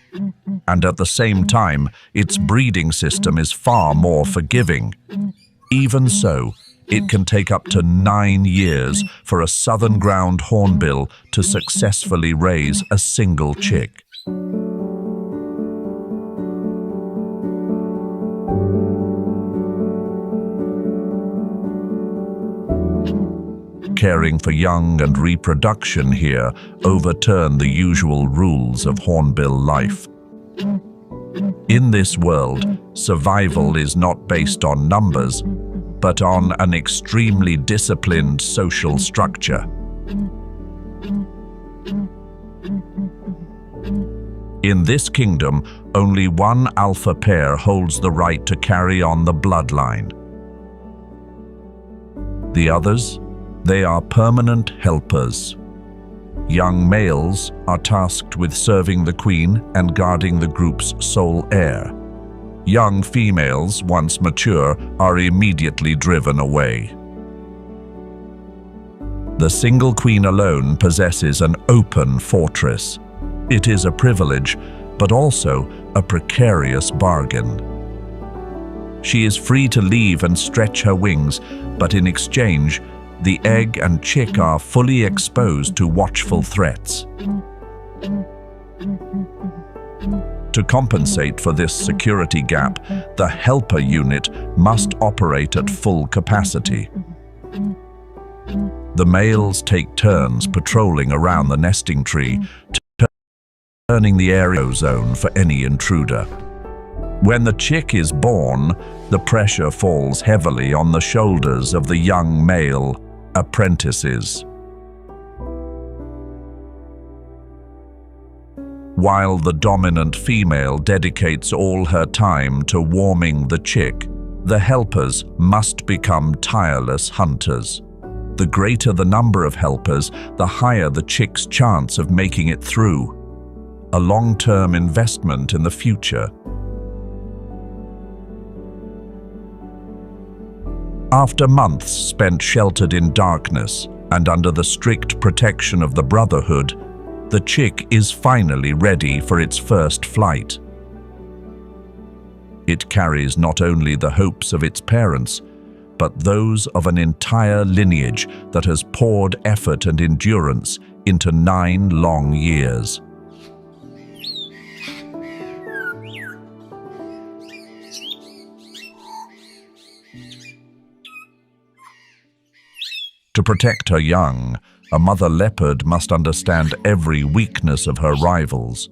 and at the same time, its breeding system is far more forgiving. Even so, it can take up to 9 years for a southern ground hornbill to successfully raise a single chick. caring for young and reproduction here overturn the usual rules of hornbill life. In this world, survival is not based on numbers, but on an extremely disciplined social structure. In this kingdom, only one alpha pair holds the right to carry on the bloodline. The others, they are permanent helpers. Young males are tasked with serving the queen and guarding the group's sole heir. Young females, once mature, are immediately driven away. The single queen alone possesses an open fortress. It is a privilege, but also a precarious bargain. She is free to leave and stretch her wings, but in exchange, the egg and chick are fully exposed to watchful threats. To compensate for this security gap, the helper unit must operate at full capacity. The males take turns patrolling around the nesting tree, turning the area zone for any intruder. When the chick is born, the pressure falls heavily on the shoulders of the young male apprentices. While the dominant female dedicates all her time to warming the chick, the helpers must become tireless hunters. The greater the number of helpers, the higher the chick's chance of making it through. A long-term investment in the future. After months spent sheltered in darkness and under the strict protection of the Brotherhood, the chick is finally ready for its first flight. It carries not only the hopes of its parents, but those of an entire lineage that has poured effort and endurance into 9 long years. To protect her young, a mother leopard must understand every weakness of her rivals.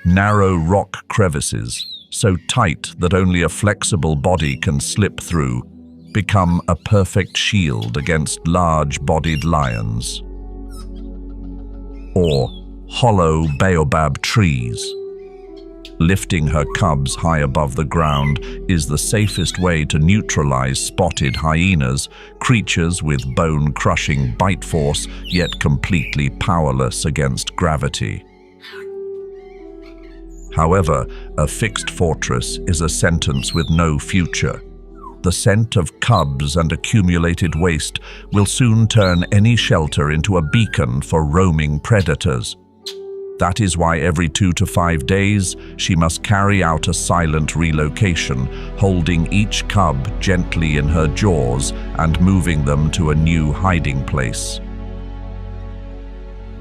Narrow rock crevices, so tight that only a flexible body can slip through, become a perfect shield against large-bodied lions. Or hollow baobab trees. Lifting her cubs high above the ground is the safest way to neutralize spotted hyenas, creatures with bone-crushing bite force, yet completely powerless against gravity. However, a fixed fortress is a sentence with no future. The scent of cubs and accumulated waste will soon turn any shelter into a beacon for roaming predators. That is why every 2 to 5 days, she must carry out a silent relocation, holding each cub gently in her jaws and moving them to a new hiding place.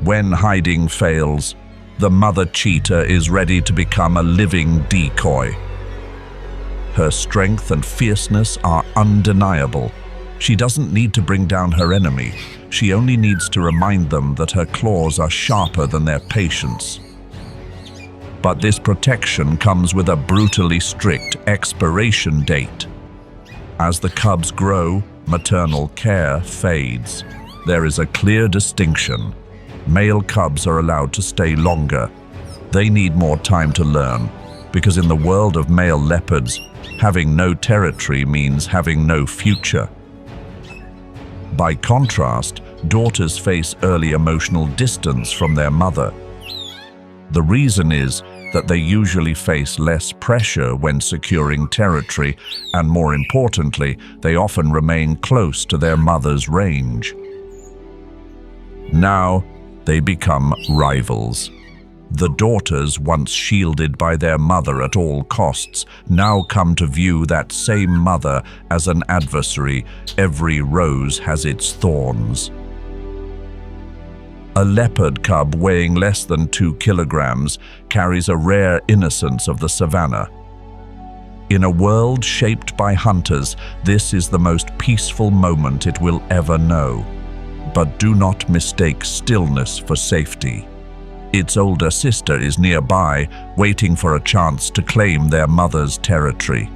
When hiding fails, the mother cheetah is ready to become a living decoy. Her strength and fierceness are undeniable. She doesn't need to bring down her enemy. She only needs to remind them that her claws are sharper than their patience. But this protection comes with a brutally strict expiration date. As the cubs grow, maternal care fades. There is a clear distinction. Male cubs are allowed to stay longer. They need more time to learn, because in the world of male leopards, having no territory means having no future. By contrast, daughters face early emotional distance from their mother. The reason is that they usually face less pressure when securing territory, and more importantly, they often remain close to their mother's range. Now, they become rivals. The daughters, once shielded by their mother at all costs, now come to view that same mother as an adversary. Every rose has its thorns. A leopard cub weighing less than 2 kilograms carries a rare innocence of the savannah. In a world shaped by hunters, this is the most peaceful moment it will ever know. But do not mistake stillness for safety. Its older sister is nearby, waiting for a chance to claim their mother's territory.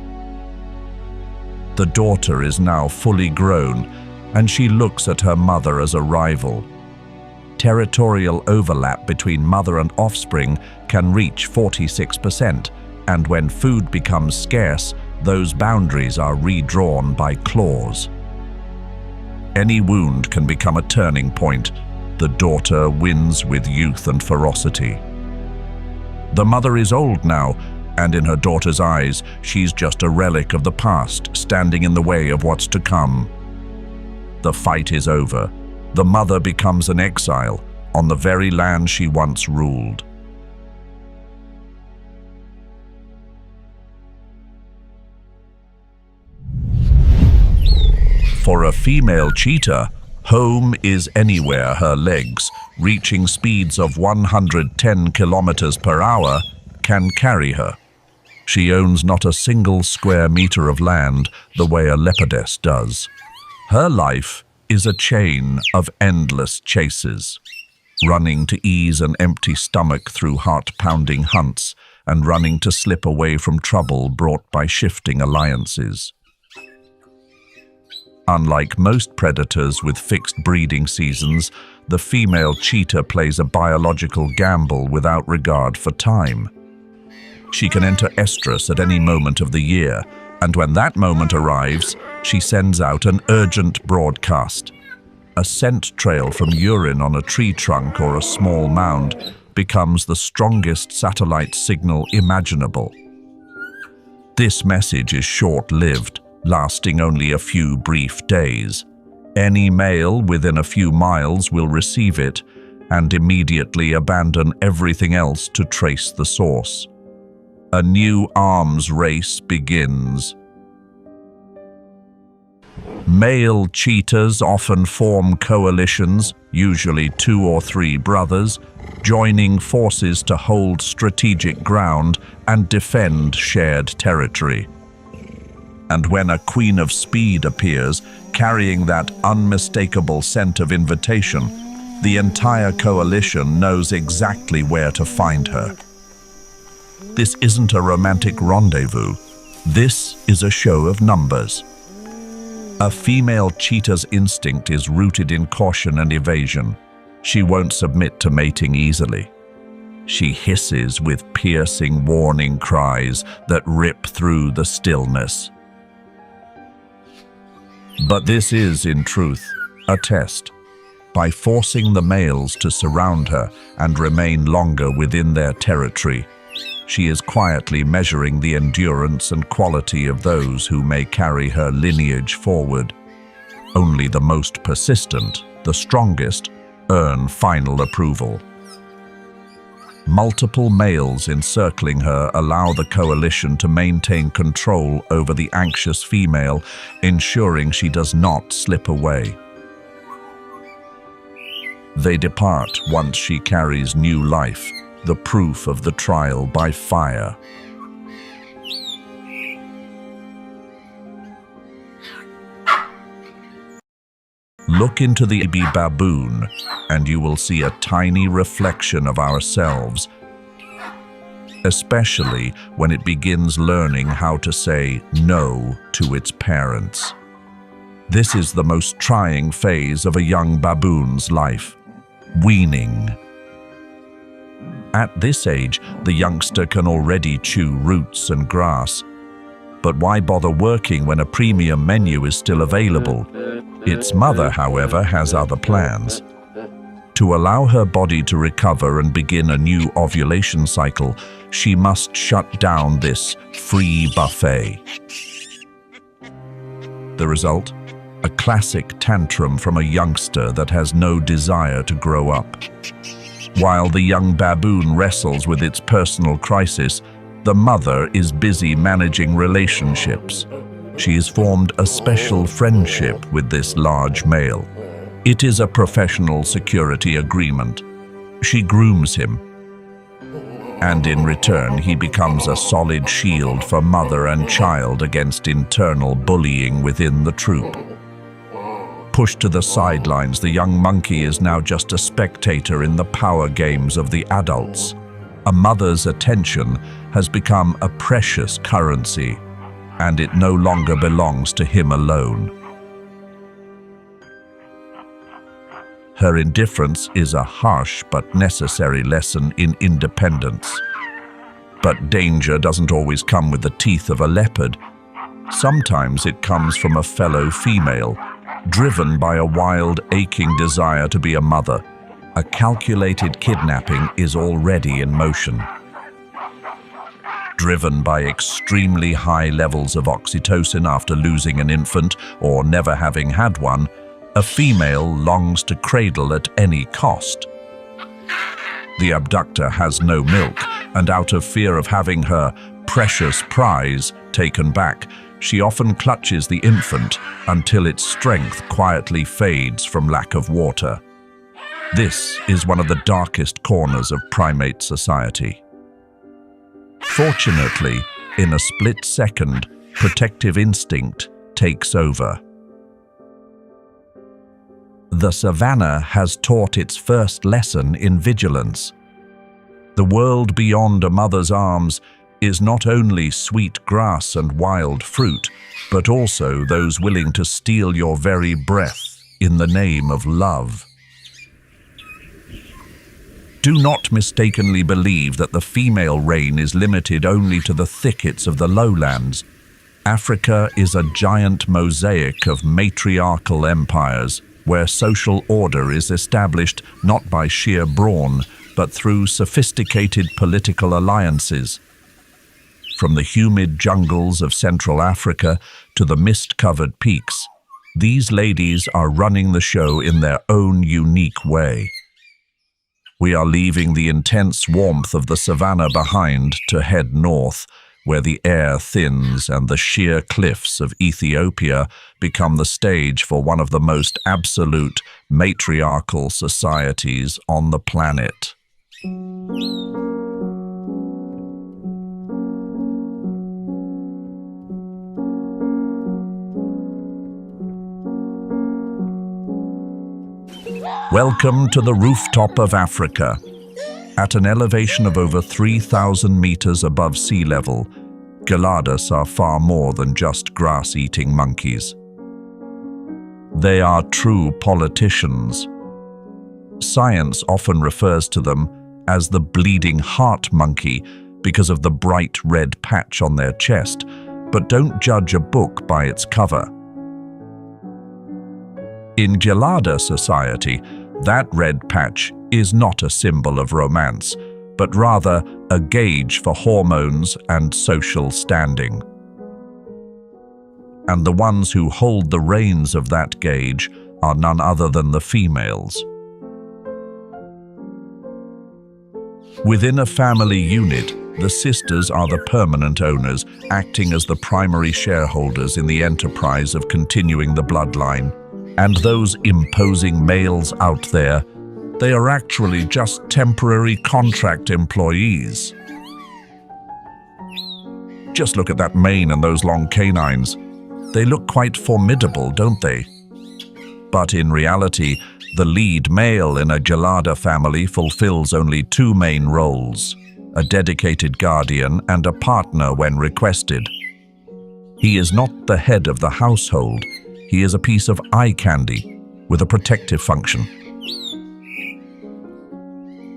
The daughter is now fully grown, and she looks at her mother as a rival. Territorial overlap between mother and offspring can reach 46%, and when food becomes scarce, those boundaries are redrawn by claws. Any wound can become a turning point. The daughter wins with youth and ferocity. The mother is old now, and in her daughter's eyes, she's just a relic of the past, standing in the way of what's to come. The fight is over. The mother becomes an exile on the very land she once ruled. For a female cheetah, home is anywhere her legs, reaching speeds of 110 kilometers per hour, can carry her. She owns not a single square meter of land the way a leopardess does. Her life is a chain of endless chases, running to ease an empty stomach through heart-pounding hunts and running to slip away from trouble brought by shifting alliances. Unlike most predators with fixed breeding seasons, the female cheetah plays a biological gamble without regard for time. She can enter estrus at any moment of the year, and when that moment arrives, she sends out an urgent broadcast. A scent trail from urine on a tree trunk or a small mound becomes the strongest satellite signal imaginable. This message is short-lived, lasting only a few brief days. Any male within a few miles will receive it and immediately abandon everything else to trace the source. A new arms race begins. Male cheetahs often form coalitions, usually 2 or 3 brothers, joining forces to hold strategic ground and defend shared territory. And when a queen of speed appears, carrying that unmistakable scent of invitation, the entire coalition knows exactly where to find her. This isn't a romantic rendezvous. This is a show of numbers. A female cheetah's instinct is rooted in caution and evasion. She won't submit to mating easily. She hisses with piercing warning cries that rip through the stillness. But this is, in truth, a test. By forcing the males to surround her and remain longer within their territory, she is quietly measuring the endurance and quality of those who may carry her lineage forward. Only the most persistent, the strongest, earn final approval. Multiple males encircling her allow the coalition to maintain control over the anxious female, ensuring she does not slip away. They depart once she carries new life, the proof of the trial by fire. Look into the baby baboon, and you will see a tiny reflection of ourselves, especially when it begins learning how to say no to its parents. This is the most trying phase of a young baboon's life, weaning. At this age, the youngster can already chew roots and grass. But why bother working when a premium menu is still available? Its mother, however, has other plans. To allow her body to recover and begin a new ovulation cycle, she must shut down this free buffet. The result? A classic tantrum from a youngster that has no desire to grow up. While the young baboon wrestles with its personal crisis, the mother is busy managing relationships. She has formed a special friendship with this large male. It is a professional security agreement. She grooms him, and in return he becomes a solid shield for mother and child against internal bullying within the troop. Pushed to the sidelines, the young monkey is now just a spectator in the power games of the adults. A mother's attention has become a precious currency, and it no longer belongs to him alone. Her indifference is a harsh but necessary lesson in independence. But danger doesn't always come with the teeth of a leopard. Sometimes it comes from a fellow female, driven by a wild, aching desire to be a mother. A calculated kidnapping is already in motion. Driven by extremely high levels of oxytocin after losing an infant or never having had one, a female longs to cradle at any cost. The abductor has no milk, and out of fear of having her precious prize taken back, she often clutches the infant until its strength quietly fades from lack of water. This is one of the darkest corners of primate society. Fortunately, in a split second, protective instinct takes over. The savannah has taught its first lesson in vigilance. The world beyond a mother's arms is not only sweet grass and wild fruit, but also those willing to steal your very breath in the name of love. Do not mistakenly believe that the female reign is limited only to the thickets of the lowlands. Africa is a giant mosaic of matriarchal empires, where social order is established not by sheer brawn, but through sophisticated political alliances. From the humid jungles of Central Africa to the mist-covered peaks, these ladies are running the show in their own unique way. We are leaving the intense warmth of the savannah behind to head north, where the air thins and the sheer cliffs of Ethiopia become the stage for one of the most absolute matriarchal societies on the planet. Welcome to the rooftop of Africa. At an elevation of over 3,000 meters above sea level, Geladas are far more than just grass-eating monkeys. They are true politicians. Science often refers to them as the bleeding heart monkey because of the bright red patch on their chest, but don't judge a book by its cover. In Gelada society, that red patch is not a symbol of romance, but rather a gauge for hormones and social standing. And the ones who hold the reins of that gauge are none other than the females. Within a family unit, the sisters are the permanent owners, acting as the primary shareholders in the enterprise of continuing the bloodline. And those imposing males out there, they are actually just temporary contract employees. Just look at that mane and those long canines. They look quite formidable, don't they? But in reality, the lead male in a Gelada family fulfills only two main roles: a dedicated guardian and a partner when requested. He is not the head of the household. He is a piece of eye candy with a protective function.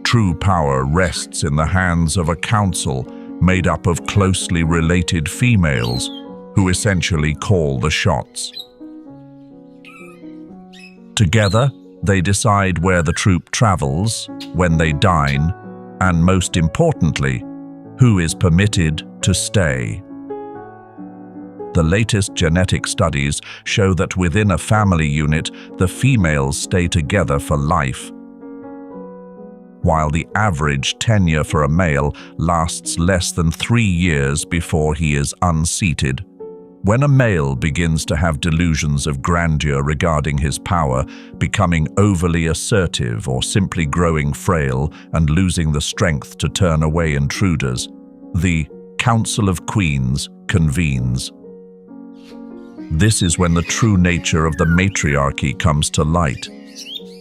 True power rests in the hands of a council made up of closely related females who essentially call the shots. Together, they decide where the troop travels, when they dine, and most importantly, who is permitted to stay. The latest genetic studies show that within a family unit, the females stay together for life, while the average tenure for a male lasts less than 3 years before he is unseated. When a male begins to have delusions of grandeur regarding his power, becoming overly assertive or simply growing frail and losing the strength to turn away intruders, the Council of Queens convenes. This is when the true nature of the matriarchy comes to light.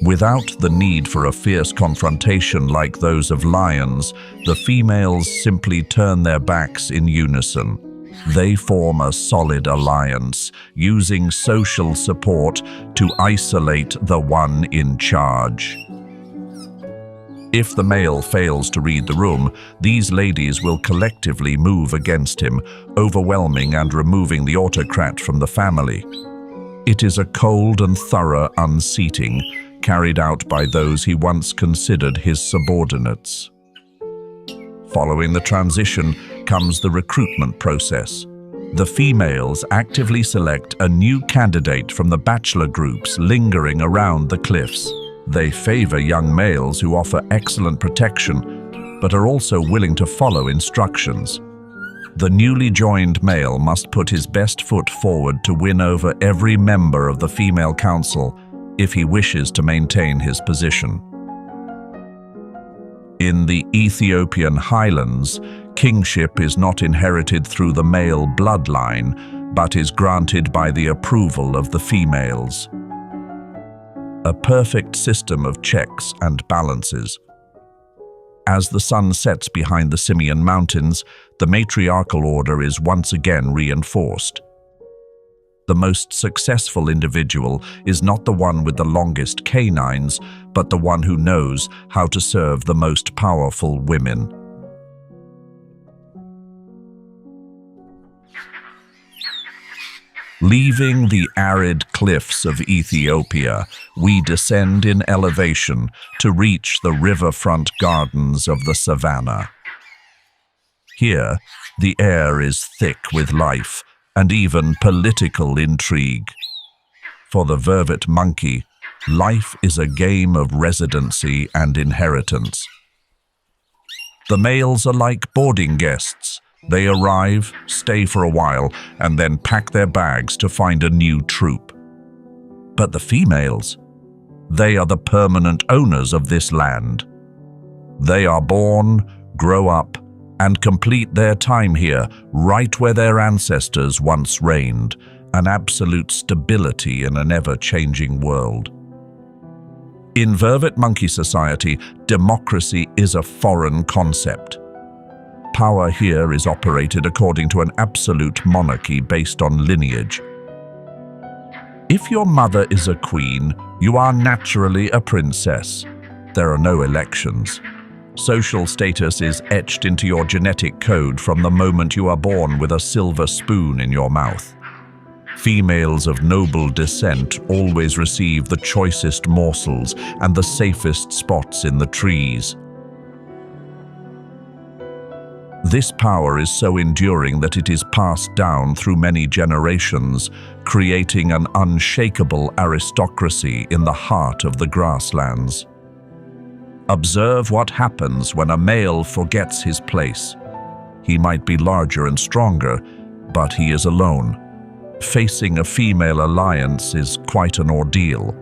Without the need for a fierce confrontation like those of lions, the females simply turn their backs in unison. They form a solid alliance, using social support to isolate the one in charge. If the male fails to read the room, these ladies will collectively move against him, overwhelming and removing the autocrat from the family. It is a cold and thorough unseating, carried out by those he once considered his subordinates. Following the transition comes the recruitment process. The females actively select a new candidate from the bachelor groups lingering around the cliffs. They favor young males who offer excellent protection, but are also willing to follow instructions. The newly joined male must put his best foot forward to win over every member of the female council if he wishes to maintain his position. In the Ethiopian highlands, kingship is not inherited through the male bloodline, but is granted by the approval of the females. A perfect system of checks and balances. As the sun sets behind the Simeon Mountains, the matriarchal order is once again reinforced. The most successful individual is not the one with the longest canines, but the one who knows how to serve the most powerful women. Leaving the arid cliffs of Ethiopia, we descend in elevation to reach the riverfront gardens of the savannah. Here, the air is thick with life and even political intrigue. For the vervet monkey, life is a game of residency and inheritance. The males are like boarding guests. They arrive, stay for a while, and then pack their bags to find a new troop. But the females, they are the permanent owners of this land. They are born, grow up, and complete their time here, right where their ancestors once reigned, an absolute stability in an ever-changing world. In vervet monkey society, democracy is a foreign concept. Power here is operated according to an absolute monarchy based on lineage. If your mother is a queen, you are naturally a princess. There are no elections. Social status is etched into your genetic code from the moment you are born with a silver spoon in your mouth. Females of noble descent always receive the choicest morsels and the safest spots in the trees. This power is so enduring that it is passed down through many generations, creating an unshakable aristocracy in the heart of the grasslands. Observe what happens when a male forgets his place. He might be larger and stronger, but he is alone. Facing a female alliance is quite an ordeal.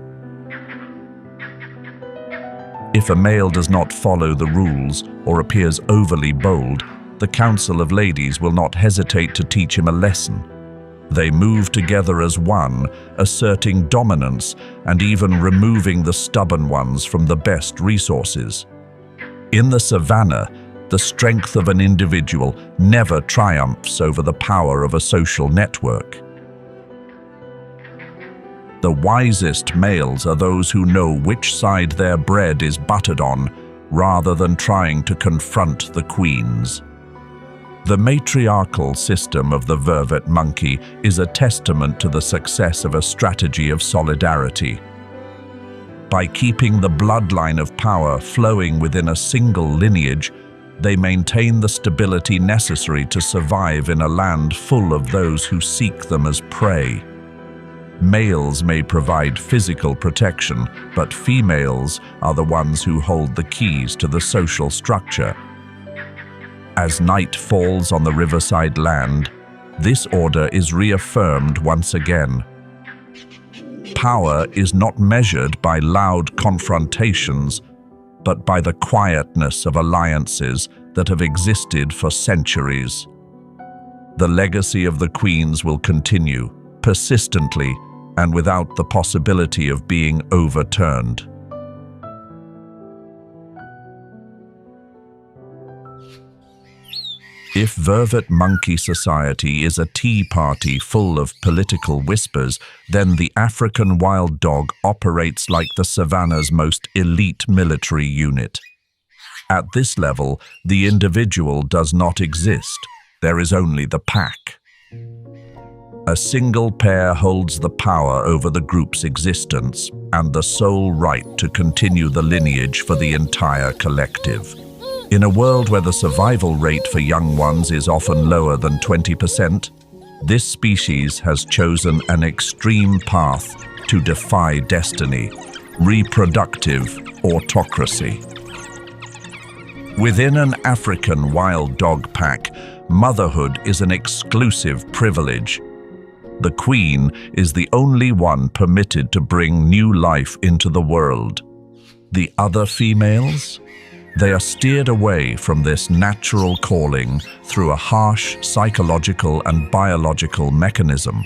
If a male does not follow the rules or appears overly bold, the Council of Ladies will not hesitate to teach him a lesson. They move together as one, asserting dominance and even removing the stubborn ones from the best resources. In the savannah, the strength of an individual never triumphs over the power of a social network. The wisest males are those who know which side their bread is buttered on, rather than trying to confront the queens. The matriarchal system of the vervet monkey is a testament to the success of a strategy of solidarity. By keeping the bloodline of power flowing within a single lineage, they maintain the stability necessary to survive in a land full of those who seek them as prey. Males may provide physical protection, but females are the ones who hold the keys to the social structure. As night falls on the riverside land, this order is reaffirmed once again. Power is not measured by loud confrontations, but by the quietness of alliances that have existed for centuries. The legacy of the queens will continue, persistently and without the possibility of being overturned. If vervet monkey society is a tea party full of political whispers, then the African wild dog operates like the savannah's most elite military unit. At this level, the individual does not exist. There is only the pack. A single pair holds the power over the group's existence and the sole right to continue the lineage for the entire collective. In a world where the survival rate for young ones is often lower than 20%, this species has chosen an extreme path to defy destiny: reproductive autocracy. Within an African wild dog pack, motherhood is an exclusive privilege. The queen is the only one permitted to bring new life into the world. The other females? They are steered away from this natural calling through a harsh psychological and biological mechanism.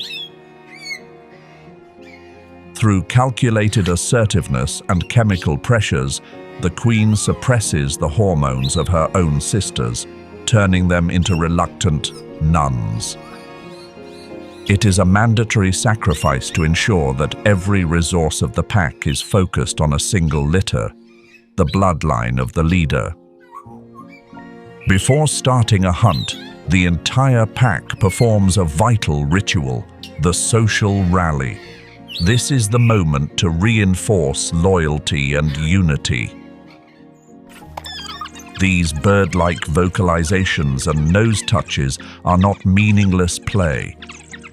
Through calculated assertiveness and chemical pressures, the queen suppresses the hormones of her own sisters, turning them into reluctant nuns. It is a mandatory sacrifice to ensure that every resource of the pack is focused on a single litter, the bloodline of the leader. Before starting a hunt, the entire pack performs a vital ritual, the social rally. This is the moment to reinforce loyalty and unity. These bird-like vocalizations and nose touches are not meaningless play.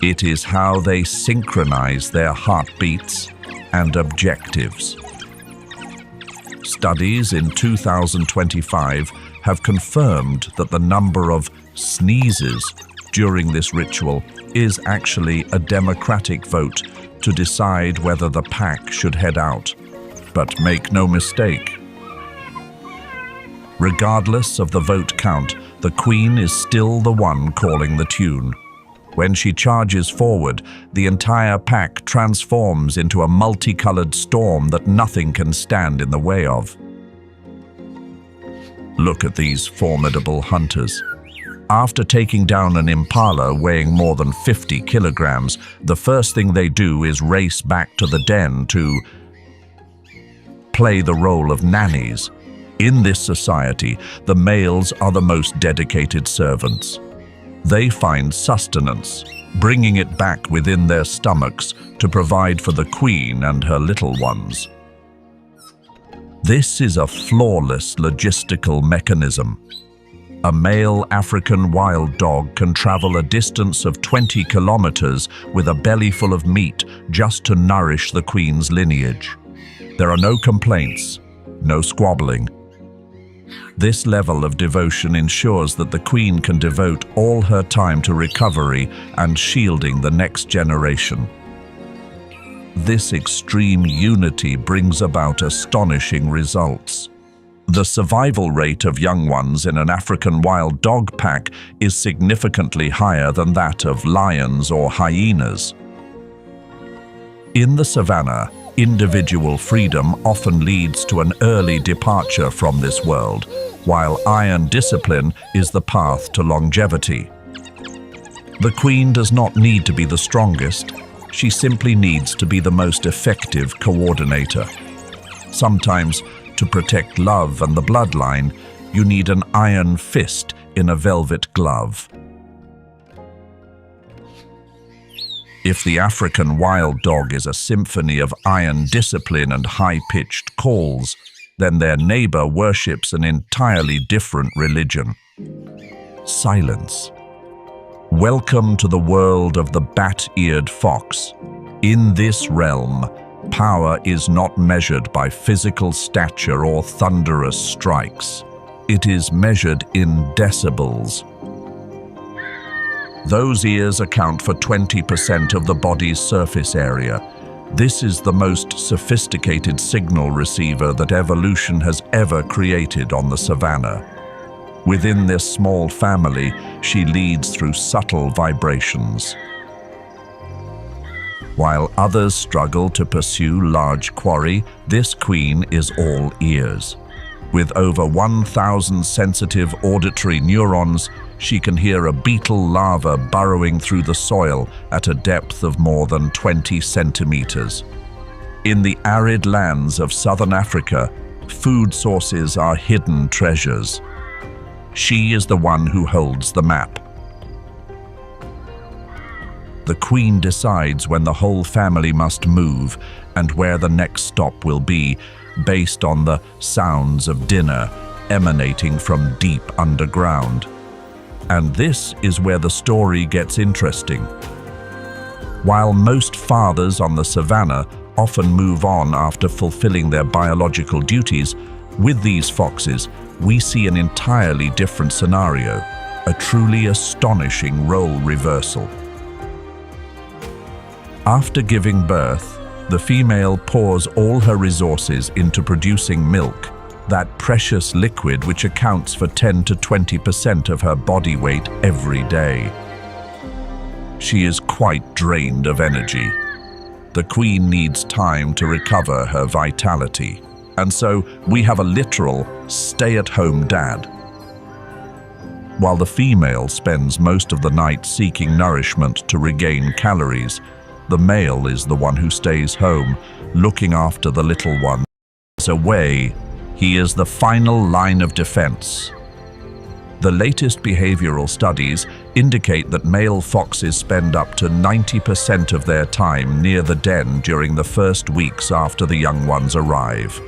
It is how they synchronize their heartbeats and objectives. Studies in 2025 have confirmed that the number of sneezes during this ritual is actually a democratic vote to decide whether the pack should head out. But make no mistake, regardless of the vote count, the queen is still the one calling the tune. When she charges forward, the entire pack transforms into a multicolored storm that nothing can stand in the way of. Look at these formidable hunters. After taking down an impala weighing more than 50 kilograms, the first thing they do is race back to the den to play the role of nannies. In this society, the males are the most dedicated servants. They find sustenance, bringing it back within their stomachs to provide for the queen and her little ones. This is a flawless logistical mechanism. A male African wild dog can travel a distance of 20 kilometers with a belly full of meat just to nourish the queen's lineage. There are no complaints, no squabbling. This level of devotion ensures that the queen can devote all her time to recovery and shielding the next generation. This extreme unity brings about astonishing results. The survival rate of young ones in an African wild dog pack is significantly higher than that of lions or hyenas. In the savannah, individual freedom often leads to an early departure from this world, while iron discipline is the path to longevity. The queen does not need to be the strongest. She simply needs to be the most effective coordinator. Sometimes, to protect love and the bloodline, you need an iron fist in a velvet glove. If the African wild dog is a symphony of iron discipline and high-pitched calls, then their neighbor worships an entirely different religion: silence. Welcome to the world of the bat-eared fox. In this realm, power is not measured by physical stature or thunderous strikes. It is measured in decibels. Those ears account for 20% of the body's surface area. This is the most sophisticated signal receiver that evolution has ever created on the savannah. Within this small family, she leads through subtle vibrations. While others struggle to pursue large quarry, this queen is all ears. With over 1,000 sensitive auditory neurons, she can hear a beetle larva burrowing through the soil at a depth of more than 20 centimeters. In the arid lands of southern Africa, food sources are hidden treasures. She is the one who holds the map. The queen decides when the whole family must move and where the next stop will be, based on the sounds of dinner emanating from deep underground. And this is where the story gets interesting. While most fathers on the savannah often move on after fulfilling their biological duties, with these foxes, we see an entirely different scenario, a truly astonishing role reversal. After giving birth, the female pours all her resources into producing milk, that precious liquid which accounts for 10 to 20% of her body weight every day. She is quite drained of energy. The queen needs time to recover her vitality, and so we have a literal stay-at-home dad. While the female spends most of the night seeking nourishment to regain calories, the male is the one who stays home, looking after the little one. Away, he is the final line of defense. The latest behavioral studies indicate that male foxes spend up to 90% of their time near the den during the first weeks after the young ones arrive.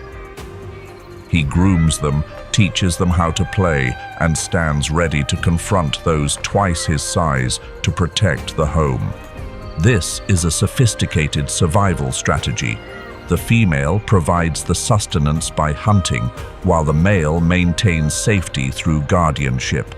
He grooms them, teaches them how to play, and stands ready to confront those twice his size to protect the home. This is a sophisticated survival strategy. The female provides the sustenance by hunting, while the male maintains safety through guardianship.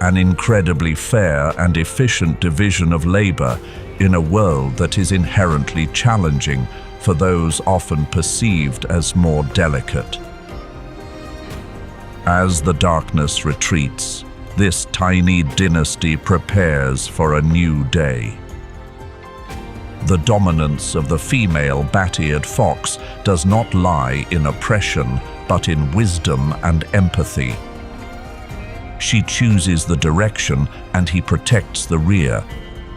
An incredibly fair and efficient division of labor in a world that is inherently challenging for those often perceived as more delicate. As the darkness retreats, this tiny dynasty prepares for a new day. The dominance of the female bat-eared fox does not lie in oppression, but in wisdom and empathy. She chooses the direction and he protects the rear.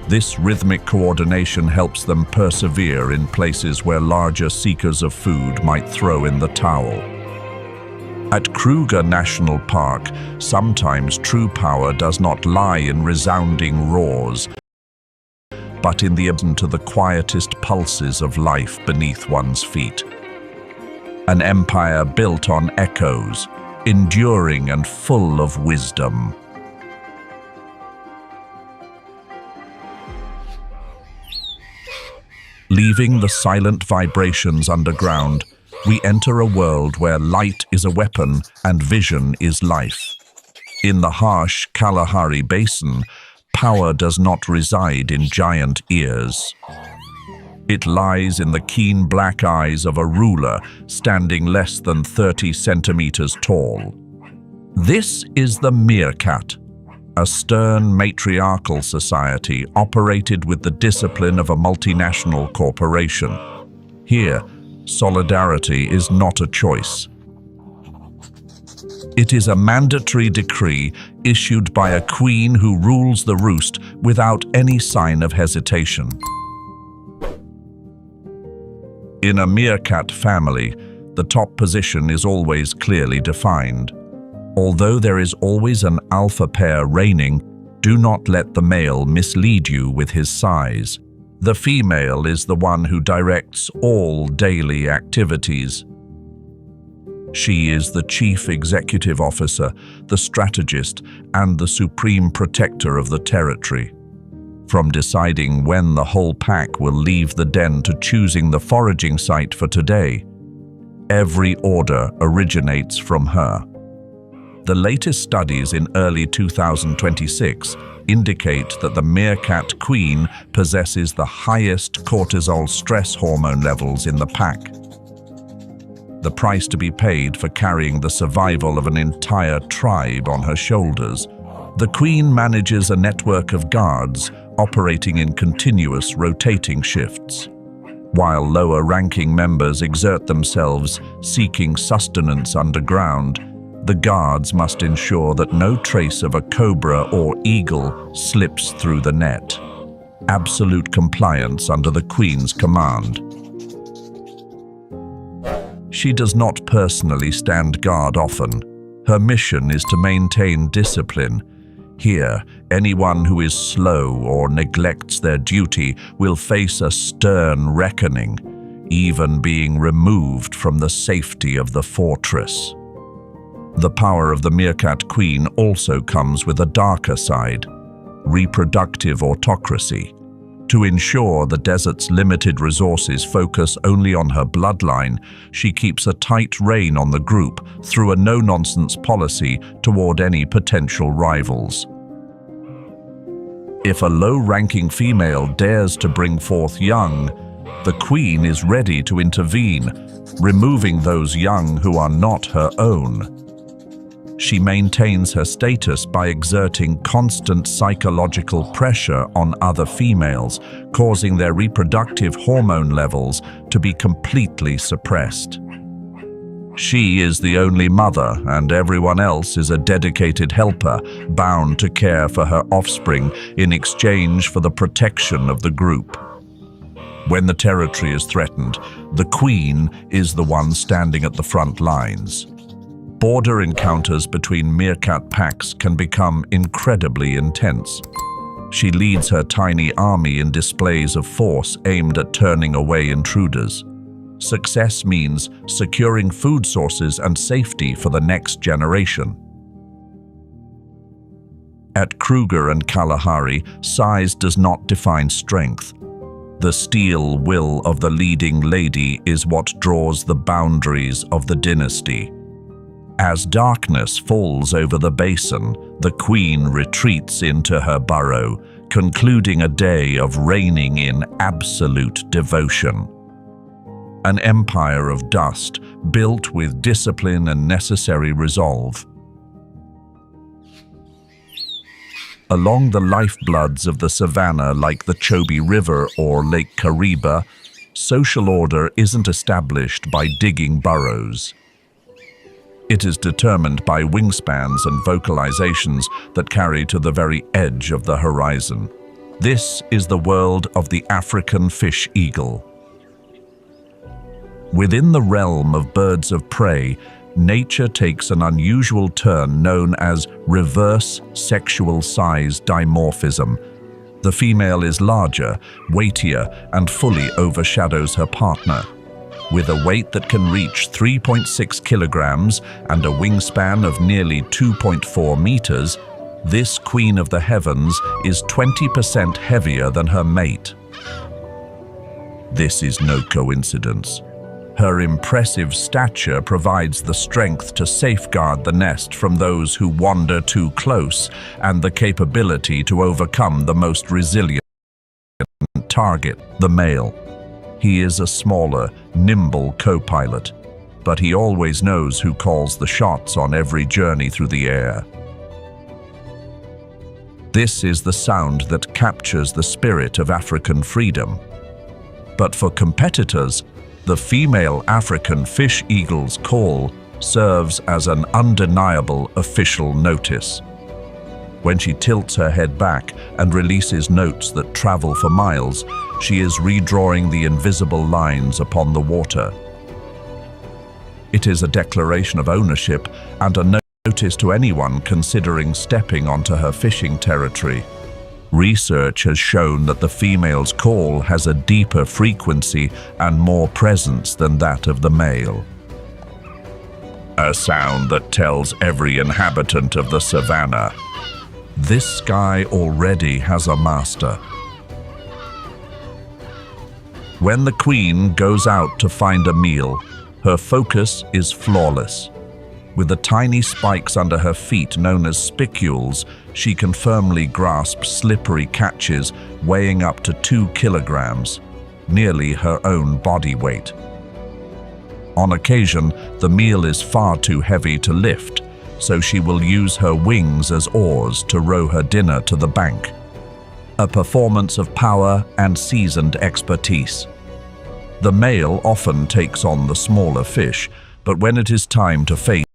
This rhythmic coordination helps them persevere in places where larger seekers of food might throw in the towel. At Kruger National Park, sometimes true power does not lie in resounding roars, but in the absence to the quietest pulses of life beneath one's feet. An empire built on echoes, enduring and full of wisdom. Leaving the silent vibrations underground, we enter a world where light is a weapon and vision is life. In the harsh Kalahari Basin, power does not reside in giant ears. It lies in the keen black eyes of a ruler standing less than 30 centimeters tall. This is the meerkat, a stern matriarchal society operated with the discipline of a multinational corporation. Here, solidarity is not a choice. It is a mandatory decree issued by a queen who rules the roost without any sign of hesitation. In a meerkat family, the top position is always clearly defined. Although there is always an alpha pair reigning, do not let the male mislead you with his size. The female is the one who directs all daily activities. She is the chief executive officer, the strategist, and the supreme protector of the territory. From deciding when the whole pack will leave the den to choosing the foraging site for today, every order originates from her. The latest studies in early 2026 indicate that the meerkat queen possesses the highest cortisol stress hormone levels in the pack. The price to be paid for carrying the survival of an entire tribe on her shoulders The queen manages a network of guards operating in continuous rotating shifts. While lower-ranking members exert themselves seeking sustenance underground, the guards must ensure that no trace of a cobra or eagle slips through the net. Absolute compliance under the Queen's command. She does not personally stand guard often. Her mission is to maintain discipline. Here, anyone who is slow or neglects their duty will face a stern reckoning, even being removed from the safety of the fortress. The power of the Meerkat Queen also comes with a darker side, reproductive autocracy. To ensure the desert's limited resources focus only on her bloodline, she keeps a tight rein on the group through a no-nonsense policy toward any potential rivals. If a low-ranking female dares to bring forth young, the queen is ready to intervene, removing those young who are not her own. She maintains her status by exerting constant psychological pressure on other females, causing their reproductive hormone levels to be completely suppressed. She is the only mother, and everyone else is a dedicated helper, bound to care for her offspring in exchange for the protection of the group. When the territory is threatened, the queen is the one standing at the front lines. Border encounters between meerkat packs can become incredibly intense. She leads her tiny army in displays of force aimed at turning away intruders. Success means securing food sources and safety for the next generation. At Kruger and Kalahari, size does not define strength. The steel will of the leading lady is what draws the boundaries of the dynasty. As darkness falls over the basin, the queen retreats into her burrow, concluding a day of reigning in absolute devotion. An empire of dust, built with discipline and necessary resolve. Along the lifebloods of the savannah like the Chobe River or Lake Kariba, social order isn't established by digging burrows. It is determined by wingspans and vocalizations that carry to the very edge of the horizon. This is the world of the African fish eagle. Within the realm of birds of prey, nature takes an unusual turn known as reverse sexual size dimorphism. The female is larger, weightier, and fully overshadows her partner. With a weight that can reach 3.6 kilograms and a wingspan of nearly 2.4 meters, this queen of the heavens is 20% heavier than her mate. This is no coincidence. Her impressive stature provides the strength to safeguard the nest from those who wander too close and the capability to overcome the most resilient target, the male. He is a smaller, nimble co-pilot, but he always knows who calls the shots on every journey through the air. This is the sound that captures the spirit of African freedom. But for competitors, the female African fish eagle's call serves as an undeniable official notice. When she tilts her head back and releases notes that travel for miles, she is redrawing the invisible lines upon the water. It is a declaration of ownership and a notice to anyone considering stepping onto her fishing territory. Research has shown that the female's call has a deeper frequency and more presence than that of the male. A sound that tells every inhabitant of the savannah, this sky already has a master. When the queen goes out to find a meal, her focus is flawless. With the tiny spikes under her feet known as spicules, she can firmly grasp slippery catches weighing up to 2 kilograms, nearly her own body weight. On occasion, the meal is far too heavy to lift, so she will use her wings as oars to row her dinner to the bank. A performance of power and seasoned expertise. The male often takes on the smaller fish, but when it is time to face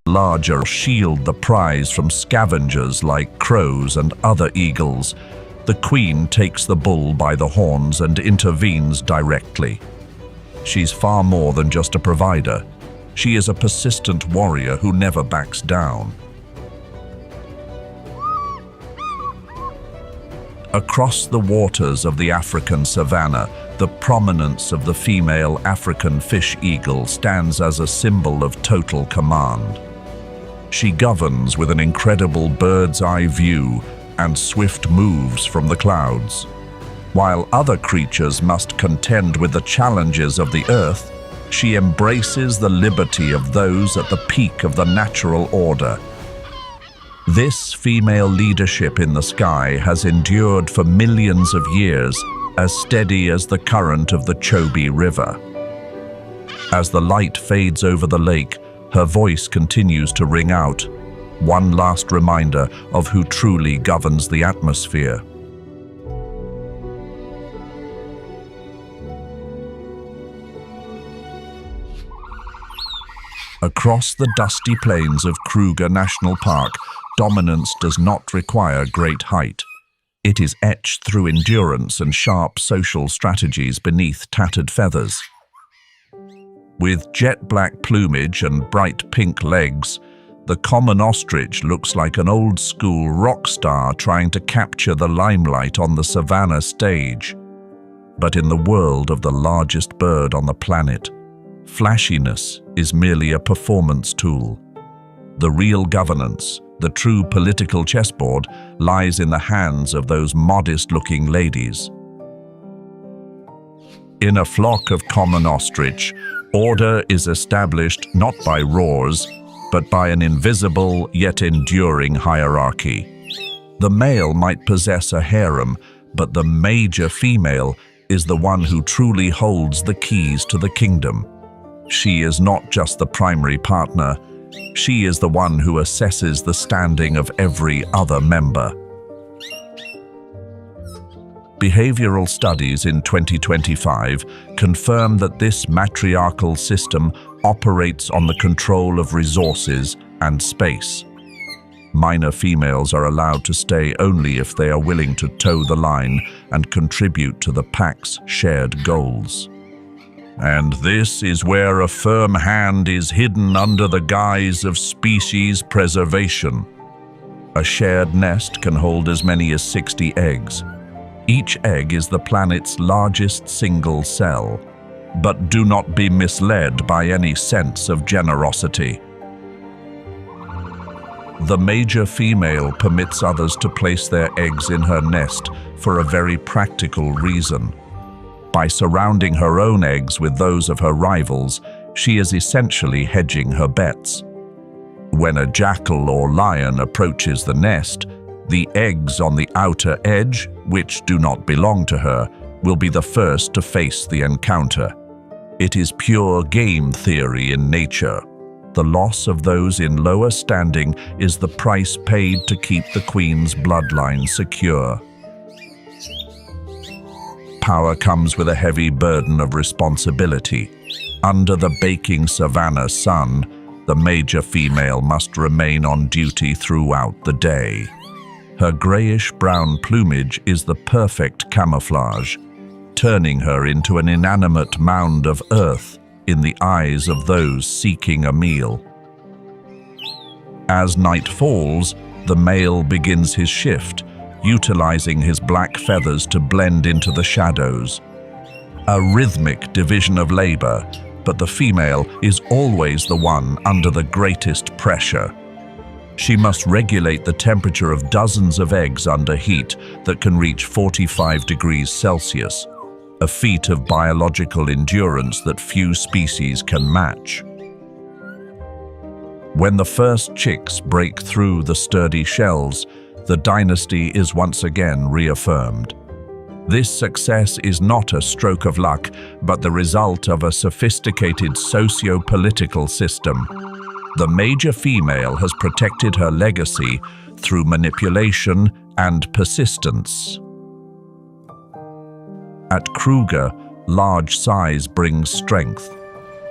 larger, shield the prize from scavengers like crows and other eagles, the queen takes the bull by the horns and intervenes directly. She's far more than just a provider. She is a persistent warrior who never backs down. Across the waters of the African savanna, the prominence of the female African fish eagle stands as a symbol of total command. She governs with an incredible bird's-eye view and swift moves from the clouds. While other creatures must contend with the challenges of the earth, she embraces the liberty of those at the peak of the natural order. This female leadership in the sky has endured for millions of years, as steady as the current of the Chobe River. As the light fades over the lake, her voice continues to ring out, one last reminder of who truly governs the atmosphere. Across the dusty plains of Kruger National Park, dominance does not require great height. It is etched through endurance and sharp social strategies beneath tattered feathers. With jet-black plumage and bright pink legs, the common ostrich looks like an old-school rock star trying to capture the limelight on the savannah stage. But in the world of the largest bird on the planet, flashiness is merely a performance tool. The real governance, the true political chessboard, lies in the hands of those modest-looking ladies. In a flock of common ostrich, order is established not by roars, but by an invisible yet enduring hierarchy. The male might possess a harem, but the major female is the one who truly holds the keys to the kingdom. She is not just the primary partner, she is the one who assesses the standing of every other member. Behavioral studies in 2025 confirm that this matriarchal system operates on the control of resources and space. Minor females are allowed to stay only if they are willing to toe the line and contribute to the pack's shared goals. And this is where a firm hand is hidden under the guise of species preservation. A shared nest can hold as many as 60 eggs. Each egg is the planet's largest single cell. But do not be misled by any sense of generosity. The major female permits others to place their eggs in her nest for a very practical reason. By surrounding her own eggs with those of her rivals, she is essentially hedging her bets. When a jackal or lion approaches the nest, the eggs on the outer edge, which do not belong to her, will be the first to face the encounter. It is pure game theory in nature. The loss of those in lower standing is the price paid to keep the queen's bloodline secure. Power comes with a heavy burden of responsibility. Under the baking savanna sun, the major female must remain on duty throughout the day. Her grayish-brown plumage is the perfect camouflage, turning her into an inanimate mound of earth in the eyes of those seeking a meal. As night falls, the male begins his shift, utilizing his black feathers to blend into the shadows. A rhythmic division of labor, but the female is always the one under the greatest pressure. She must regulate the temperature of dozens of eggs under heat that can reach 45 degrees Celsius, a feat of biological endurance that few species can match. When the first chicks break through the sturdy shells, the dynasty is once again reaffirmed. This success is not a stroke of luck, but the result of a sophisticated socio-political system. The major female has protected her legacy through manipulation and persistence. At Kruger, large size brings strength,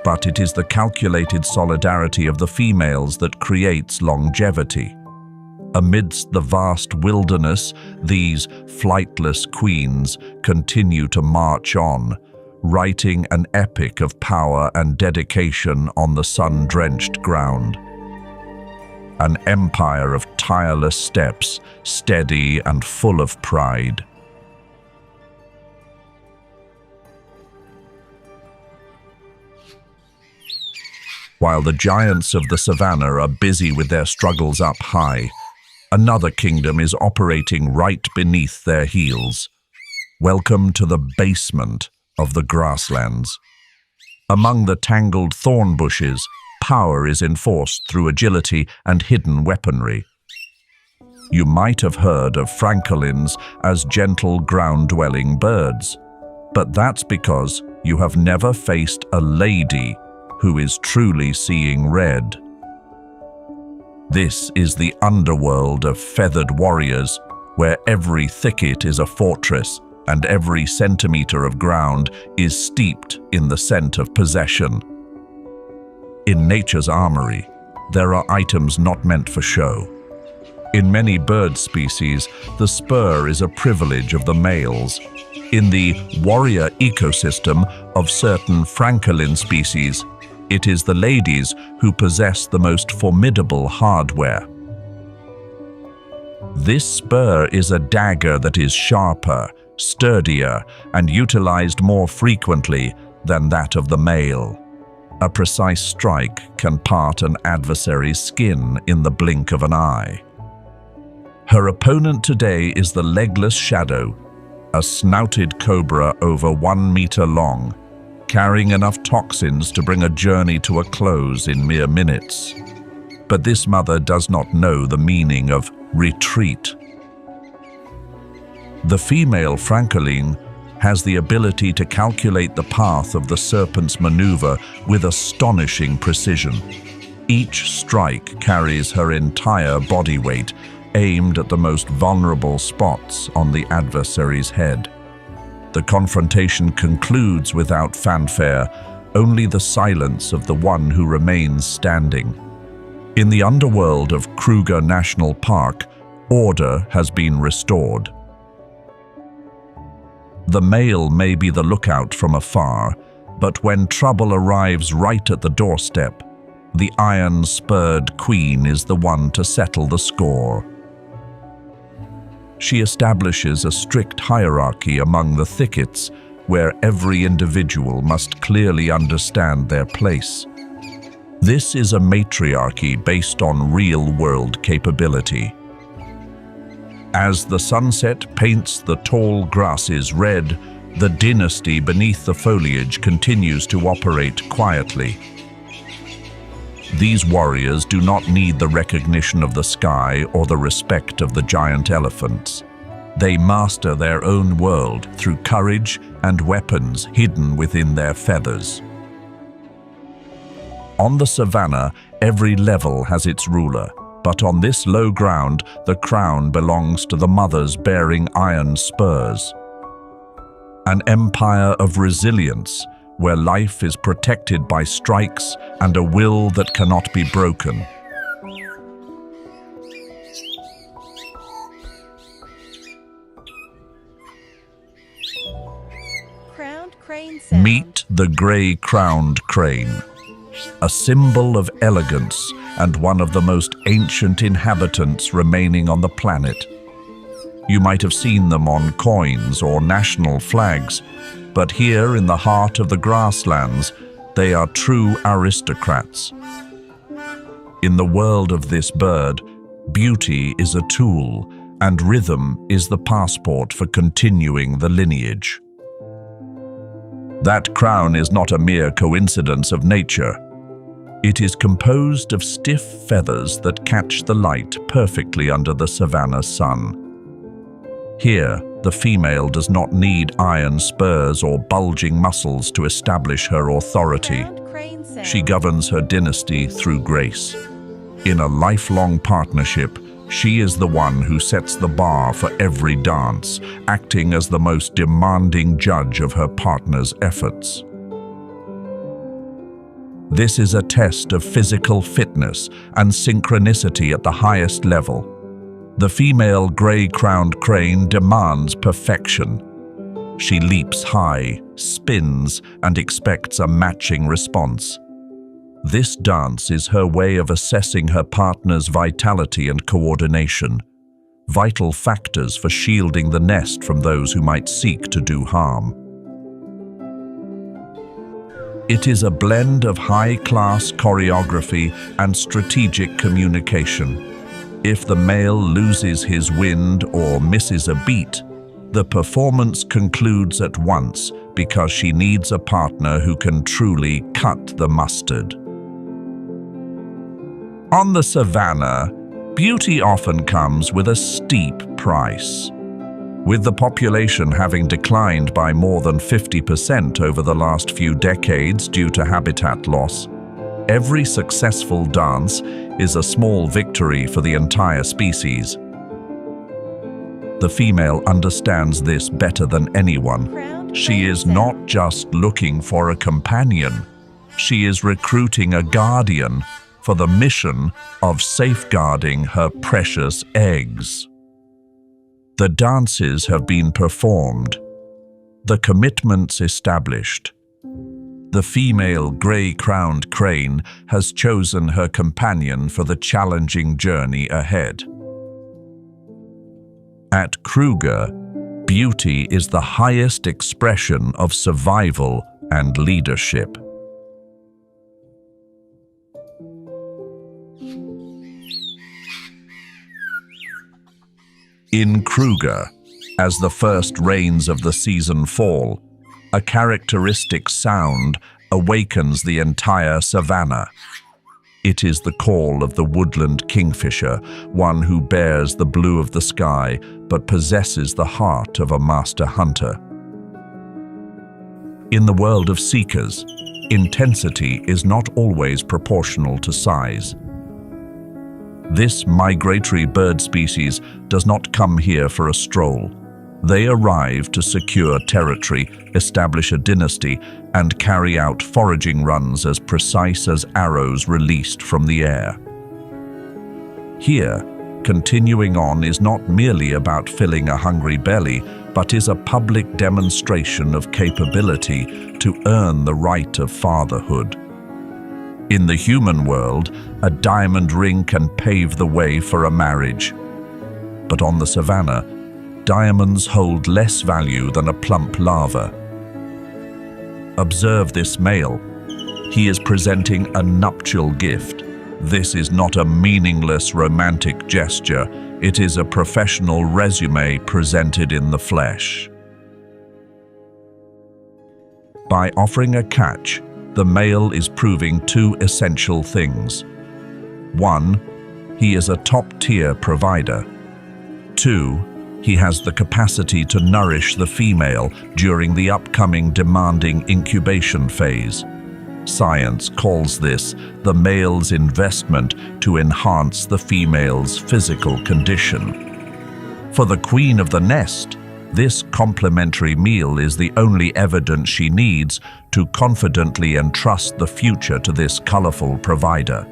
but it is the calculated solidarity of the females that creates longevity. Amidst the vast wilderness, these flightless queens continue to march on, writing an epic of power and dedication on the sun-drenched ground. An empire of tireless steps, steady and full of pride. While the giants of the savannah are busy with their struggles up high, another kingdom is operating right beneath their heels. Welcome to the basement of the grasslands. Among the tangled thorn bushes, power is enforced through agility and hidden weaponry. You might have heard of francolins as gentle ground-dwelling birds, but that's because you have never faced a lady who is truly seeing red. This is the underworld of feathered warriors, where every thicket is a fortress and every centimeter of ground is steeped in the scent of possession. In nature's armory, there are items not meant for show. In many bird species, the spur is a privilege of the males. In the warrior ecosystem of certain francolin species, it is the ladies who possess the most formidable hardware. This spur is a dagger that is sharper, sturdier, and utilized more frequently than that of the male. A precise strike can part an adversary's skin in the blink of an eye. Her opponent today is the legless shadow, a snouted cobra over 1 meter long, carrying enough toxins to bring a journey to a close in mere minutes. But this mother does not know the meaning of retreat. The female francolin has the ability to calculate the path of the serpent's maneuver with astonishing precision. Each strike carries her entire body weight, aimed at the most vulnerable spots on the adversary's head. The confrontation concludes without fanfare, only the silence of the one who remains standing. In the underworld of Kruger National Park, order has been restored. The male may be the lookout from afar, but when trouble arrives right at the doorstep, the iron-spurred queen is the one to settle the score. She establishes a strict hierarchy among the thickets, where every individual must clearly understand their place. This is a matriarchy based on real-world capability. As the sunset paints the tall grasses red, the dynasty beneath the foliage continues to operate quietly. These warriors do not need the recognition of the sky or the respect of the giant elephants. They master their own world through courage and weapons hidden within their feathers. On the savannah, every level has its ruler. But on this low ground, the crown belongs to the mothers bearing iron spurs. An empire of resilience, where life is protected by strikes and a will that cannot be broken. Crowned crane sound. Meet the gray-crowned crane, a symbol of elegance and one of the most ancient inhabitants remaining on the planet. You might have seen them on coins or national flags, but here in the heart of the grasslands, they are true aristocrats. In the world of this bird, beauty is a tool, and rhythm is the passport for continuing the lineage. That crown is not a mere coincidence of nature. It is composed of stiff feathers that catch the light perfectly under the savanna sun. Here, the female does not need iron spurs or bulging muscles to establish her authority. Crowned crane sound. sound. She governs her dynasty through grace. In a lifelong partnership, she is the one who sets the bar for every dance, acting as the most demanding judge of her partner's efforts. This is a test of physical fitness and synchronicity at the highest level. The female gray-crowned crane demands perfection. She leaps high, spins, and expects a matching response. This dance is her way of assessing her partner's vitality and coordination, vital factors for shielding the nest from those who might seek to do harm. It is a blend of high-class choreography and strategic communication. If the male loses his wind or misses a beat, the performance concludes at once because she needs a partner who can truly cut the mustard. On the savannah, beauty often comes with a steep price. With the population having declined by more than 50% over the last few decades due to habitat loss, every successful dance is a small victory for the entire species. The female understands this better than anyone. She is not just looking for a companion. She is recruiting a guardian for the mission of safeguarding her precious eggs. The dances have been performed, the commitments established. The female gray-crowned crane has chosen her companion for the challenging journey ahead. At Kruger, beauty is the highest expression of survival and leadership. In Kruger, as the first rains of the season fall, a characteristic sound awakens the entire savanna. It is the call of the woodland kingfisher, one who bears the blue of the sky but possesses the heart of a master hunter. In the world of seekers, intensity is not always proportional to size. This migratory bird species does not come here for a stroll. They arrive to secure territory, establish a dynasty, and carry out foraging runs as precise as arrows released from the air. Here, continuing on is not merely about filling a hungry belly, but is a public demonstration of capability to earn the right of fatherhood. In the human world, a diamond ring can pave the way for a marriage. But on the savannah, diamonds hold less value than a plump larva. Observe this male. He is presenting a nuptial gift. This is not a meaningless romantic gesture. It is a professional resume presented in the flesh. By offering a catch, the male is proving two essential things. 1, he is a top-tier provider. 2, he has the capacity to nourish the female during the upcoming demanding incubation phase. Science calls this the male's investment to enhance the female's physical condition. For the queen of the nest, this complementary meal is the only evidence she needs to confidently entrust the future to this colorful provider.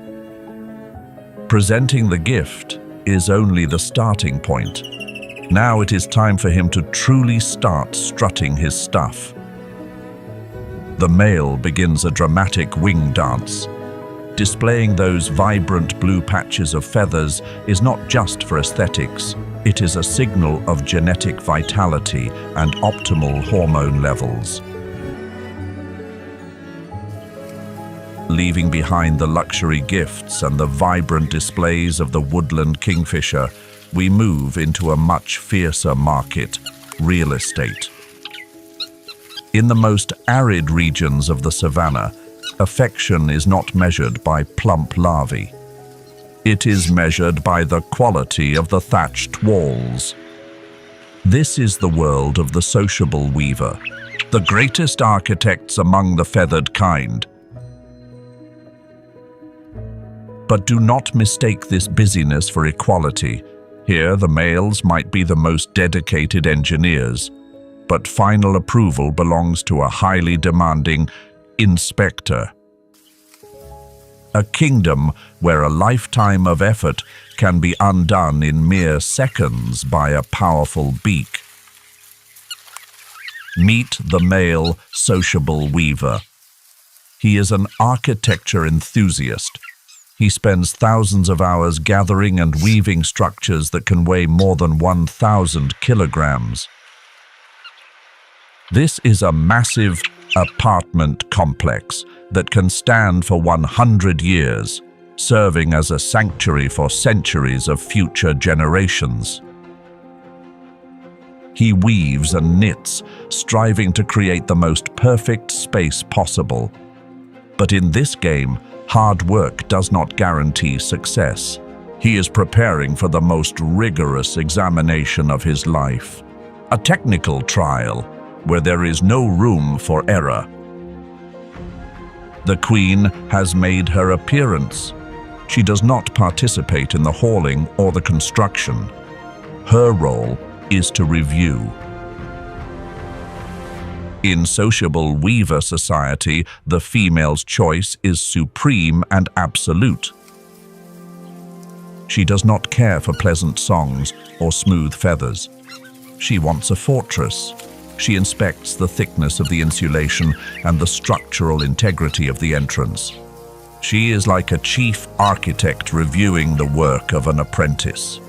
Presenting the gift is only the starting point. Now it is time for him to truly start strutting his stuff. The male begins a dramatic wing dance. Displaying those vibrant blue patches of feathers is not just for aesthetics. It is a signal of genetic vitality and optimal hormone levels. Leaving behind the luxury gifts and the vibrant displays of the woodland kingfisher, we move into a much fiercer market, real estate. In the most arid regions of the savannah, affection is not measured by plump larvae. It is measured by the quality of the thatched walls. This is the world of the sociable weaver, the greatest architects among the feathered kind. But do not mistake this busyness for equality. Here, the males might be the most dedicated engineers, but final approval belongs to a highly demanding inspector. A kingdom where a lifetime of effort can be undone in mere seconds by a powerful beak. Meet the male sociable weaver. He is an architecture enthusiast. He spends thousands of hours gathering and weaving structures that can weigh more than 1,000 kilograms. This is a massive apartment complex that can stand for 100 years, serving as a sanctuary for centuries of future generations. He weaves and knits, striving to create the most perfect space possible. But in this game, hard work does not guarantee success. He is preparing for the most rigorous examination of his life, a technical trial where there is no room for error. The Queen has made her appearance. She does not participate in the hauling or the construction. Her role is to review. In sociable weaver society, the female's choice is supreme and absolute. She does not care for pleasant songs or smooth feathers. She wants a fortress. She inspects the thickness of the insulation and the structural integrity of the entrance. She is like a chief architect reviewing the work of an apprentice.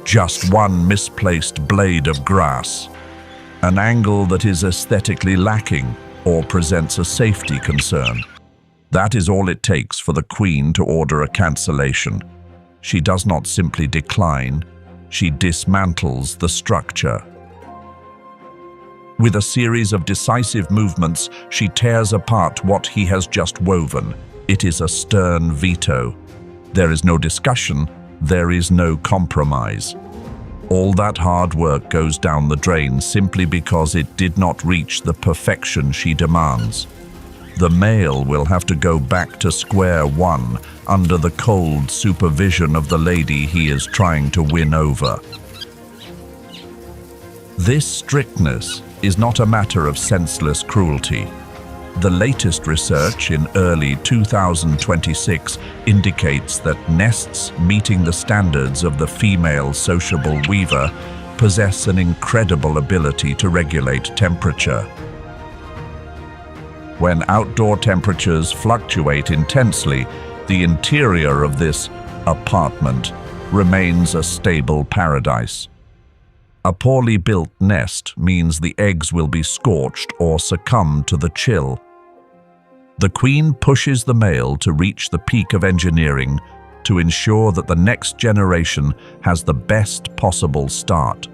Just one misplaced blade of grass, an angle that is aesthetically lacking or presents a safety concern. That is all it takes for the Queen to order a cancellation. She does not simply decline, she dismantles the structure. With a series of decisive movements, she tears apart what he has just woven. It is a stern veto. There is no discussion, there is no compromise. All that hard work goes down the drain simply because it did not reach the perfection she demands. The male will have to go back to square one under the cold supervision of the lady he is trying to win over. This strictness is not a matter of senseless cruelty. The latest research in early 2026 indicates that nests meeting the standards of the female sociable weaver possess an incredible ability to regulate temperature. When outdoor temperatures fluctuate intensely, the interior of this apartment remains a stable paradise. A poorly built nest means the eggs will be scorched or succumb to the chill. The Queen pushes the male to reach the peak of engineering to ensure that the next generation has the best possible start.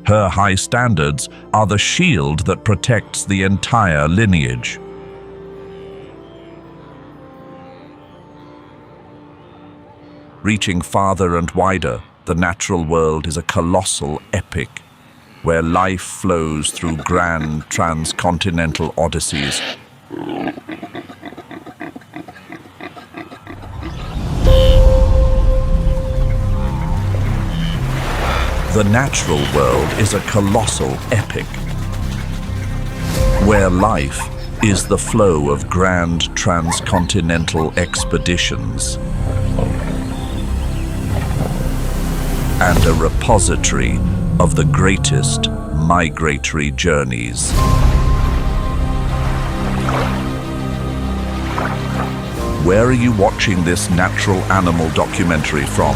Her high standards are the shield that protects the entire lineage. Reaching farther and wider, the natural world is a colossal epic, where life flows through grand transcontinental odysseys. The natural world is a colossal epic, where life is the flow of grand transcontinental expeditions and a repository of the greatest migratory journeys. Where are you watching this natural animal documentary from?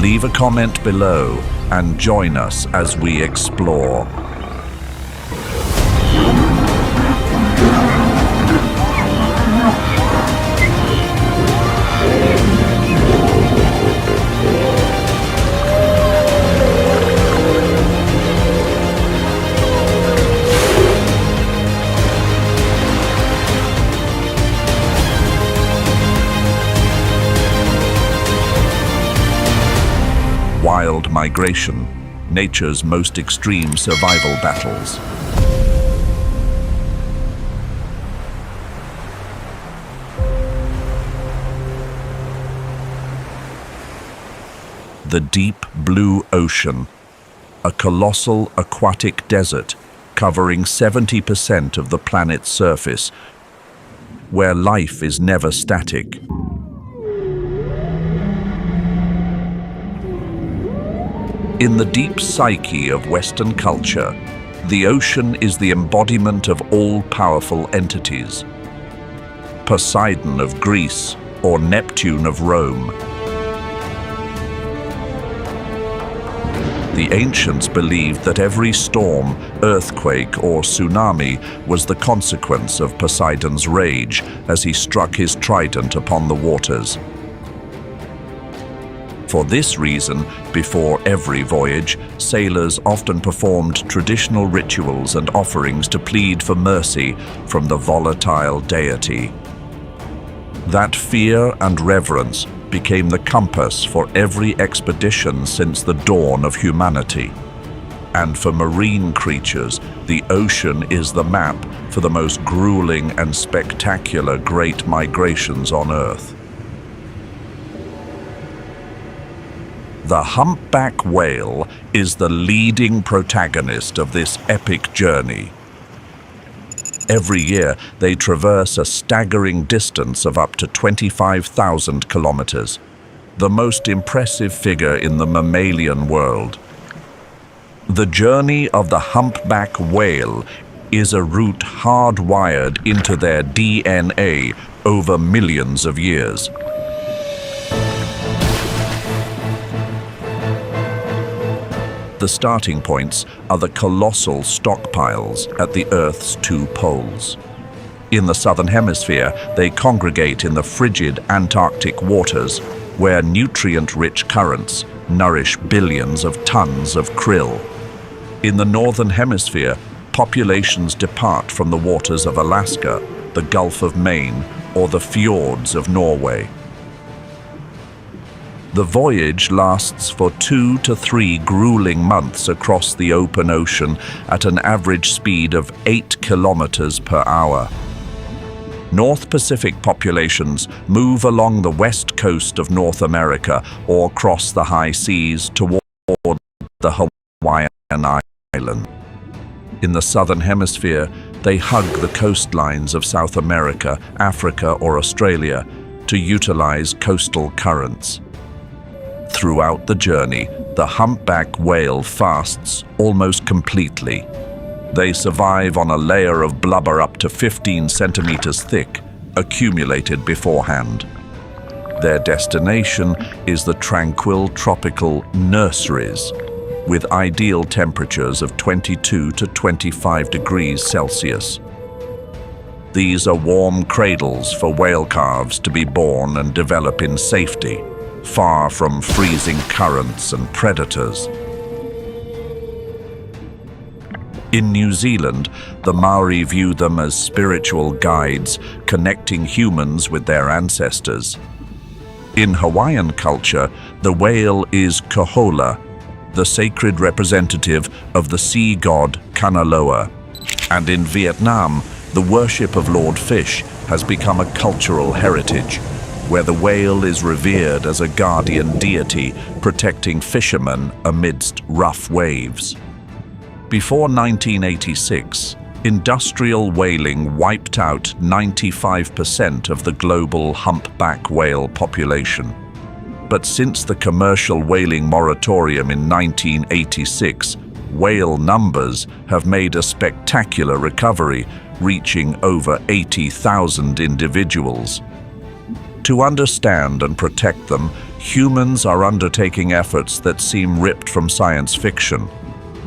Leave a comment below and join us as we explore. Wild migration, nature's most extreme survival battles. the deep blue ocean, a colossal aquatic desert covering 70% of the planet's surface, where life is never static. In the deep psyche of Western culture, the ocean is the embodiment of all-powerful entities. Poseidon of Greece or Neptune of Rome. The ancients believed that every storm, earthquake, or tsunami was the consequence of Poseidon's rage as he struck his trident upon the waters. For this reason, before every voyage, sailors often performed traditional rituals and offerings to plead for mercy from the volatile deity. That fear and reverence became the compass for every expedition since the dawn of humanity. And for marine creatures, the ocean is the map for the most grueling and spectacular great migrations on Earth. The humpback whale is the leading protagonist of this epic journey. Every year, they traverse a staggering distance of up to 25,000 kilometers, the most impressive figure in the mammalian world. The journey of the humpback whale is a route hardwired into their DNA over millions of years. The starting points are the colossal stockpiles at the Earth's two poles. In the southern hemisphere, they congregate in the frigid Antarctic waters, where nutrient-rich currents nourish billions of tons of krill. In the northern hemisphere, populations depart from the waters of Alaska, the Gulf of Maine, or the fjords of Norway. The voyage lasts for 2 to 3 grueling months across the open ocean at an average speed of 8 kilometers per hour. North Pacific populations move along the west coast of North America or cross the high seas toward the Hawaiian Islands. In the southern hemisphere, they hug the coastlines of South America, Africa, or Australia to utilize coastal currents. Throughout the journey, the humpback whale fasts almost completely. They survive on a layer of blubber up to 15 centimeters thick, accumulated beforehand. Their destination is the tranquil tropical nurseries, with ideal temperatures of 22 to 25 degrees Celsius. These are warm cradles for whale calves to be born and develop in safety, far from freezing currents and predators. In New Zealand, the Maori view them as spiritual guides connecting humans with their ancestors. In Hawaiian culture, the whale is Kohola, the sacred representative of the sea god Kanaloa. And in Vietnam, the worship of Lord Fish has become a cultural heritage, where the whale is revered as a guardian deity protecting fishermen amidst rough waves. Before 1986, industrial whaling wiped out 95% of the global humpback whale population. But since the commercial whaling moratorium in 1986, whale numbers have made a spectacular recovery, reaching over 80,000 individuals. To understand and protect them, humans are undertaking efforts that seem ripped from science fiction.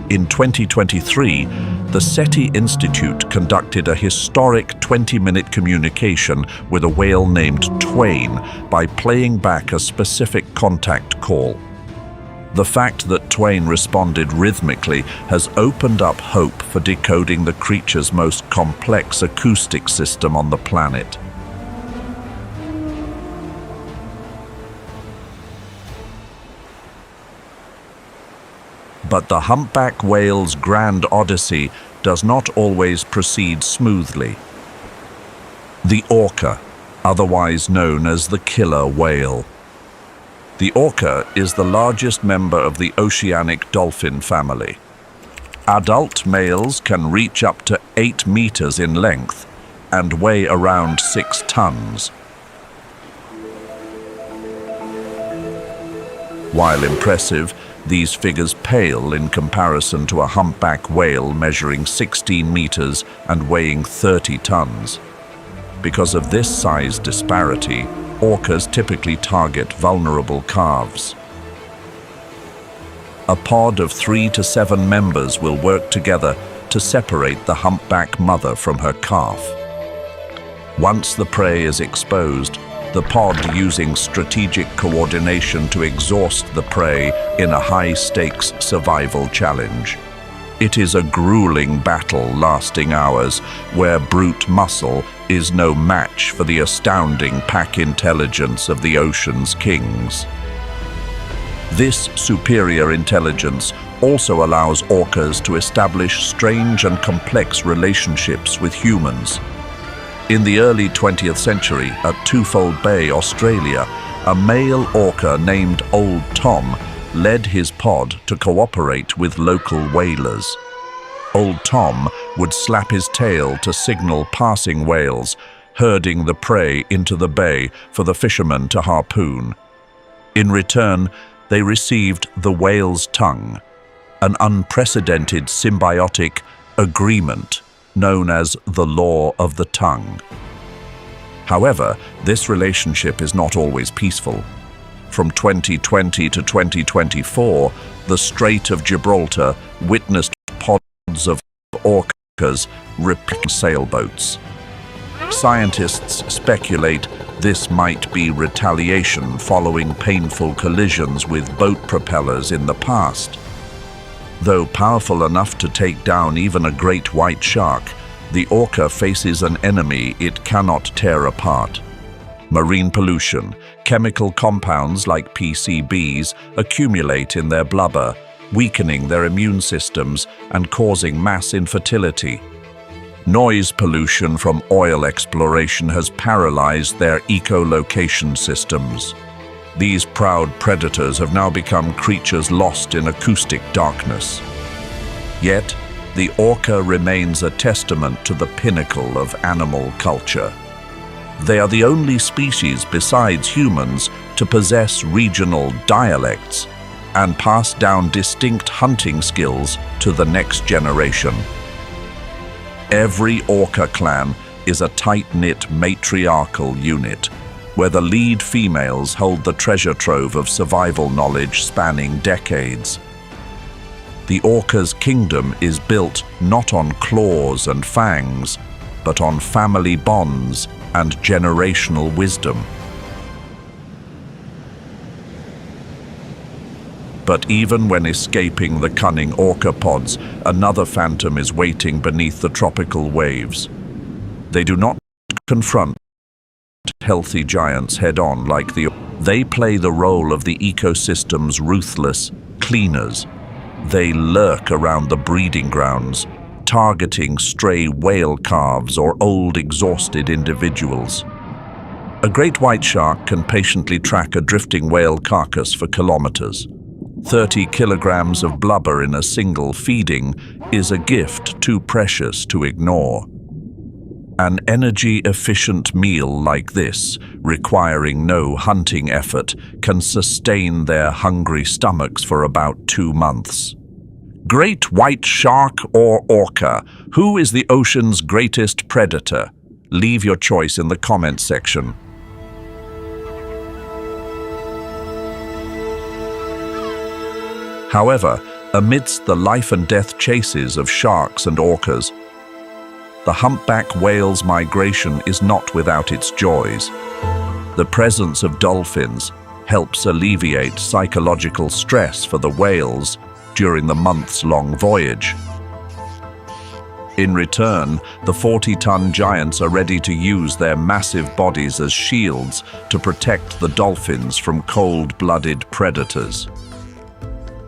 In 2023, the SETI Institute conducted a historic 20-minute communication with a whale named Twain by playing back a specific contact call. The fact that Twain responded rhythmically has opened up hope for decoding the creature's most complex acoustic system on the planet. But the humpback whale's grand odyssey does not always proceed smoothly. The orca, otherwise known as the killer whale. The orca is the largest member of the oceanic dolphin family. Adult males can reach up to 8 meters in length and weigh around 6 tons. While impressive, these figures pale in comparison to a humpback whale measuring 16 meters and weighing 30 tons. Because of this size disparity, orcas typically target vulnerable calves. A pod of 3 to 7 members will work together to separate the humpback mother from her calf. Once the prey is exposed, the pod using strategic coordination to exhaust the prey in a high-stakes survival challenge. It is a grueling battle lasting hours, where brute muscle is no match for the astounding pack intelligence of the ocean's kings. This superior intelligence also allows orcas to establish strange and complex relationships with humans. In the early 20th century, at Twofold Bay, Australia, a male orca named Old Tom led his pod to cooperate with local whalers. Old Tom would slap his tail to signal passing whales, herding the prey into the bay for the fishermen to harpoon. In return, they received the whale's tongue, an unprecedented symbiotic agreement known as the Law of the Tongue. However, this relationship is not always peaceful. From 2020 to 2024, the Strait of Gibraltar witnessed pods of orcas ripping sailboats. Scientists speculate this might be retaliation following painful collisions with boat propellers in the past. Though powerful enough to take down even a great white shark, the orca faces an enemy it cannot tear apart. Marine pollution, chemical compounds like PCBs accumulate in their blubber, weakening their immune systems and causing mass infertility. Noise pollution from oil exploration has paralyzed their echolocation systems. These proud predators have now become creatures lost in acoustic darkness. Yet, the orca remains a testament to the pinnacle of animal culture. They are the only species besides humans to possess regional dialects and pass down distinct hunting skills to the next generation. Every orca clan is a tight-knit matriarchal unit, where the lead females hold the treasure trove of survival knowledge spanning decades. The orca's kingdom is built not on claws and fangs, but on family bonds and generational wisdom. But even when escaping the cunning orca pods, another phantom is waiting beneath the tropical waves. They do not confront healthy giants head-on they play the role of the ecosystem's ruthless cleaners. They lurk around the breeding grounds, targeting stray whale calves or old exhausted individuals. A great white shark can patiently track a drifting whale carcass for kilometers. 30 kilograms of blubber in a single feeding is a gift too precious to ignore. An energy-efficient meal like this, requiring no hunting effort, can sustain their hungry stomachs for about 2 months. Great white shark or orca, who is the ocean's greatest predator? Leave your choice in the comments section. However, amidst the life and death chases of sharks and orcas, the humpback whale's migration is not without its joys. The presence of dolphins helps alleviate psychological stress for the whales during the months-long voyage. In return, the 40-ton giants are ready to use their massive bodies as shields to protect the dolphins from cold-blooded predators.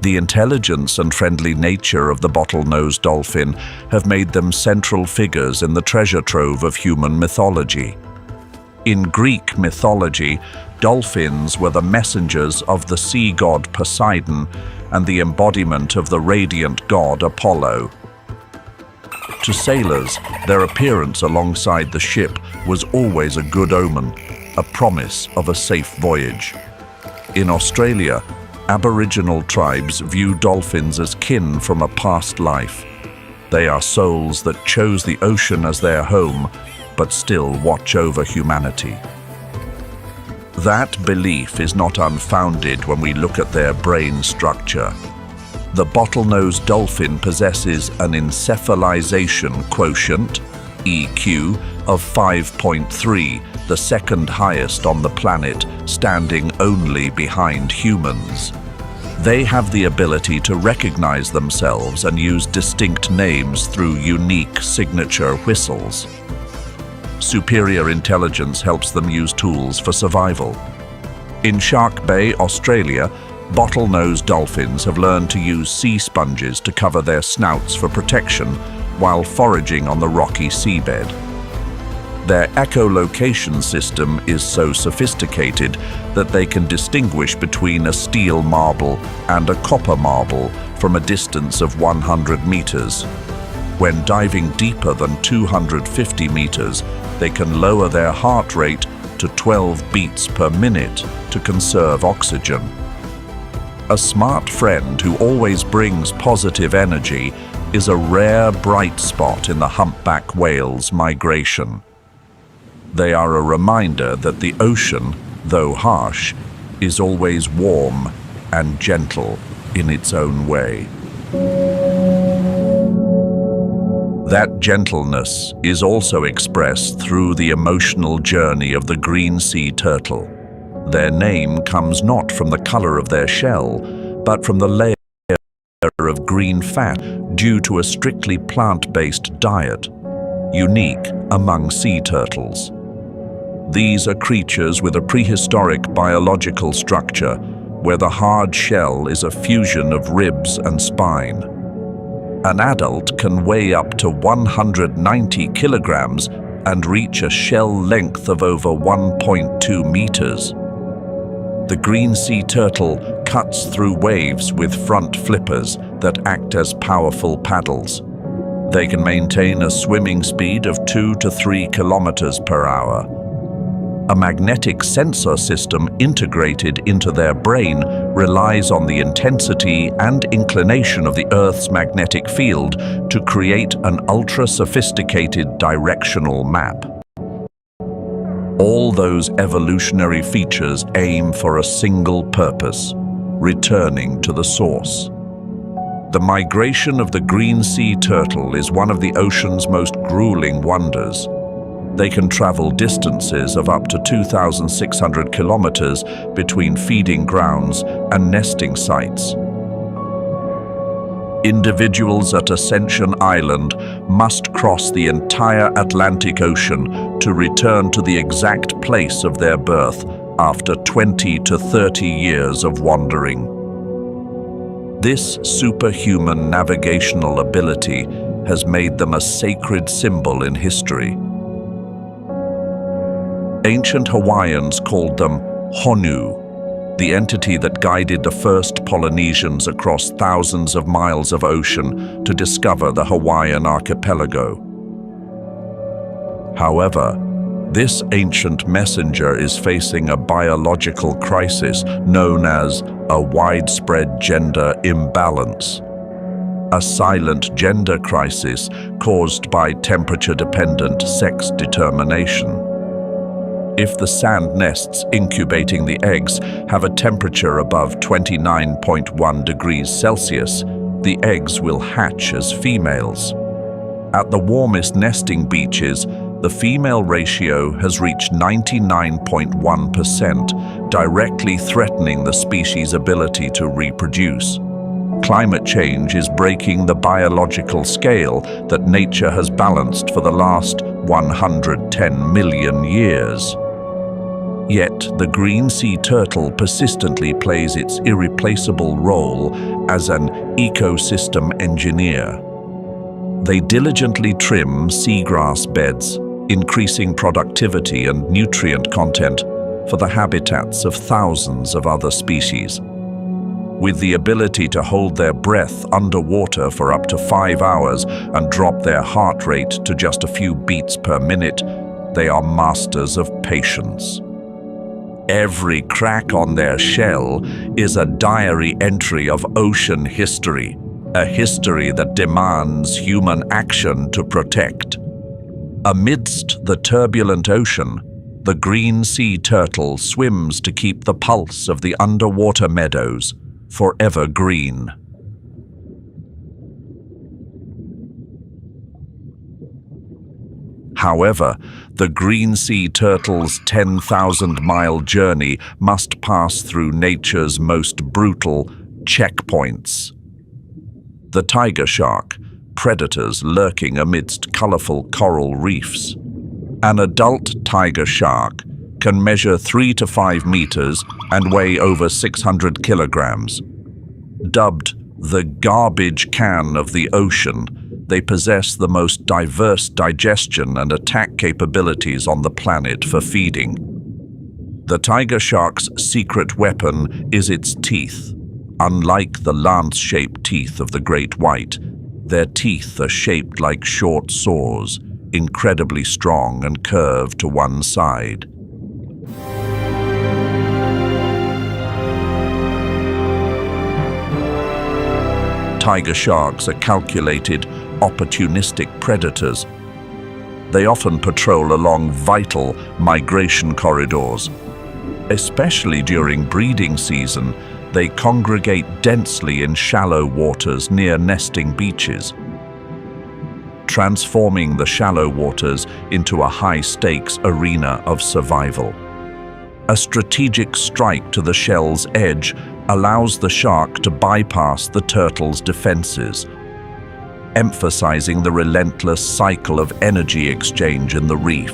The intelligence and friendly nature of the bottlenose dolphin have made them central figures in the treasure trove of human mythology. In Greek mythology, dolphins were the messengers of the sea god Poseidon and the embodiment of the radiant god Apollo. To sailors, their appearance alongside the ship was always a good omen, a promise of a safe voyage. In Australia, Aboriginal tribes view dolphins as kin from a past life. They are souls that chose the ocean as their home, but still watch over humanity. That belief is not unfounded when we look at their brain structure. The bottlenose dolphin possesses an encephalization quotient, EQ, of 5.3, the second highest on the planet, standing only behind humans. They have the ability to recognize themselves and use distinct names through unique signature whistles. Superior intelligence helps them use tools for survival. In Shark Bay, Australia, bottlenose dolphins have learned to use sea sponges to cover their snouts for protection while foraging on the rocky seabed. Their echolocation system is so sophisticated that they can distinguish between a steel marble and a copper marble from a distance of 100 meters. When diving deeper than 250 meters, they can lower their heart rate to 12 beats per minute to conserve oxygen. A smart friend who always brings positive energy is a rare bright spot in the humpback whale's migration. They are a reminder that the ocean, though harsh, is always warm and gentle in its own way. That gentleness is also expressed through the emotional journey of the green sea turtle. Their name comes not from the color of their shell, but from the layer of green fat due to a strictly plant-based diet, unique among sea turtles. These are creatures with a prehistoric biological structure, where the hard shell is a fusion of ribs and spine. An adult can weigh up to 190 kilograms and reach a shell length of over 1.2 meters. The green sea turtle cuts through waves with front flippers that act as powerful paddles. They can maintain a swimming speed of 2 to 3 kilometers per hour. A magnetic sensor system integrated into their brain relies on the intensity and inclination of the Earth's magnetic field to create an ultra-sophisticated directional map. All those evolutionary features aim for a single purpose: returning to the source. The migration of the green sea turtle is one of the ocean's most grueling wonders. They can travel distances of up to 2,600 kilometers between feeding grounds and nesting sites. Individuals at Ascension Island must cross the entire Atlantic Ocean to return to the exact place of their birth after 20 to 30 years of wandering. This superhuman navigational ability has made them a sacred symbol in history. Ancient Hawaiians called them Honu, the entity that guided the first Polynesians across thousands of miles of ocean to discover the Hawaiian archipelago. However, this ancient messenger is facing a biological crisis known as a widespread gender imbalance. A silent gender crisis caused by temperature-dependent sex determination. If the sand nests incubating the eggs have a temperature above 29.1 degrees Celsius, the eggs will hatch as females. At the warmest nesting beaches, the female ratio has reached 99.1%, directly threatening the species' ability to reproduce. Climate change is breaking the biological scale that nature has balanced for the last 110 million years. Yet, the green sea turtle persistently plays its irreplaceable role as an ecosystem engineer. They diligently trim seagrass beds, increasing productivity and nutrient content for the habitats of thousands of other species. With the ability to hold their breath underwater for up to 5 hours and drop their heart rate to just a few beats per minute, they are masters of patience. Every crack on their shell is a diary entry of ocean history, a history that demands human action to protect. Amidst the turbulent ocean, the green sea turtle swims to keep the pulse of the underwater meadows forever green. However, the green sea turtle's 10,000-mile journey must pass through nature's most brutal checkpoints. The tiger shark, predators lurking amidst colorful coral reefs. An adult tiger shark can measure 3 to 5 meters and weigh over 600 kilograms. Dubbed the garbage can of the ocean, they possess the most diverse digestion and attack capabilities on the planet for feeding. The tiger shark's secret weapon is its teeth. Unlike the lance-shaped teeth of the great white, their teeth are shaped like short saws, incredibly strong and curved to one side. Tiger sharks are calculated, opportunistic predators. They often patrol along vital migration corridors. Especially during breeding season, they congregate densely in shallow waters near nesting beaches, transforming the shallow waters into a high-stakes arena of survival. A strategic strike to the shell's edge allows the shark to bypass the turtle's defenses, emphasizing the relentless cycle of energy exchange in the reef.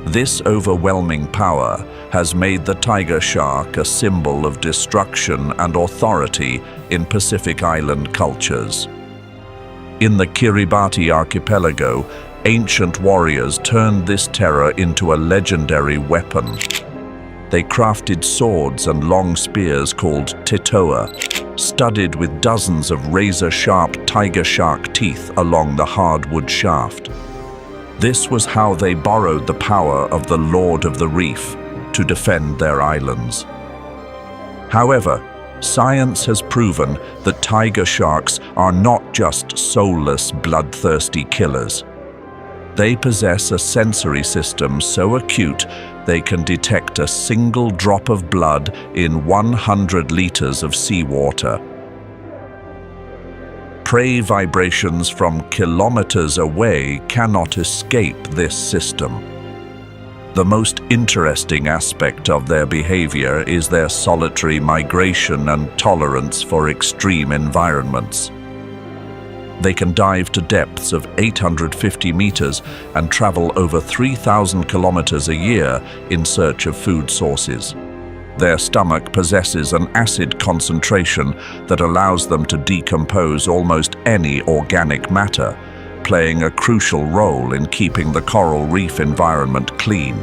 This overwhelming power has made the tiger shark a symbol of destruction and authority in Pacific Island cultures. In the Kiribati archipelago, ancient warriors turned this terror into a legendary weapon. They crafted swords and long spears called titoa, studded with dozens of razor-sharp tiger shark teeth along the hardwood shaft. This was how they borrowed the power of the Lord of the Reef to defend their islands. However, science has proven that tiger sharks are not just soulless, bloodthirsty killers. They possess a sensory system so acute they can detect a single drop of blood in 100 liters of seawater. Prey vibrations from kilometers away cannot escape this system. The most interesting aspect of their behavior is their solitary migration and tolerance for extreme environments. They can dive to depths of 850 meters and travel over 3,000 kilometers a year in search of food sources. Their stomach possesses an acid concentration that allows them to decompose almost any organic matter, playing a crucial role in keeping the coral reef environment clean.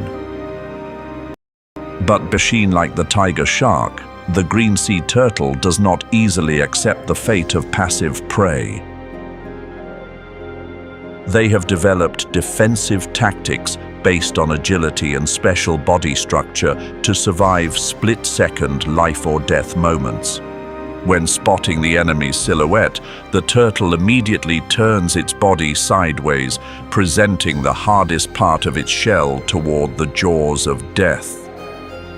But machine like the tiger shark, the green sea turtle does not easily accept the fate of passive prey. They have developed defensive tactics based on agility and special body structure to survive split-second life-or-death moments. When spotting the enemy's silhouette, the turtle immediately turns its body sideways, presenting the hardest part of its shell toward the jaws of death.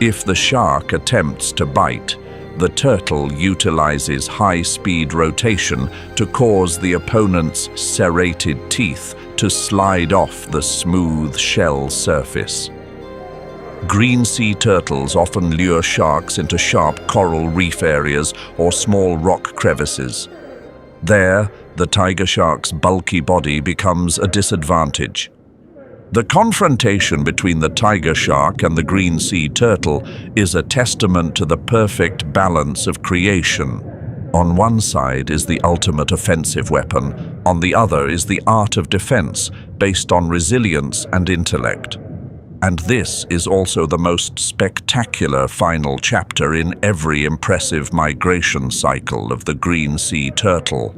If the shark attempts to bite, the turtle utilizes high-speed rotation to cause the opponent's serrated teeth to slide off the smooth shell surface. Green sea turtles often lure sharks into sharp coral reef areas or small rock crevices. There, the tiger shark's bulky body becomes a disadvantage. The confrontation between the tiger shark and the green sea turtle is a testament to the perfect balance of creation. On one side is the ultimate offensive weapon, on the other is the art of defense based on resilience and intellect. And this is also the most spectacular final chapter in every impressive migration cycle of the green sea turtle.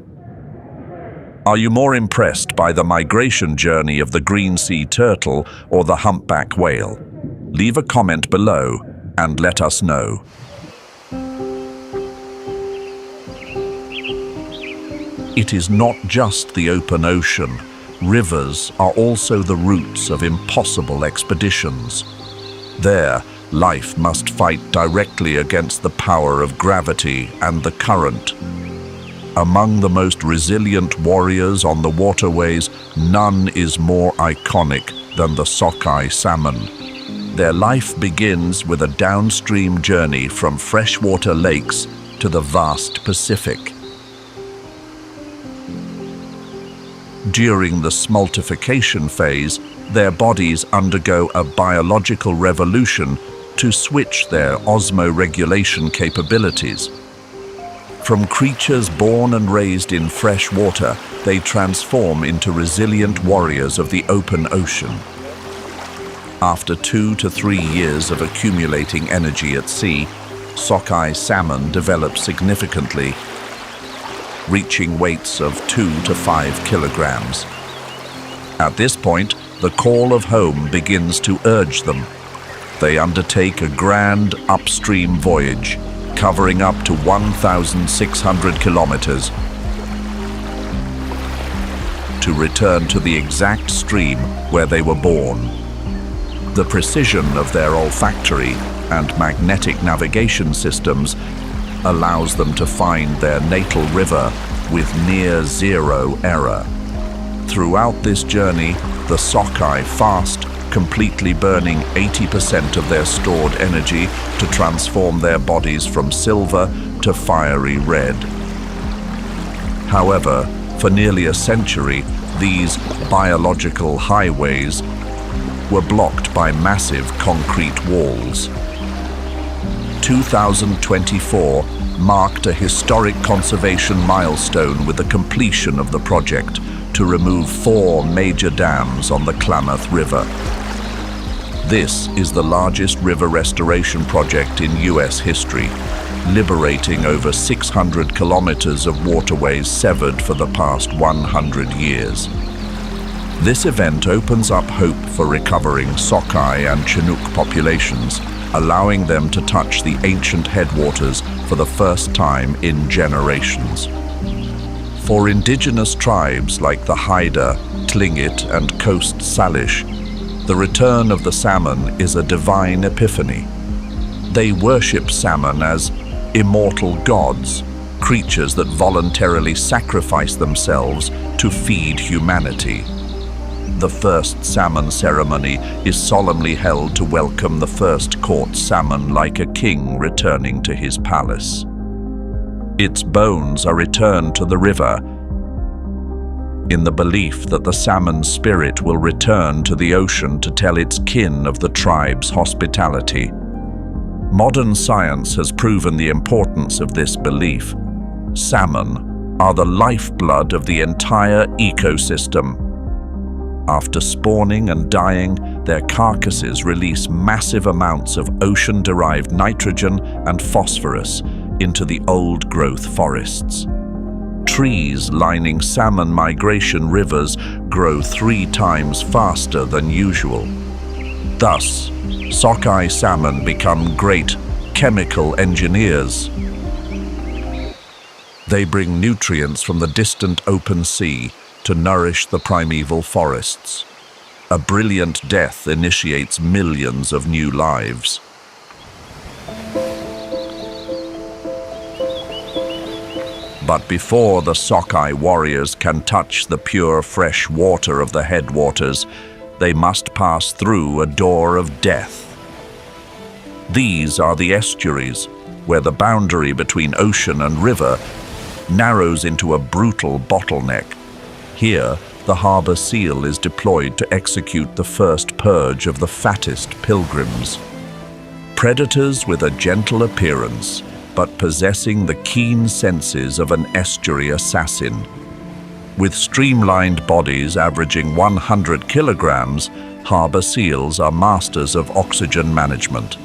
Are you more impressed by the migration journey of the green sea turtle or the humpback whale? Leave a comment below and let us know. It is not just the open ocean. Rivers are also the routes of impossible expeditions. There, life must fight directly against the power of gravity and the current. Among the most resilient warriors on the waterways, none is more iconic than the sockeye salmon. Their life begins with a downstream journey from freshwater lakes to the vast Pacific. During the smoltification phase, their bodies undergo a biological revolution to switch their osmoregulation capabilities. From creatures born and raised in fresh water, they transform into resilient warriors of the open ocean. After 2 to 3 years of accumulating energy at sea, sockeye salmon develop significantly, reaching weights of 2 to 5 kilograms. At this point, the call of home begins to urge them. They undertake a grand upstream voyage, covering up to 1,600 kilometers, to return to the exact stream where they were born. The precision of their olfactory and magnetic navigation systems allows them to find their natal river with near zero error. Throughout this journey, the sockeye fast, completely burning 80% of their stored energy to transform their bodies from silver to fiery red. However, for nearly a century, these biological highways were blocked by massive concrete walls. 2024 marked a historic conservation milestone with the completion of the project to remove 4 major dams on the Klamath River. This is the largest river restoration project in US history, liberating over 600 kilometers of waterways severed for the past 100 years. This event opens up hope for recovering sockeye and Chinook populations, allowing them to touch the ancient headwaters for the first time in generations. For indigenous tribes like the Haida, Tlingit, and Coast Salish, the return of the salmon is a divine epiphany. They worship salmon as immortal gods, creatures that voluntarily sacrifice themselves to feed humanity. The first salmon ceremony is solemnly held to welcome the first caught salmon like a king returning to his palace. Its bones are returned to the river in the belief that the salmon's spirit will return to the ocean to tell its kin of the tribe's hospitality. Modern science has proven the importance of this belief. Salmon are the lifeblood of the entire ecosystem. After spawning and dying, their carcasses release massive amounts of ocean-derived nitrogen and phosphorus into the old-growth forests. Trees lining salmon migration rivers grow 3 times faster than usual. Thus, sockeye salmon become great chemical engineers. They bring nutrients from the distant open sea to nourish the primeval forests. A brilliant death initiates millions of new lives. But before the sockeye warriors can touch the pure fresh water of the headwaters, they must pass through a door of death. These are the estuaries, where the boundary between ocean and river narrows into a brutal bottleneck. Here, the harbor seal is deployed to execute the first purge of the fattest pilgrims. Predators with a gentle appearance, but possessing the keen senses of an estuary assassin. With streamlined bodies averaging 100 kilograms, harbor seals are masters of oxygen management.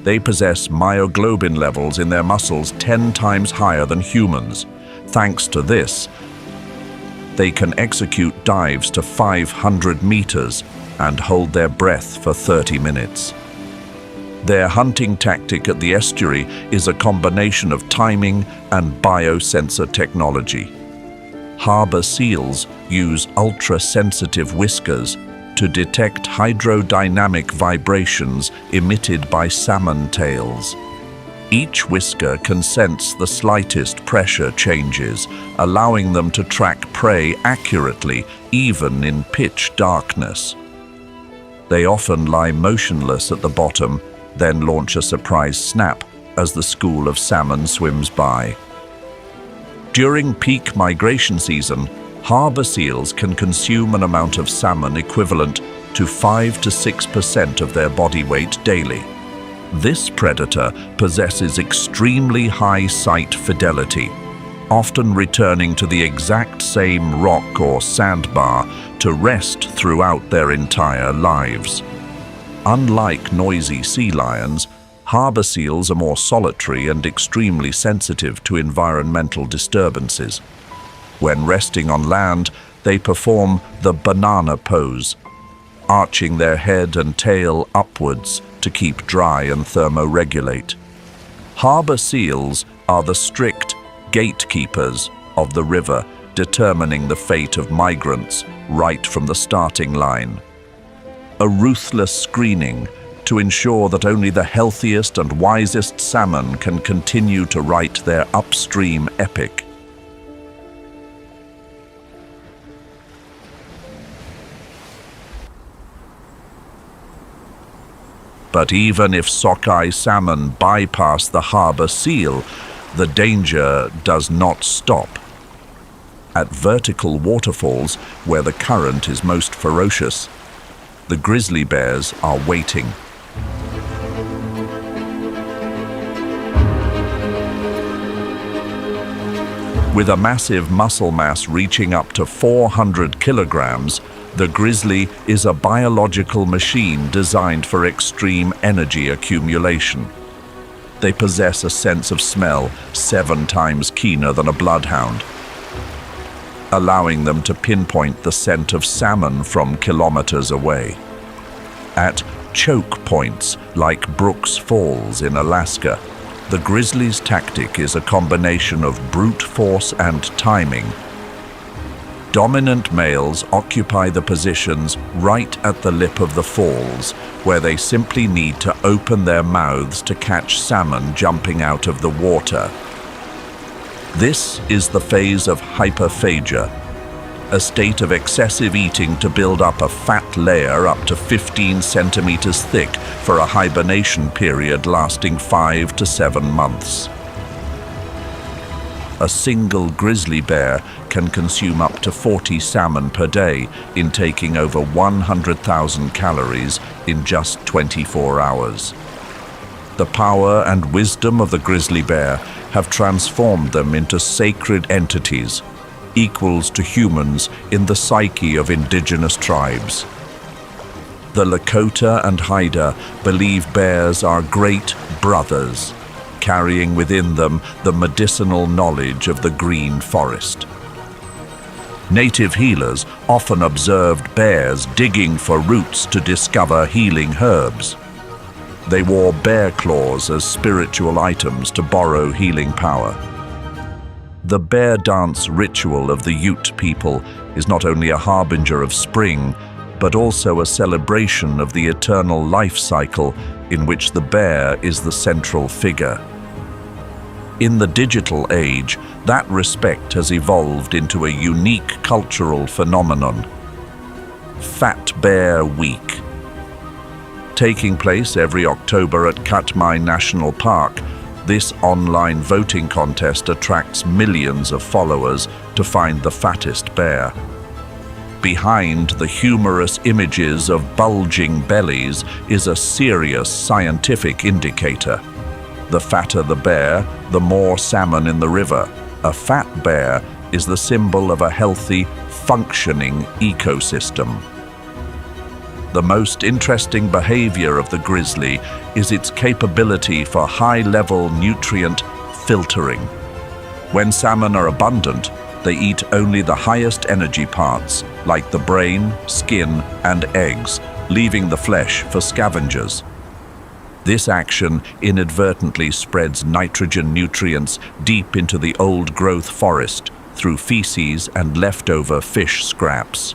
They possess myoglobin levels in their muscles 10 times higher than humans. Thanks to this, they can execute dives to 500 meters and hold their breath for 30 minutes. Their hunting tactic at the estuary is a combination of timing and biosensor technology. Harbor seals use ultra-sensitive whiskers to detect hydrodynamic vibrations emitted by salmon tails. Each whisker can sense the slightest pressure changes, allowing them to track prey accurately, even in pitch darkness. They often lie motionless at the bottom, then launch a surprise snap as the school of salmon swims by. During peak migration season, harbor seals can consume an amount of salmon equivalent to 5 to 6% of their body weight daily. This predator possesses extremely high sight fidelity, often returning to the exact same rock or sandbar to rest throughout their entire lives. Unlike noisy sea lions, harbor seals are more solitary and extremely sensitive to environmental disturbances. When resting on land, they perform the banana pose, arching their head and tail upwards to keep dry and thermoregulate. Harbor seals are the strict gatekeepers of the river, determining the fate of migrants right from the starting line. A ruthless screening to ensure that only the healthiest and wisest salmon can continue to write their upstream epic. But even if sockeye salmon bypass the harbor seal, the danger does not stop. At vertical waterfalls, where the current is most ferocious, the grizzly bears are waiting. With a massive muscle mass reaching up to 400 kilograms, the grizzly is a biological machine designed for extreme energy accumulation. They possess a sense of smell 7 times keener than a bloodhound, allowing them to pinpoint the scent of salmon from kilometers away. At choke points like Brooks Falls in Alaska, the grizzly's tactic is a combination of brute force and timing. Dominant males occupy the positions right at the lip of the falls, where they simply need to open their mouths to catch salmon jumping out of the water. This is the phase of hyperphagia, a state of excessive eating to build up a fat layer up to 15 centimeters thick for a hibernation period lasting 5 to 7 months. A single grizzly bear can consume up to 40 salmon per day, intaking over 100,000 calories in just 24 hours. The power and wisdom of the grizzly bear have transformed them into sacred entities, equals to humans in the psyche of indigenous tribes. The Lakota and Haida believe bears are great brothers, carrying within them the medicinal knowledge of the green forest. Native healers often observed bears digging for roots to discover healing herbs. They wore bear claws as spiritual items to borrow healing power. The bear dance ritual of the Ute people is not only a harbinger of spring, but also a celebration of the eternal life cycle in which the bear is the central figure. In the digital age, that respect has evolved into a unique cultural phenomenon: Fat Bear Week. Taking place every October at Katmai National Park, this online voting contest attracts millions of followers to find the fattest bear. Behind the humorous images of bulging bellies is a serious scientific indicator. The fatter the bear, the more salmon in the river. A fat bear is the symbol of a healthy, functioning ecosystem. The most interesting behavior of the grizzly is its capability for high-level nutrient filtering. When salmon are abundant, they eat only the highest energy parts, like the brain, skin, and eggs, leaving the flesh for scavengers. This action inadvertently spreads nitrogen nutrients deep into the old-growth forest through feces and leftover fish scraps.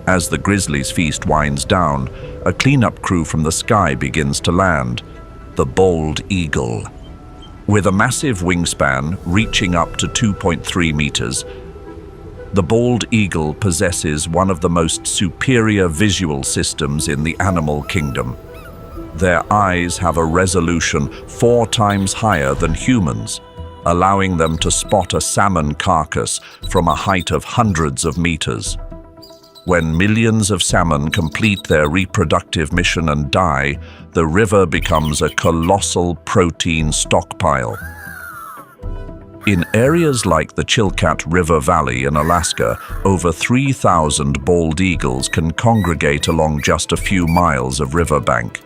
As the grizzly's feast winds down, a cleanup crew from the sky begins to land, the bald eagle. With a massive wingspan reaching up to 2.3 meters, the bald eagle possesses one of the most superior visual systems in the animal kingdom. Their eyes have a resolution 4 times higher than humans, allowing them to spot a salmon carcass from a height of hundreds of meters. When millions of salmon complete their reproductive mission and die, the river becomes a colossal protein stockpile. In areas like the Chilkat River Valley in Alaska, over 3,000 bald eagles can congregate along just a few miles of riverbank.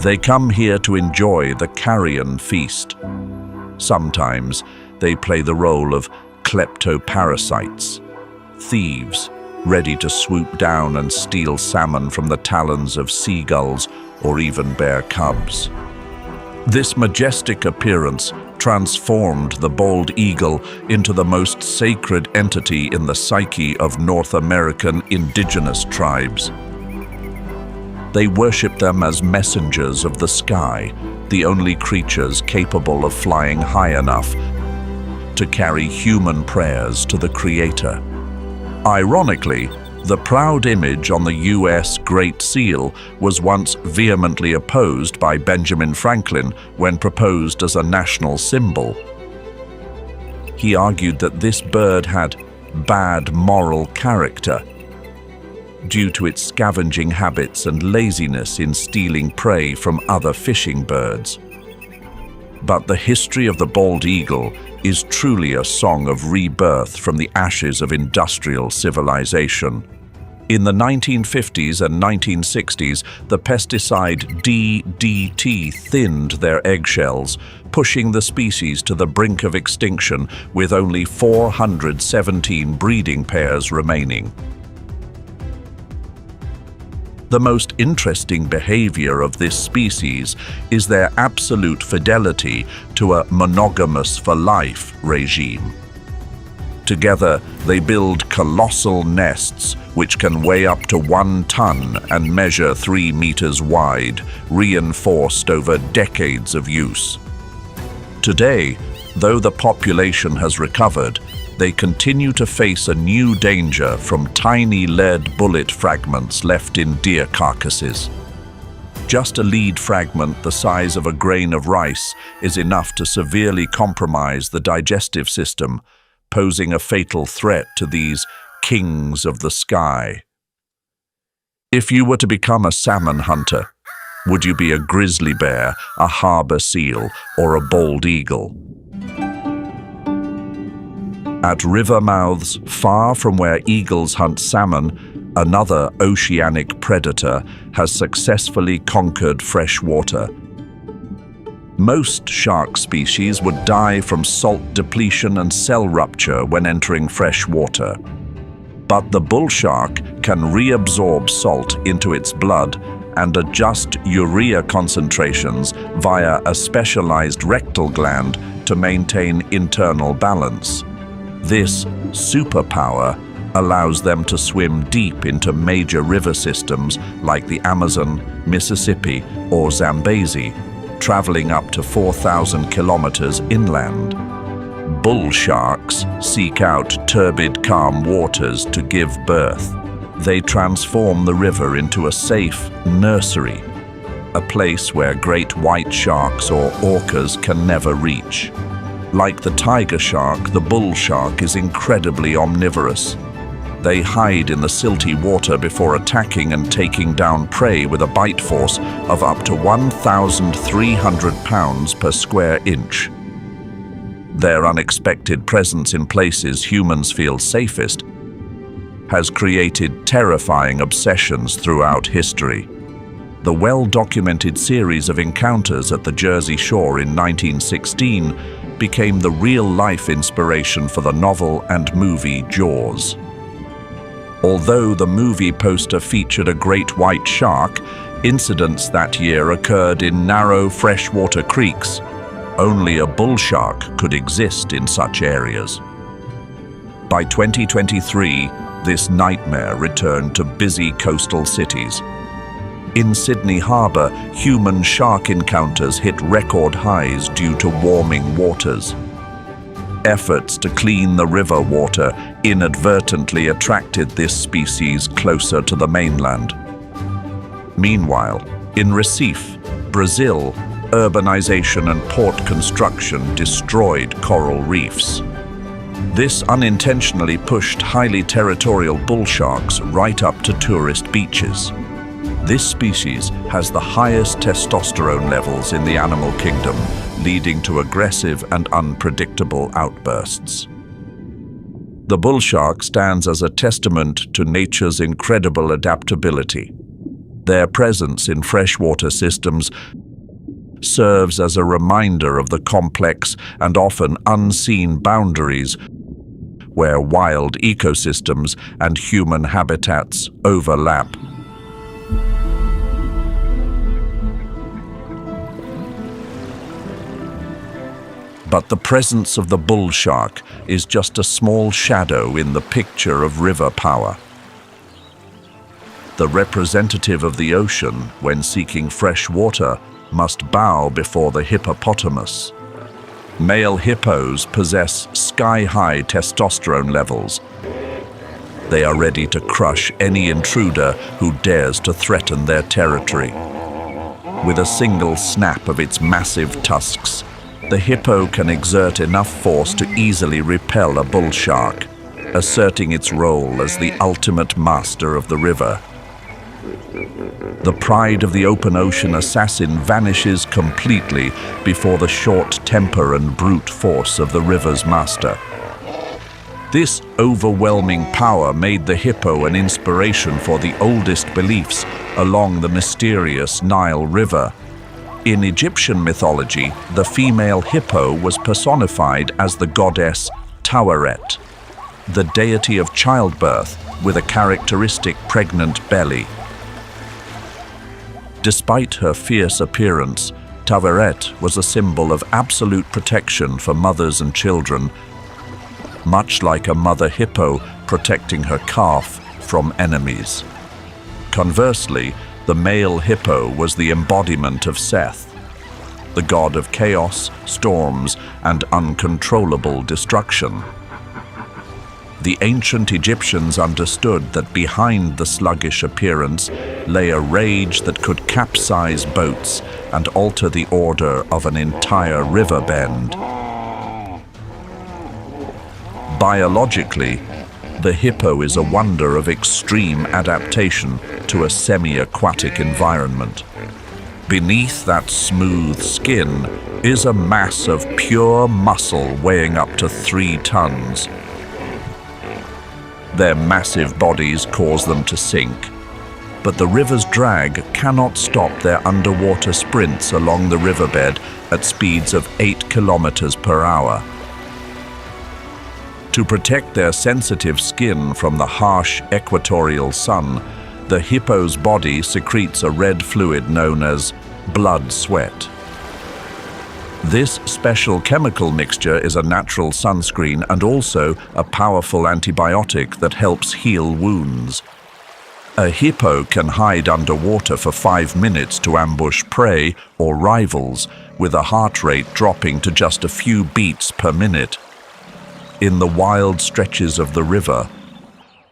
They come here to enjoy the carrion feast. Sometimes they play the role of kleptoparasites, thieves, ready to swoop down and steal salmon from the talons of seagulls or even bear cubs. This majestic appearance transformed the bald eagle into the most sacred entity in the psyche of North American indigenous tribes. They worship them as messengers of the sky, the only creatures capable of flying high enough to carry human prayers to the Creator. Ironically, the proud image on the U.S. Great Seal was once vehemently opposed by Benjamin Franklin when proposed as a national symbol. He argued that this bird had bad moral character due to its scavenging habits and laziness in stealing prey from other fishing birds. But the history of the bald eagle is truly a song of rebirth from the ashes of industrial civilization. In the 1950s and 1960s, the pesticide DDT thinned their eggshells, pushing the species to the brink of extinction with only 417 breeding pairs remaining. The most interesting behavior of this species is their absolute fidelity to a monogamous-for-life regime. Together, they build colossal nests which can weigh up to 1 ton and measure 3 meters wide, reinforced over decades of use. Today, though the population has recovered, they continue to face a new danger from tiny lead bullet fragments left in deer carcasses. Just a lead fragment the size of a grain of rice is enough to severely compromise the digestive system, posing a fatal threat to these kings of the sky. If you were to become a salmon hunter, would you be a grizzly bear, a harbor seal, or a bald eagle? At river mouths far from where eagles hunt salmon, another oceanic predator has successfully conquered fresh water. Most shark species would die from salt depletion and cell rupture when entering fresh water. But the bull shark can reabsorb salt into its blood and adjust urea concentrations via a specialized rectal gland to maintain internal balance. This superpower allows them to swim deep into major river systems like the Amazon, Mississippi, or Zambezi, traveling up to 4,000 kilometers inland. Bull sharks seek out turbid, calm waters to give birth. They transform the river into a safe nursery, a place where great white sharks or orcas can never reach. Like the tiger shark, the bull shark is incredibly omnivorous. They hide in the silty water before attacking and taking down prey with a bite force of up to 1,300 pounds per square inch. Their unexpected presence in places humans feel safest has created terrifying obsessions throughout history. The well-documented series of encounters at the Jersey Shore in 1916 became the real-life inspiration for the novel and movie Jaws. Although the movie poster featured a great white shark, incidents that year occurred in narrow freshwater creeks. Only a bull shark could exist in such areas. By 2023, this nightmare returned to busy coastal cities. In Sydney Harbour, human shark encounters hit record highs due to warming waters. Efforts to clean the river water inadvertently attracted this species closer to the mainland. Meanwhile, in Recife, Brazil, urbanization and port construction destroyed coral reefs. This unintentionally pushed highly territorial bull sharks right up to tourist beaches. This species has the highest testosterone levels in the animal kingdom, leading to aggressive and unpredictable outbursts. The bull shark stands as a testament to nature's incredible adaptability. Their presence in freshwater systems serves as a reminder of the complex and often unseen boundaries where wild ecosystems and human habitats overlap. But the presence of the bull shark is just a small shadow in the picture of river power. The representative of the ocean, when seeking fresh water, must bow before the hippopotamus. Male hippos possess sky-high testosterone levels. They are ready to crush any intruder who dares to threaten their territory. With a single snap of its massive tusks, the hippo can exert enough force to easily repel a bull shark, asserting its role as the ultimate master of the river. The pride of the open ocean assassin vanishes completely before the short temper and brute force of the river's master. This overwhelming power made the hippo an inspiration for the oldest beliefs along the mysterious Nile River. In Egyptian mythology, the female hippo was personified as the goddess Taweret, the deity of childbirth with a characteristic pregnant belly. Despite her fierce appearance, Taweret was a symbol of absolute protection for mothers and children, much like a mother hippo protecting her calf from enemies. Conversely, the male hippo was the embodiment of Seth, the god of chaos, storms, and uncontrollable destruction. The ancient Egyptians understood that behind the sluggish appearance lay a rage that could capsize boats and alter the order of an entire river bend. Biologically, the hippo is a wonder of extreme adaptation to a semi-aquatic environment. Beneath that smooth skin is a mass of pure muscle weighing up to 3 tons. Their massive bodies cause them to sink, but the river's drag cannot stop their underwater sprints along the riverbed at speeds of 8 kilometers per hour. To protect their sensitive skin from the harsh equatorial sun, the hippo's body secretes a red fluid known as blood sweat. This special chemical mixture is a natural sunscreen and also a powerful antibiotic that helps heal wounds. A hippo can hide underwater for 5 minutes to ambush prey or rivals, with a heart rate dropping to just a few beats per minute. In the wild stretches of the river,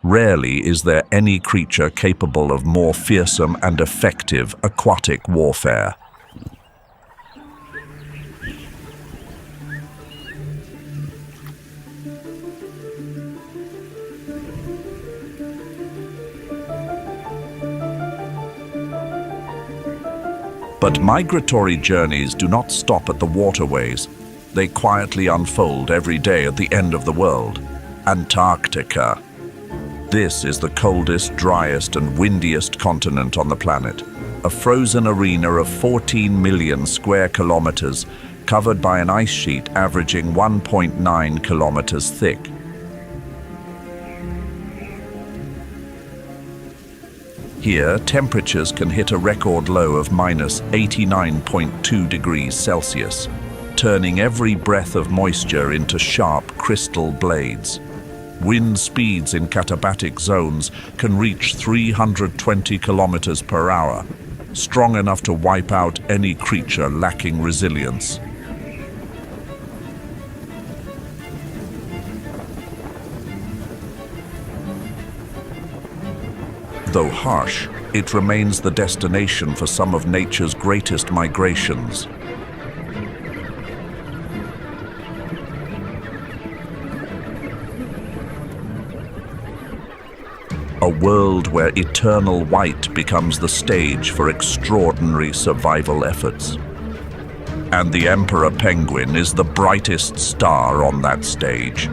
rarely is there any creature capable of more fearsome and effective aquatic warfare. But migratory journeys do not stop at the waterways. They quietly unfold every day at the end of the world, Antarctica. This is the coldest, driest, and windiest continent on the planet, a frozen arena of 14 million square kilometers, covered by an ice sheet averaging 1.9 kilometers thick. Here, temperatures can hit a record low of minus 89.2 degrees Celsius, turning every breath of moisture into sharp crystal blades. Wind speeds in katabatic zones can reach 320 kilometers per hour, strong enough to wipe out any creature lacking resilience. Though harsh, it remains the destination for some of nature's greatest migrations. A world where eternal white becomes the stage for extraordinary survival efforts. And the emperor penguin is the brightest star on that stage.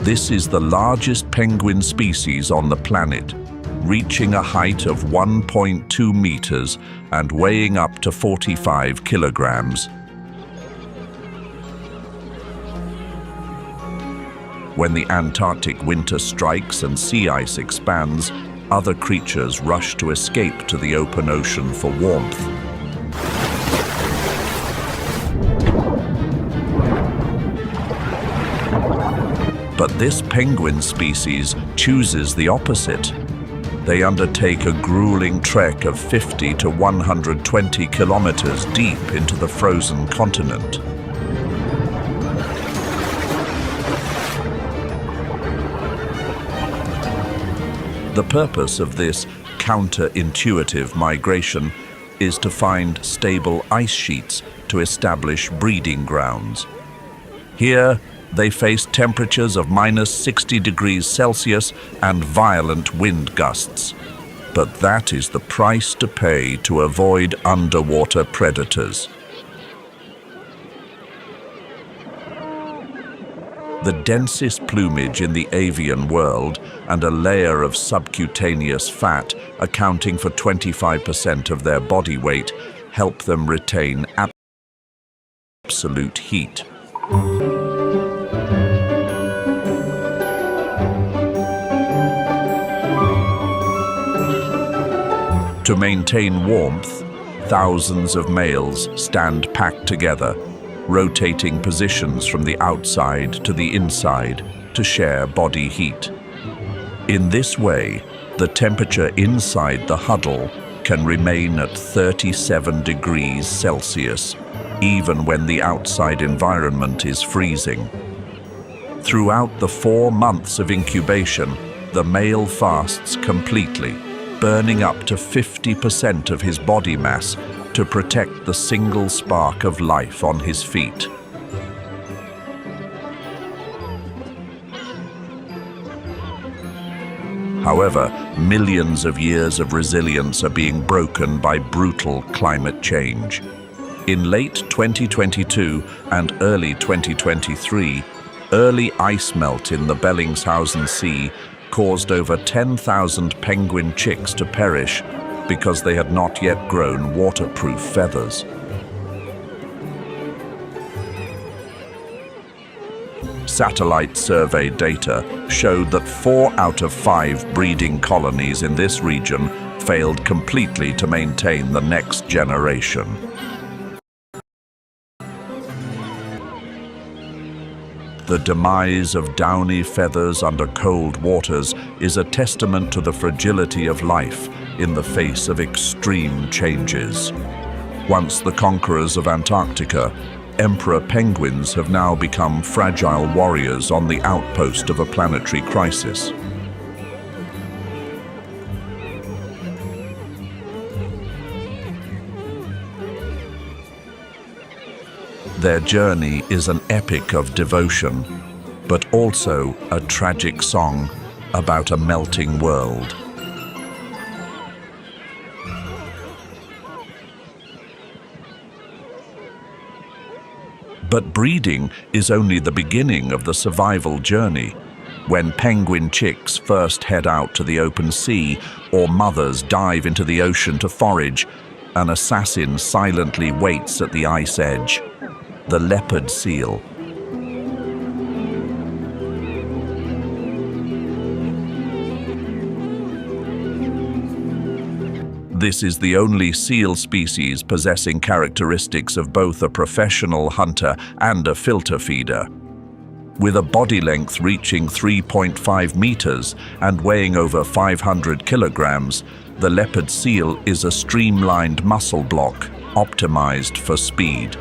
This is the largest penguin species on the planet, reaching a height of 1.2 meters and weighing up to 45 kilograms. When the Antarctic winter strikes and sea ice expands, other creatures rush to escape to the open ocean for warmth. But this penguin species chooses the opposite. They undertake a grueling trek of 50 to 120 kilometers deep into the frozen continent. The purpose of this counterintuitive migration is to find stable ice sheets to establish breeding grounds. Here, they face temperatures of minus 60 degrees Celsius and violent wind gusts. But that is the price to pay to avoid underwater predators. The densest plumage in the avian world and a layer of subcutaneous fat accounting for 25% of their body weight help them retain absolute heat. To maintain warmth, thousands of males stand packed together, rotating positions from the outside to the inside to share body heat. In this way, the temperature inside the huddle can remain at 37 degrees Celsius, even when the outside environment is freezing. Throughout the 4 months of incubation, the male fasts completely, burning up to 50% of his body mass to protect the single spark of life on his feet. However, millions of years of resilience are being broken by brutal climate change. In late 2022 and early 2023, early ice melt in the Bellingshausen Sea caused over 10,000 penguin chicks to perish because they had not yet grown waterproof feathers. Satellite survey data showed that 4 out of 5 breeding colonies in this region failed completely to maintain the next generation. The demise of downy feathers under cold waters is a testament to the fragility of life in the face of extreme changes. Once the conquerors of Antarctica, emperor penguins have now become fragile warriors on the outpost of a planetary crisis. Their journey is an epic of devotion, but also a tragic song about a melting world. But breeding is only the beginning of the survival journey. When penguin chicks first head out to the open sea or mothers dive into the ocean to forage, an assassin silently waits at the ice edge: the leopard seal. This is the only seal species possessing characteristics of both a professional hunter and a filter feeder. With a body length reaching 3.5 meters and weighing over 500 kilograms, the leopard seal is a streamlined muscle block, optimized for speed.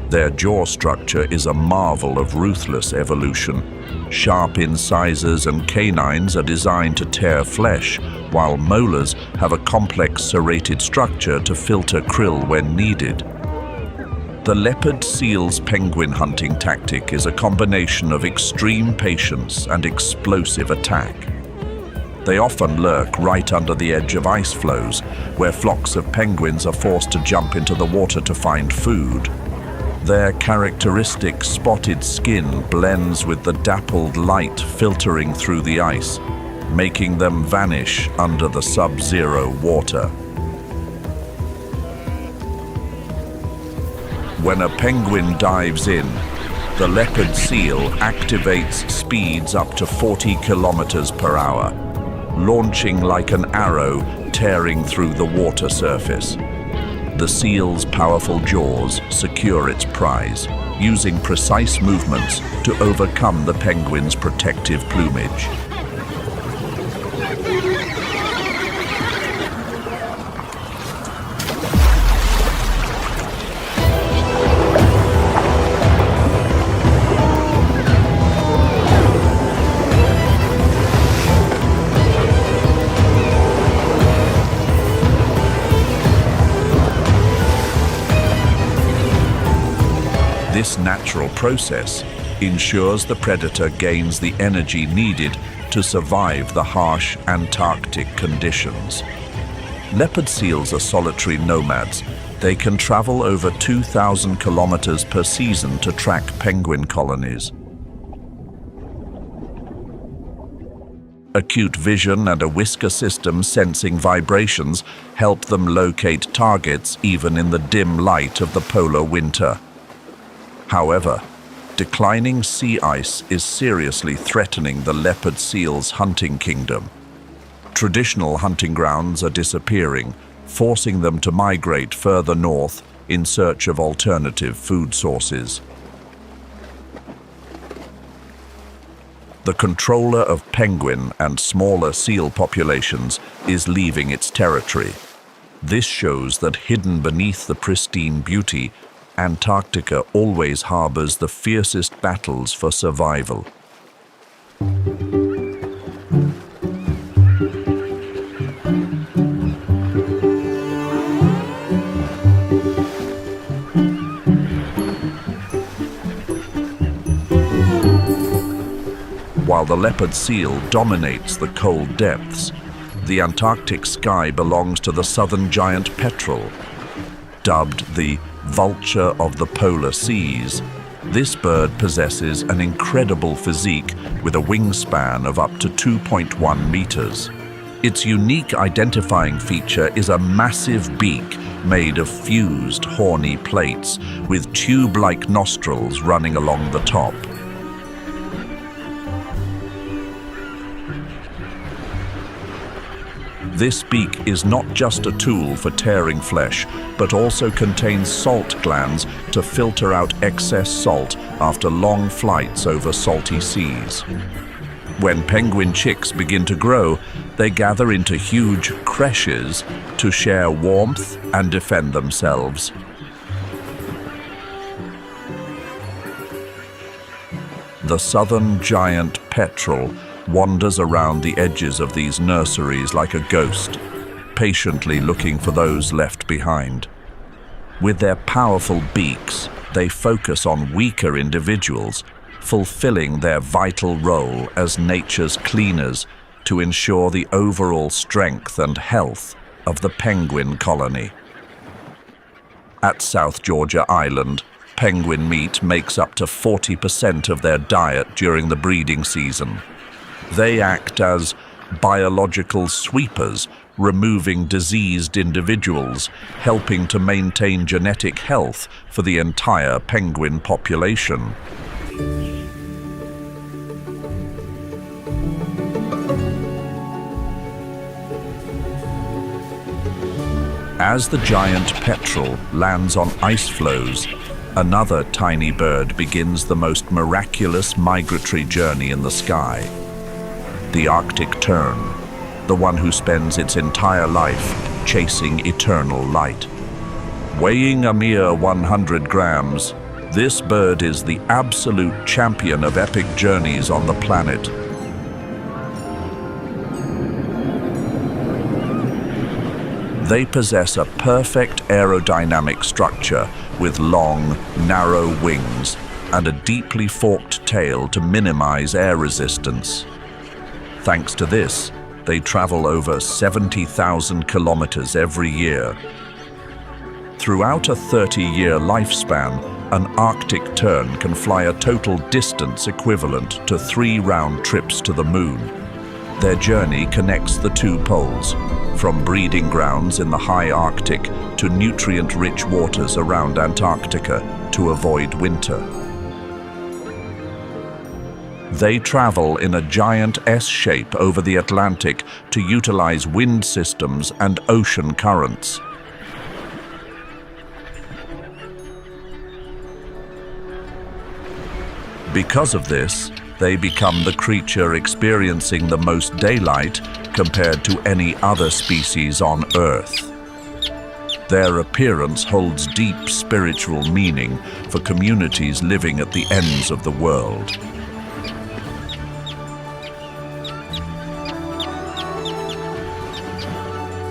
Their jaw structure is a marvel of ruthless evolution. Sharp incisors and canines are designed to tear flesh, while molars have a complex serrated structure to filter krill when needed. The leopard seal's penguin hunting tactic is a combination of extreme patience and explosive attack. They often lurk right under the edge of ice floes, where flocks of penguins are forced to jump into the water to find food. Their characteristic spotted skin blends with the dappled light filtering through the ice, making them vanish under the sub-zero water. When a penguin dives in, the leopard seal activates speeds up to 40 kilometers per hour, launching like an arrow tearing through the water surface. The seal's powerful jaws secure its prize, using precise movements to overcome the penguin's protective plumage. This natural process ensures the predator gains the energy needed to survive the harsh Antarctic conditions. Leopard seals are solitary nomads. They can travel over 2,000 kilometers per season to track penguin colonies. Acute vision and a whisker system sensing vibrations help them locate targets even in the dim light of the polar winter. However, declining sea ice is seriously threatening the leopard seal's hunting kingdom. Traditional hunting grounds are disappearing, forcing them to migrate further north in search of alternative food sources. The controller of penguin and smaller seal populations is leaving its territory. This shows that hidden beneath the pristine beauty, Antarctica always harbors the fiercest battles for survival. While the leopard seal dominates the cold depths, the Antarctic sky belongs to the southern giant petrel. Dubbed the vulture of the polar seas, this bird possesses an incredible physique with a wingspan of up to 2.1 meters. Its unique identifying feature is a massive beak made of fused horny plates with tube-like nostrils running along the top. This beak is not just a tool for tearing flesh, but also contains salt glands to filter out excess salt after long flights over salty seas. When penguin chicks begin to grow, they gather into huge creches to share warmth and defend themselves. The southern giant petrel wanders around the edges of these nurseries like a ghost, patiently looking for those left behind. With their powerful beaks, they focus on weaker individuals, fulfilling their vital role as nature's cleaners to ensure the overall strength and health of the penguin colony. At South Georgia Island, penguin meat makes up to 40% of their diet during the breeding season. They act as biological sweepers, removing diseased individuals, helping to maintain genetic health for the entire penguin population. As the giant petrel lands on ice floes, another tiny bird begins the most miraculous migratory journey in the sky. The Arctic tern, the one who spends its entire life chasing eternal light. Weighing a mere 100 grams, this bird is the absolute champion of epic journeys on the planet. They possess a perfect aerodynamic structure with long, narrow wings and a deeply forked tail to minimize air resistance. Thanks to this, they travel over 70,000 kilometers every year. Throughout a 30-year lifespan, an Arctic tern can fly a total distance equivalent to 3 round trips to the moon. Their journey connects the two poles, from breeding grounds in the high Arctic to nutrient-rich waters around Antarctica to avoid winter. They travel in a giant S-shape over the Atlantic to utilize wind systems and ocean currents. Because of this, they become the creature experiencing the most daylight compared to any other species on Earth. Their appearance holds deep spiritual meaning for communities living at the ends of the world.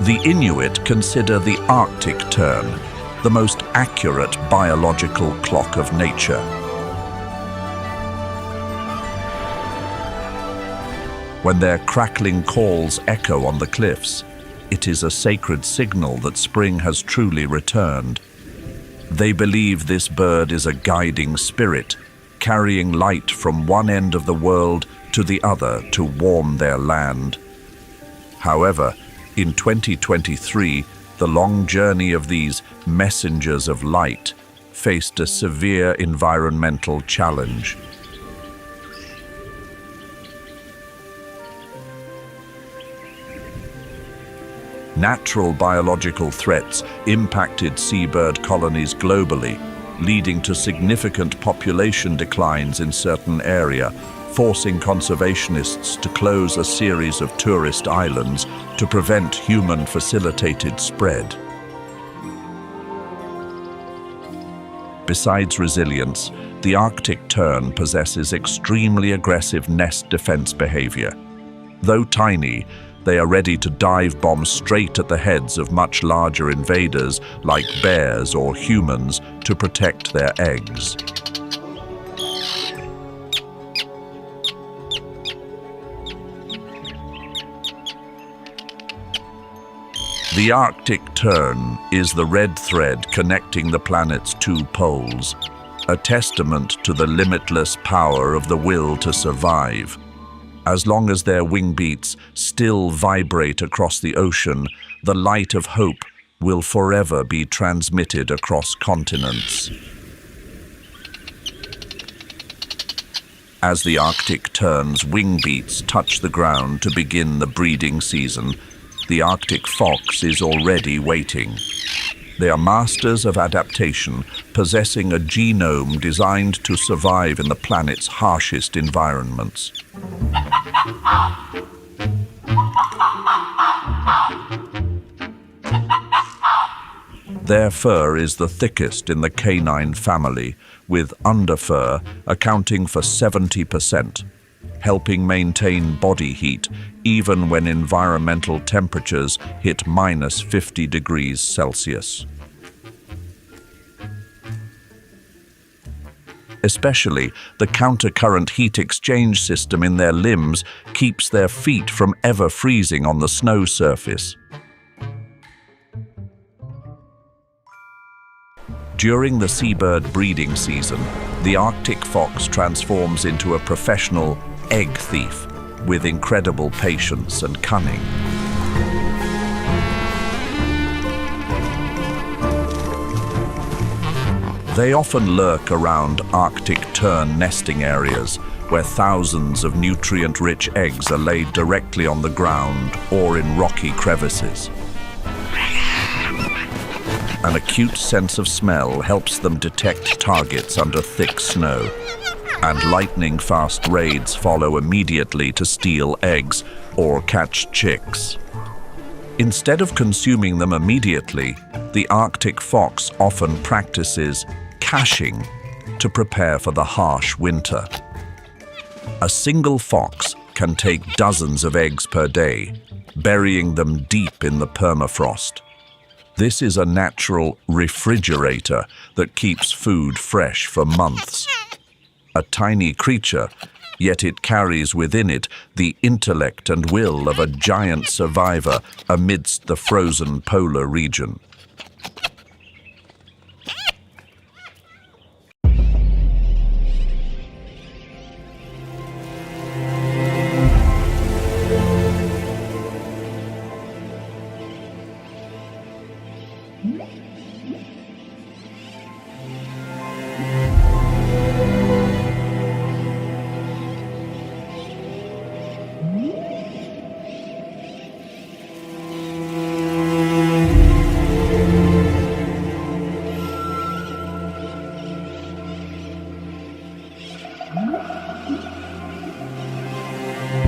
The Inuit consider the Arctic tern the most accurate biological clock of nature. When their crackling calls echo on the cliffs, it is a sacred signal that spring has truly returned. They believe this bird is a guiding spirit, carrying light from one end of the world to the other to warm their land. However, in 2023, the long journey of these messengers of light faced a severe environmental challenge. Natural biological threats impacted seabird colonies globally, leading to significant population declines in certain areas, forcing conservationists to close a series of tourist islands to prevent human-facilitated spread. Besides resilience, the Arctic tern possesses extremely aggressive nest defense behavior. Though tiny, they are ready to dive bomb straight at the heads of much larger invaders like bears or humans to protect their eggs. The Arctic tern is the red thread connecting the planet's two poles, a testament to the limitless power of the will to survive. As long as their wing beats still vibrate across the ocean, the light of hope will forever be transmitted across continents. As the Arctic tern's wing beats touch the ground to begin the breeding season, the Arctic fox is already waiting. They are masters of adaptation, possessing a genome designed to survive in the planet's harshest environments. Their fur is the thickest in the canine family, with underfur accounting for 70%, helping maintain body heat even when environmental temperatures hit -50 degrees Celsius. Especially, the countercurrent heat exchange system in their limbs keeps their feet from ever freezing on the snow surface. During the seabird breeding season, the Arctic fox transforms into a professional egg thief with incredible patience and cunning. They often lurk around Arctic tern nesting areas, where thousands of nutrient-rich eggs are laid directly on the ground or in rocky crevices. An acute sense of smell helps them detect targets under thick snow, and lightning-fast raids follow immediately to steal eggs or catch chicks. Instead of consuming them immediately, the Arctic fox often practices caching to prepare for the harsh winter. A single fox can take dozens of eggs per day, burying them deep in the permafrost. This is a natural refrigerator that keeps food fresh for months. A tiny creature, yet it carries within it the intellect and will of a giant survivor amidst the frozen polar region.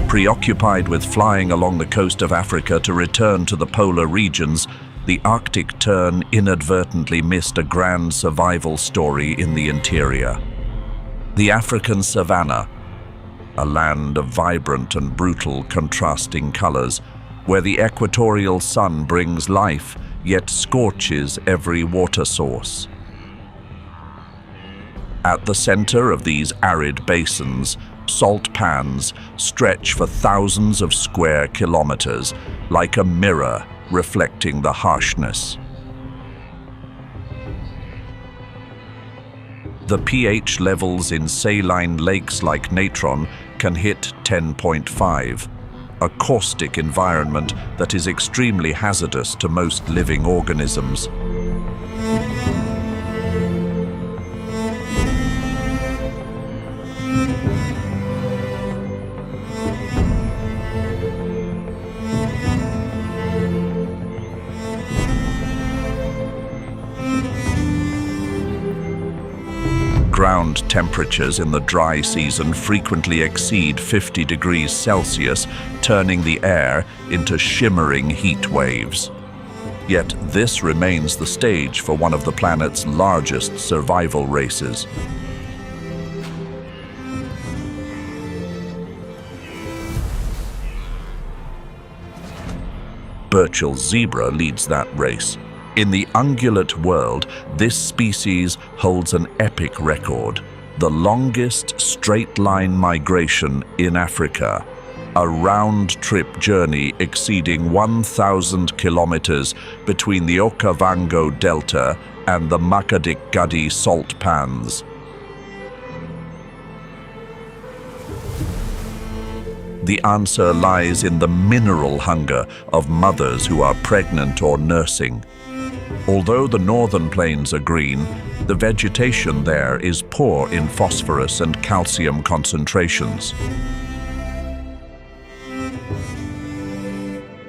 Preoccupied with flying along the coast of Africa to return to the polar regions, the Arctic tern inadvertently missed a grand survival story in the interior. The African savanna, a land of vibrant and brutal contrasting colors, where the equatorial sun brings life, yet scorches every water source. At the center of these arid basins, salt pans stretch for thousands of square kilometers, like a mirror reflecting the harshness. The pH levels in saline lakes like Natron can hit 10.5, a caustic environment that is extremely hazardous to most living organisms. Ground temperatures in the dry season frequently exceed 50 degrees Celsius, turning the air into shimmering heat waves. Yet this remains the stage for one of the planet's largest survival races. Burchell's zebra leads that race. In the ungulate world, this species holds an epic record, the longest straight-line migration in Africa, a round-trip journey exceeding 1,000 kilometers between the Okavango Delta and the Makgadikgadi salt pans. The answer lies in the mineral hunger of mothers who are pregnant or nursing. Although the northern plains are green, the vegetation there is poor in phosphorus and calcium concentrations.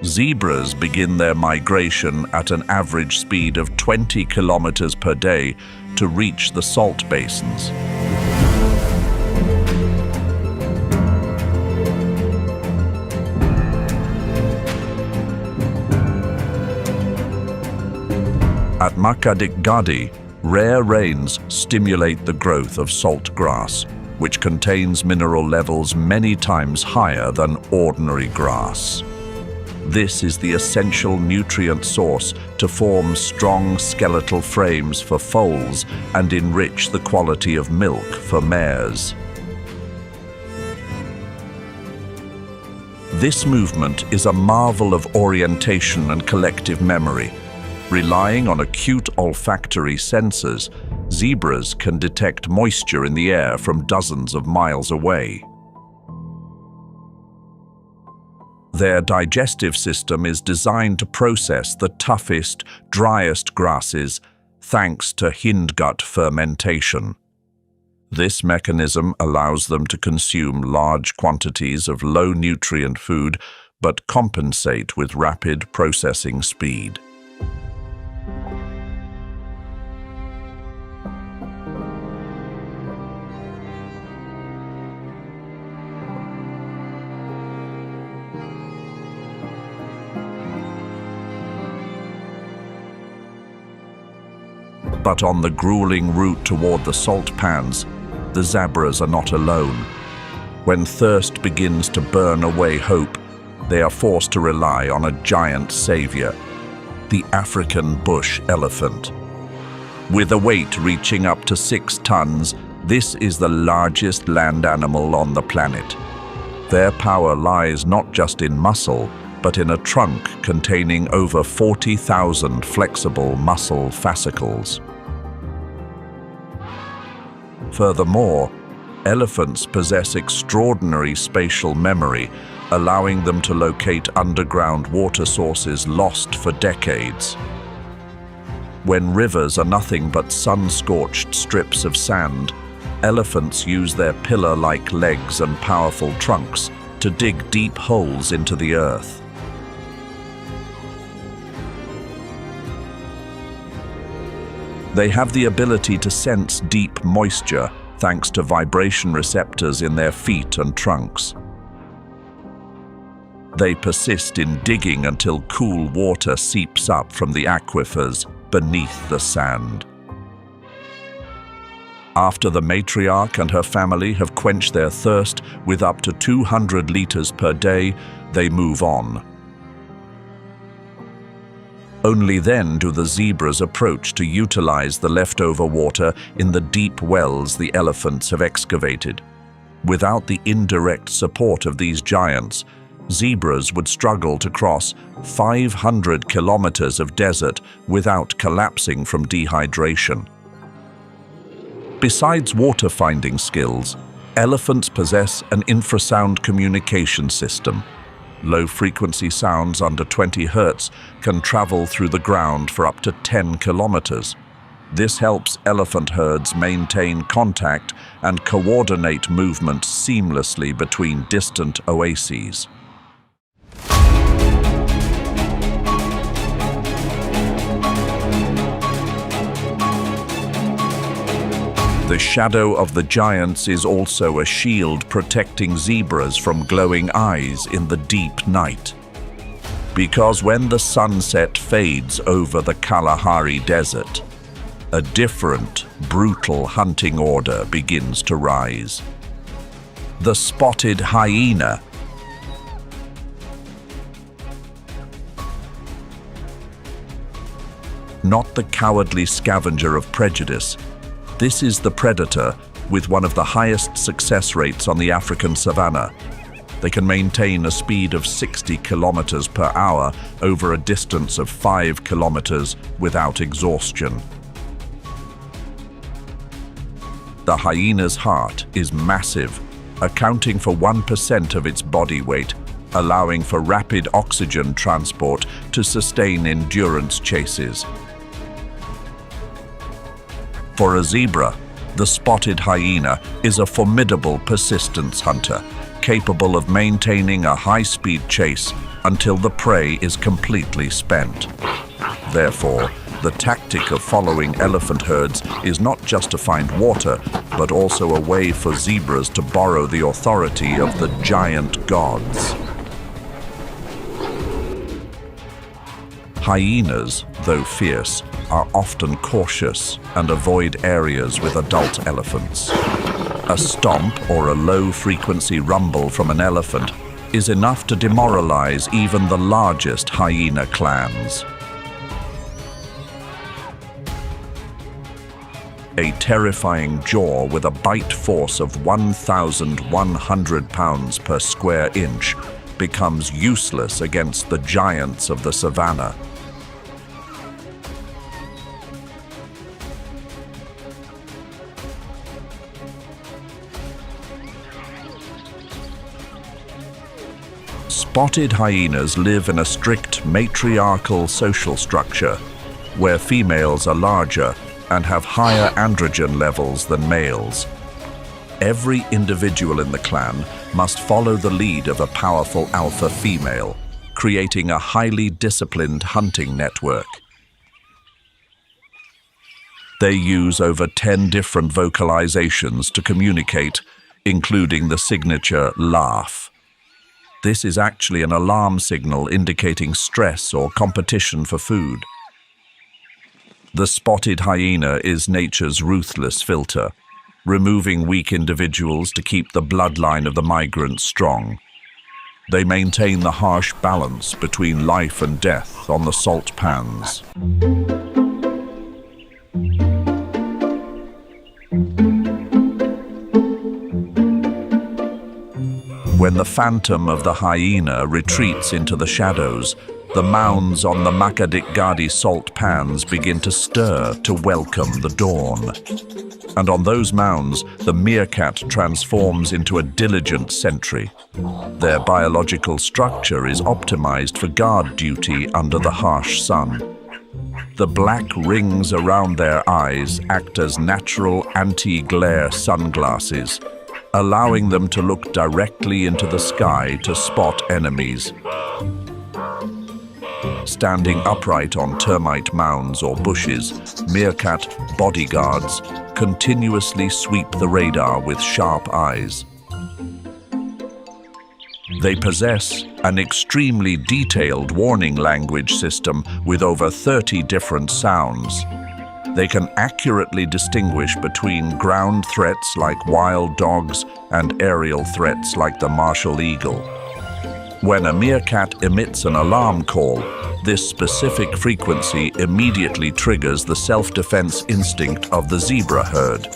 Zebras begin their migration at an average speed of 20 kilometers per day to reach the salt basins. At Makgadikgadi, rare rains stimulate the growth of salt grass, which contains mineral levels many times higher than ordinary grass. This is the essential nutrient source to form strong skeletal frames for foals and enrich the quality of milk for mares. This movement is a marvel of orientation and collective memory, relying on acute olfactory sensors, zebras can detect moisture in the air from dozens of miles away. Their digestive system is designed to process the toughest, driest grasses thanks to hindgut fermentation. This mechanism allows them to consume large quantities of low-nutrient food but compensate with rapid processing speed. But on the grueling route toward the salt pans, the zebras are not alone. When thirst begins to burn away hope, they are forced to rely on a giant savior, the African bush elephant. With a weight reaching up to 6 tons, this is the largest land animal on the planet. Their power lies not just in muscle, but in a trunk containing over 40,000 flexible muscle fascicles. Furthermore, elephants possess extraordinary spatial memory, allowing them to locate underground water sources lost for decades. When rivers are nothing but sun-scorched strips of sand, elephants use their pillar-like legs and powerful trunks to dig deep holes into the earth. They have the ability to sense deep moisture thanks to vibration receptors in their feet and trunks. They persist in digging until cool water seeps up from the aquifers beneath the sand. After the matriarch and her family have quenched their thirst with up to 200 liters per day, they move on. Only then do the zebras approach to utilize the leftover water in the deep wells the elephants have excavated. Without the indirect support of these giants, zebras would struggle to cross 500 kilometers of desert without collapsing from dehydration. Besides water-finding skills, elephants possess an infrasound communication system. Low-frequency sounds under 20 Hz can travel through the ground for up to 10 kilometers. This helps elephant herds maintain contact and coordinate movement seamlessly between distant oases. The shadow of the giants is also a shield protecting zebras from glowing eyes in the deep night. Because when the sunset fades over the Kalahari Desert, a different, brutal hunting order begins to rise. The spotted hyena. Not the cowardly scavenger of prejudice. This is the predator with one of the highest success rates on the African savanna. They can maintain a speed of 60 kilometers per hour over a distance of 5 kilometers without exhaustion. The hyena's heart is massive, accounting for 1% of its body weight, allowing for rapid oxygen transport to sustain endurance chases. For a zebra, the spotted hyena is a formidable persistence hunter, capable of maintaining a high-speed chase until the prey is completely spent. Therefore, the tactic of following elephant herds is not just to find water, but also a way for zebras to borrow the authority of the giant gods. Hyenas, though fierce, are often cautious and avoid areas with adult elephants. A stomp or a low-frequency rumble from an elephant is enough to demoralize even the largest hyena clans. A terrifying jaw with a bite force of 1,100 pounds per square inch becomes useless against the giants of the savannah. Spotted hyenas live in a strict matriarchal social structure, where females are larger and have higher androgen levels than males. Every individual in the clan must follow the lead of a powerful alpha female, creating a highly disciplined hunting network. They use over 10 different vocalizations to communicate, including the signature laugh. This is actually an alarm signal indicating stress or competition for food. The spotted hyena is nature's ruthless filter, removing weak individuals to keep the bloodline of the migrant strong. They maintain the harsh balance between life and death on the salt pans. When the phantom of the hyena retreats into the shadows, the mounds on the Makadikgadi salt pans begin to stir to welcome the dawn. And on those mounds, the meerkat transforms into a diligent sentry. Their biological structure is optimized for guard duty under the harsh sun. The black rings around their eyes act as natural anti-glare sunglasses, allowing them to look directly into the sky to spot enemies. Standing upright on termite mounds or bushes, meerkat bodyguards continuously sweep the radar with sharp eyes. They possess an extremely detailed warning language system with over 30 different sounds. They can accurately distinguish between ground threats like wild dogs and aerial threats like the martial eagle. When a meerkat emits an alarm call, this specific frequency immediately triggers the self-defense instinct of the zebra herd.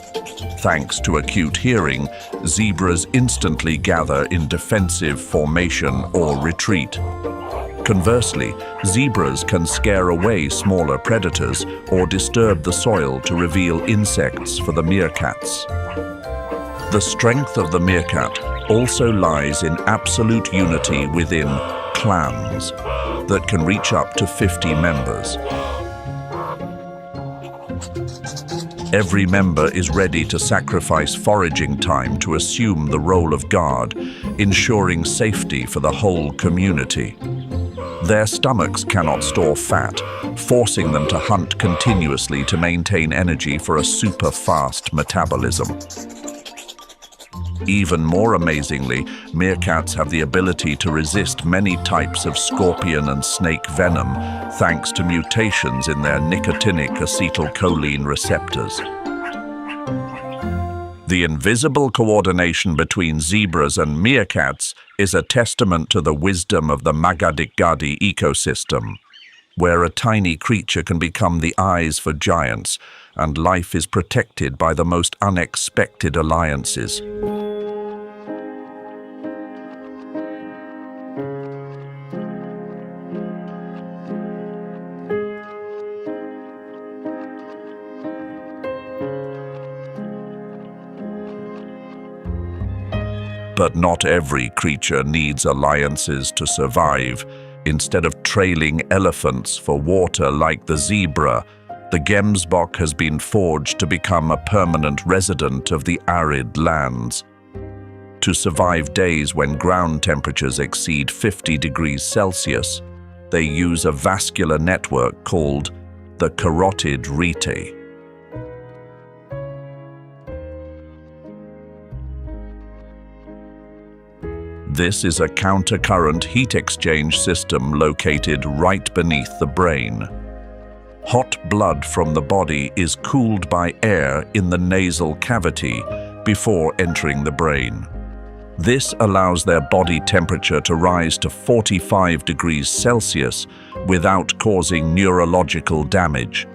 Thanks to acute hearing, zebras instantly gather in defensive formation or retreat. Conversely, zebras can scare away smaller predators or disturb the soil to reveal insects for the meerkats. The strength of the meerkat also lies in absolute unity within clans that can reach up to 50 members. Every member is ready to sacrifice foraging time to assume the role of guard, ensuring safety for the whole community. Their stomachs cannot store fat, forcing them to hunt continuously to maintain energy for a super-fast metabolism. Even more amazingly, meerkats have the ability to resist many types of scorpion and snake venom thanks to mutations in their nicotinic acetylcholine receptors. The invisible coordination between zebras and meerkats is a testament to the wisdom of the Makadikgadi ecosystem, where a tiny creature can become the eyes for giants, and life is protected by the most unexpected alliances. But not every creature needs alliances to survive. Instead of trailing elephants for water like the zebra, the gemsbok has been forged to become a permanent resident of the arid lands. To survive days when ground temperatures exceed 50 degrees Celsius, they use a vascular network called the carotid rete. This is a countercurrent heat exchange system located right beneath the brain. Hot blood from the body is cooled by air in the nasal cavity before entering the brain. This allows their body temperature to rise to 45 degrees Celsius without causing neurological damage.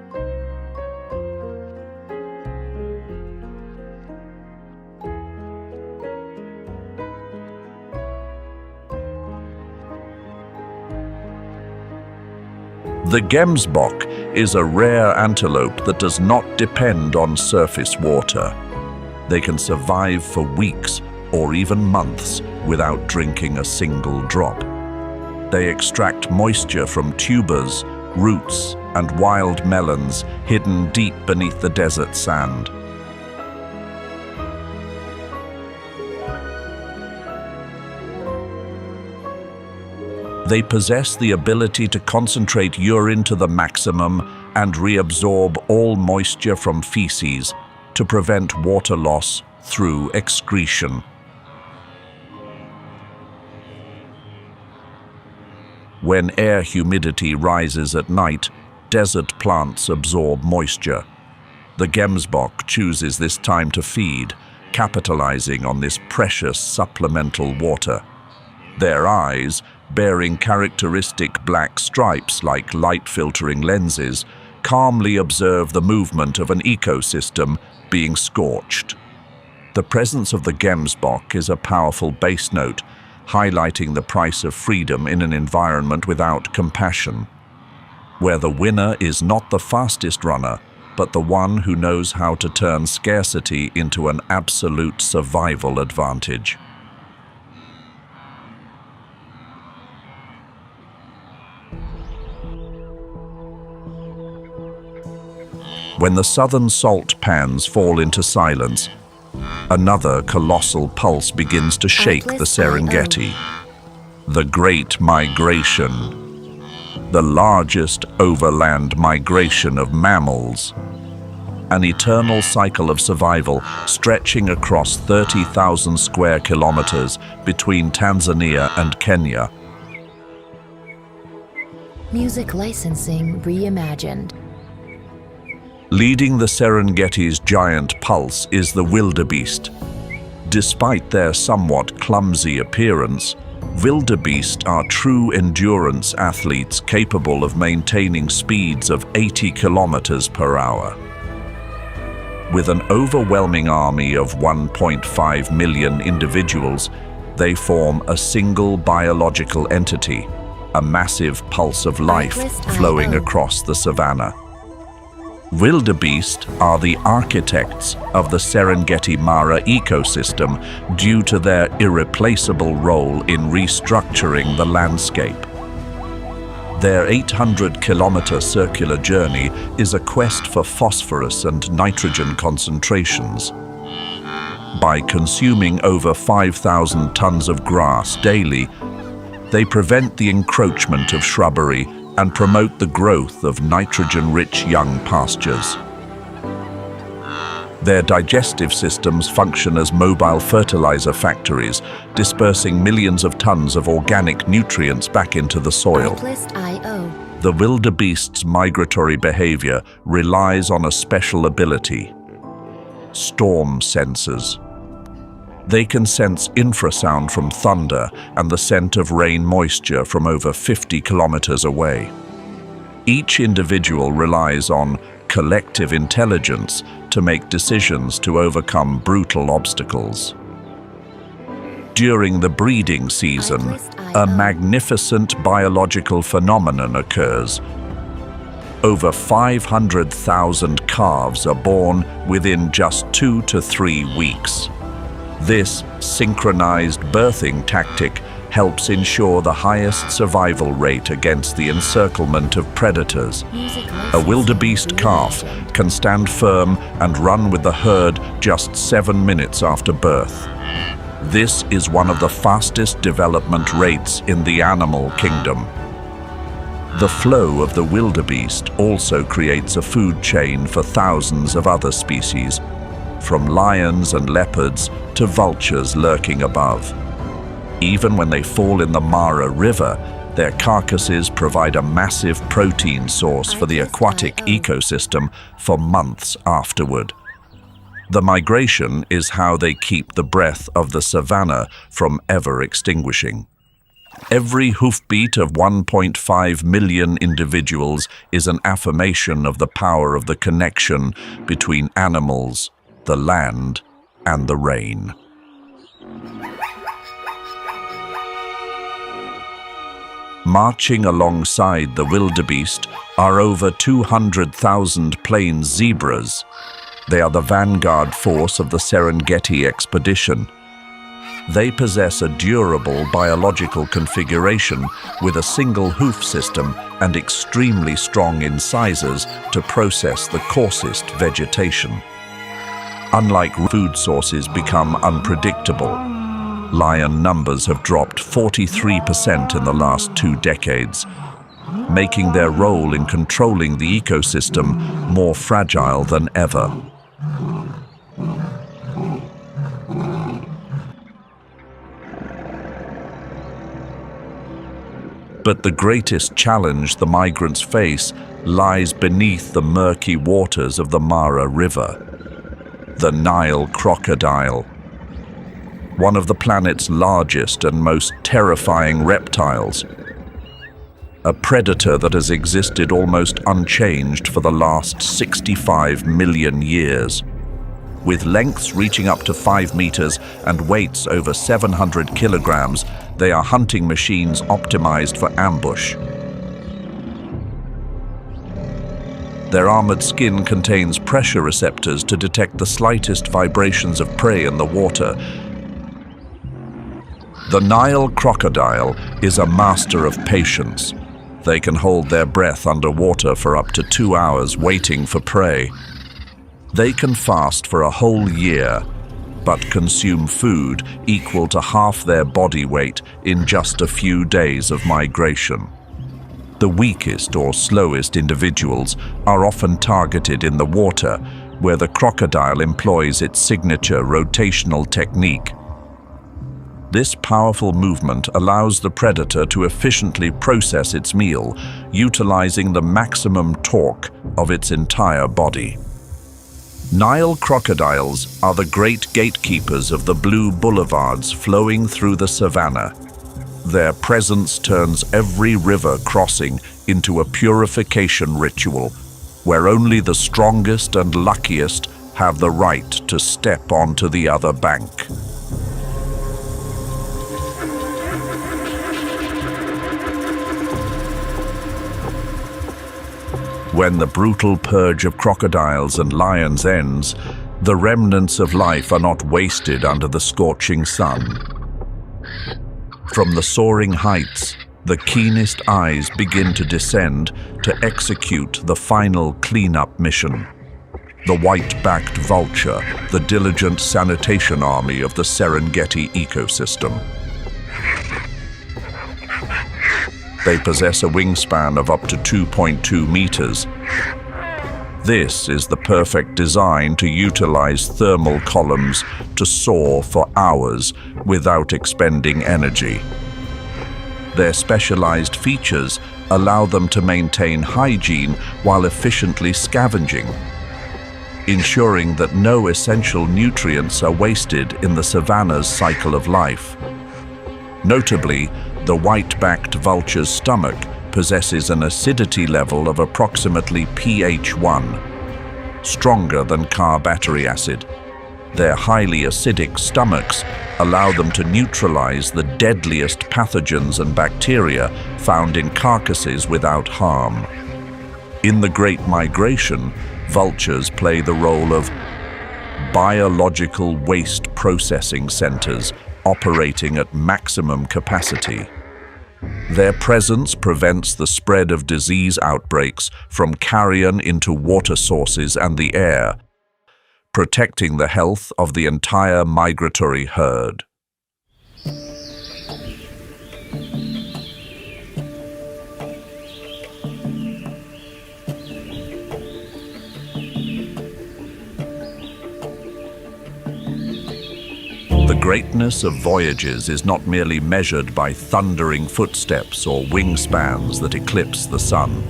The gemsbok is a rare antelope that does not depend on surface water. They can survive for weeks or even months without drinking a single drop. They extract moisture from tubers, roots, and wild melons hidden deep beneath the desert sand. They possess the ability to concentrate urine to the maximum and reabsorb all moisture from feces to prevent water loss through excretion. When air humidity rises at night, desert plants absorb moisture. The gemsbok chooses this time to feed, capitalizing on this precious supplemental water. Their eyes, bearing characteristic black stripes like light-filtering lenses, calmly observe the movement of an ecosystem being scorched. The presence of the gemsbok is a powerful bass note, highlighting the price of freedom in an environment without compassion, where the winner is not the fastest runner, but the one who knows how to turn scarcity into an absolute survival advantage. When the southern salt pans fall into silence, another colossal pulse begins to shake the Serengeti. The Great Migration, the largest overland migration of mammals. An eternal cycle of survival stretching across 30,000 square kilometers between Tanzania and Kenya. Music licensing reimagined. Leading the Serengeti's giant pulse is the wildebeest. Despite their somewhat clumsy appearance, wildebeest are true endurance athletes capable of maintaining speeds of 80 kilometers per hour. With an overwhelming army of 1.5 million individuals, they form a single biological entity, a massive pulse of life flowing across the savanna. Wildebeest are the architects of the Serengeti Mara ecosystem due to their irreplaceable role in restructuring the landscape. Their 800-kilometer circular journey is a quest for phosphorus and nitrogen concentrations. By consuming over 5,000 tons of grass daily, they prevent the encroachment of shrubbery and promote the growth of nitrogen-rich young pastures. Their digestive systems function as mobile fertilizer factories, dispersing millions of tons of organic nutrients back into the soil. The wildebeest's migratory behavior relies on a special ability: storm sensors. They can sense infrasound from thunder and the scent of rain moisture from over 50 kilometers away. Each individual relies on collective intelligence to make decisions to overcome brutal obstacles. During the breeding season, a magnificent biological phenomenon occurs. Over 500,000 calves are born within just 2 to 3 weeks. This synchronized birthing tactic helps ensure the highest survival rate against the encirclement of predators. A wildebeest calf can stand firm and run with the herd just 7 minutes after birth. This is one of the fastest development rates in the animal kingdom. The flow of the wildebeest also creates a food chain for thousands of other species, from lions and leopards to vultures lurking above. Even when they fall in the Mara River, their carcasses provide a massive protein source for the aquatic ecosystem for months afterward. The migration is how they keep the breath of the savanna from ever extinguishing. Every hoofbeat of 1.5 million individuals is an affirmation of the power of the connection between animals, the land, and the rain. Marching alongside the wildebeest are over 200,000 plains zebras. They are the vanguard force of the Serengeti expedition. They possess a durable biological configuration with a single hoof system and extremely strong incisors to process the coarsest vegetation. Unlike food sources become unpredictable. Lion numbers have dropped 43% in the last 2 decades, making their role in controlling the ecosystem more fragile than ever. But the greatest challenge the migrants face lies beneath the murky waters of the Mara River. The Nile crocodile, one of the planet's largest and most terrifying reptiles. A predator that has existed almost unchanged for the last 65 million years. With lengths reaching up to 5 meters and weights over 700 kilograms, they are hunting machines optimized for ambush. Their armored skin contains pressure receptors to detect the slightest vibrations of prey in the water. The Nile crocodile is a master of patience. They can hold their breath underwater for up to 2 hours waiting for prey. They can fast for a whole year, but consume food equal to half their body weight in just a few days of migration. The weakest or slowest individuals are often targeted in the water, where the crocodile employs its signature rotational technique. This powerful movement allows the predator to efficiently process its meal, utilizing the maximum torque of its entire body. Nile crocodiles are the great gatekeepers of the blue boulevards flowing through the savannah. Their presence turns every river crossing into a purification ritual, where only the strongest and luckiest have the right to step onto the other bank. When the brutal purge of crocodiles and lions ends, the remnants of life are not wasted under the scorching sun. From the soaring heights, the keenest eyes begin to descend to execute the final cleanup mission. The white-backed vulture, the diligent sanitation army of the Serengeti ecosystem. They possess a wingspan of up to 2.2 meters. This is the perfect design to utilize thermal columns to soar for hours without expending energy. Their specialized features allow them to maintain hygiene while efficiently scavenging, ensuring that no essential nutrients are wasted in the savanna's cycle of life. Notably, the white-backed vulture's stomach possesses an acidity level of approximately pH 1, stronger than car battery acid. Their highly acidic stomachs allow them to neutralize the deadliest pathogens and bacteria found in carcasses without harm. In the Great Migration, vultures play the role of biological waste processing centers operating at maximum capacity. Their presence prevents the spread of disease outbreaks from carrion into water sources and the air, protecting the health of the entire migratory herd. The greatness of voyages is not merely measured by thundering footsteps or wingspans that eclipse the sun.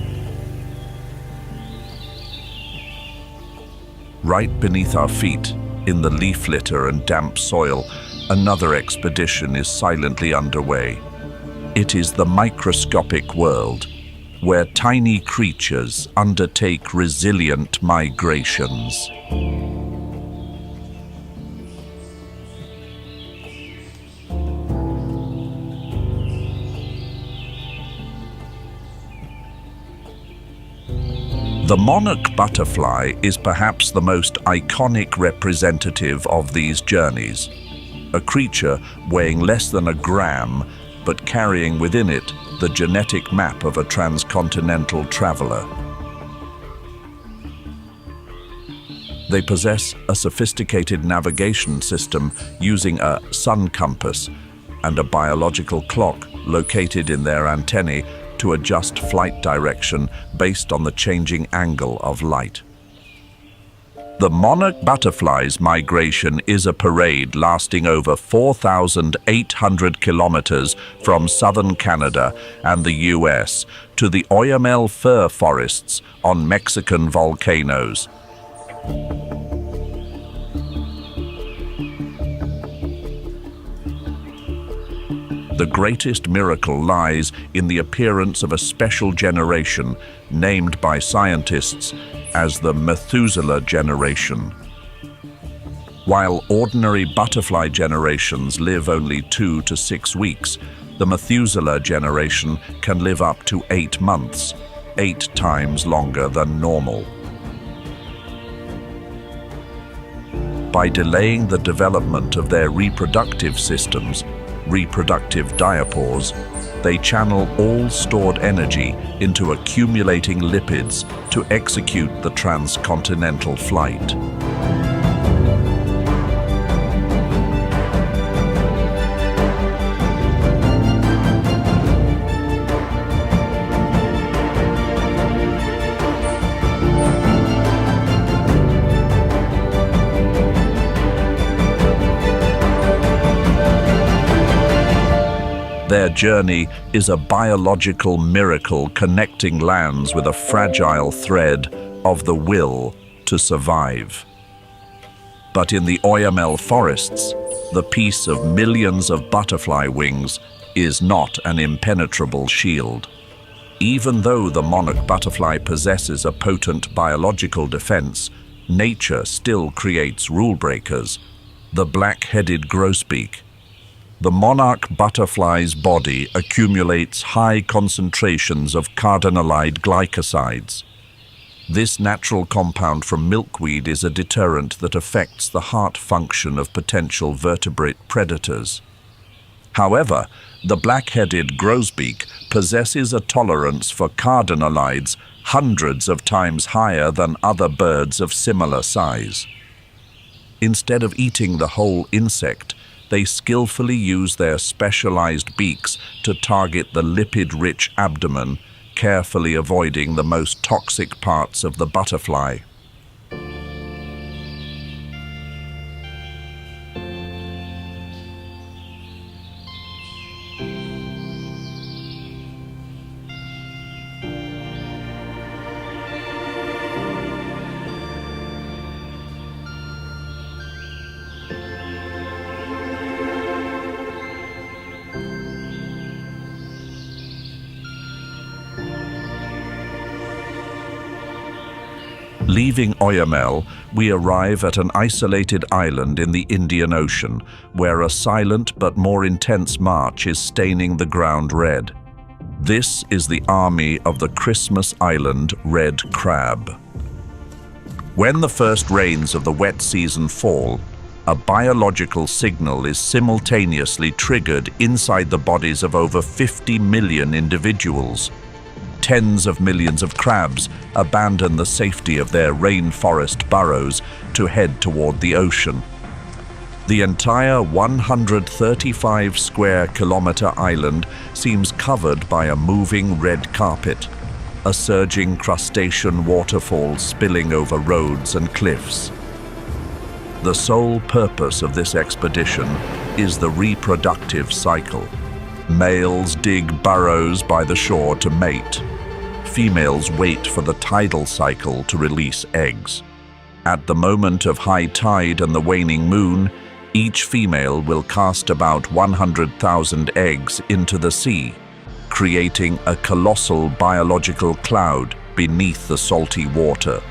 Right beneath our feet, in the leaf litter and damp soil, another expedition is silently underway. It is the microscopic world, where tiny creatures undertake resilient migrations. The monarch butterfly is perhaps the most iconic representative of these journeys. a creature weighing less than a gram, but carrying within it the genetic map of a transcontinental traveler. They possess a sophisticated navigation system using a sun compass and a biological clock located in their antennae to adjust flight direction based on the changing angle of light. The monarch butterfly's migration is a parade lasting over 4,800 kilometers from southern Canada and the US to the Oyamel fir forests on Mexican volcanoes. The greatest miracle lies in the appearance of a special generation named by scientists as the Methuselah generation. While ordinary butterfly generations live only 2 to 6 weeks, the Methuselah generation can live up to 8 months, 8 times longer than normal. By delaying the development of their reproductive systems, reproductive diapause, they channel all stored energy into accumulating lipids to execute the transcontinental flight. Their journey is a biological miracle connecting lands with a fragile thread of the will to survive. But in the Oyamel forests, the peace of millions of butterfly wings is not an impenetrable shield. Even though the monarch butterfly possesses a potent biological defense, nature still creates rule breakers. The black-headed grosbeak. The monarch butterfly's body accumulates high concentrations of cardinalide glycosides. This natural compound from milkweed is a deterrent that affects the heart function of potential vertebrate predators. However, the black-headed grosbeak possesses a tolerance for cardinalides hundreds of times higher than other birds of similar size. Instead of eating the whole insect, they skillfully use their specialized beaks to target the lipid-rich abdomen, carefully avoiding the most toxic parts of the butterfly. Leaving Oyamel, we arrive at an isolated island in the Indian Ocean, where a silent but more intense march is staining the ground red. This is the army of the Christmas Island red crab. When the first rains of the wet season fall, a biological signal is simultaneously triggered inside the bodies of over 50 million individuals. Tens of millions of crabs abandon the safety of their rainforest burrows to head toward the ocean. The entire 135 square kilometer island seems covered by a moving red carpet, a surging crustacean waterfall spilling over roads and cliffs. The sole purpose of this expedition is the reproductive cycle. Males dig burrows by the shore to mate. Females wait for the tidal cycle to release eggs. At the moment of high tide and the waning moon, each female will cast about 100,000 eggs into the sea, creating a colossal biological cloud beneath the salty water.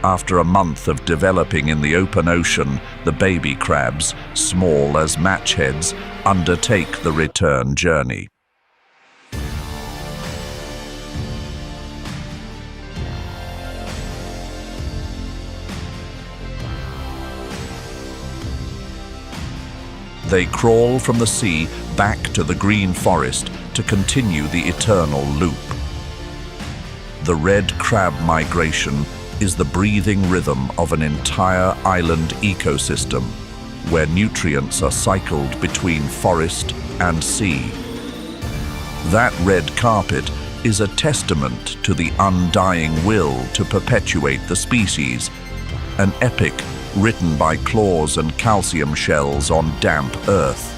After a month of developing in the open ocean, the baby crabs, small as match heads, undertake the return journey. They crawl from the sea back to the green forest to continue the eternal loop. The red crab migration is the breathing rhythm of an entire island ecosystem, where nutrients are cycled between forest and sea. That red carpet is a testament to the undying will to perpetuate the species, an epic written by claws and calcium shells on damp earth.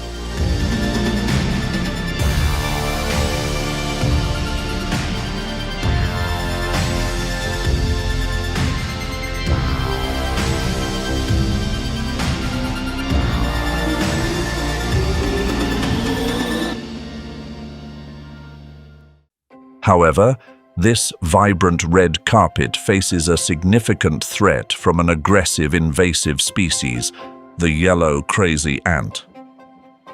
However, this vibrant red carpet faces a significant threat from an aggressive invasive species, the yellow crazy ant.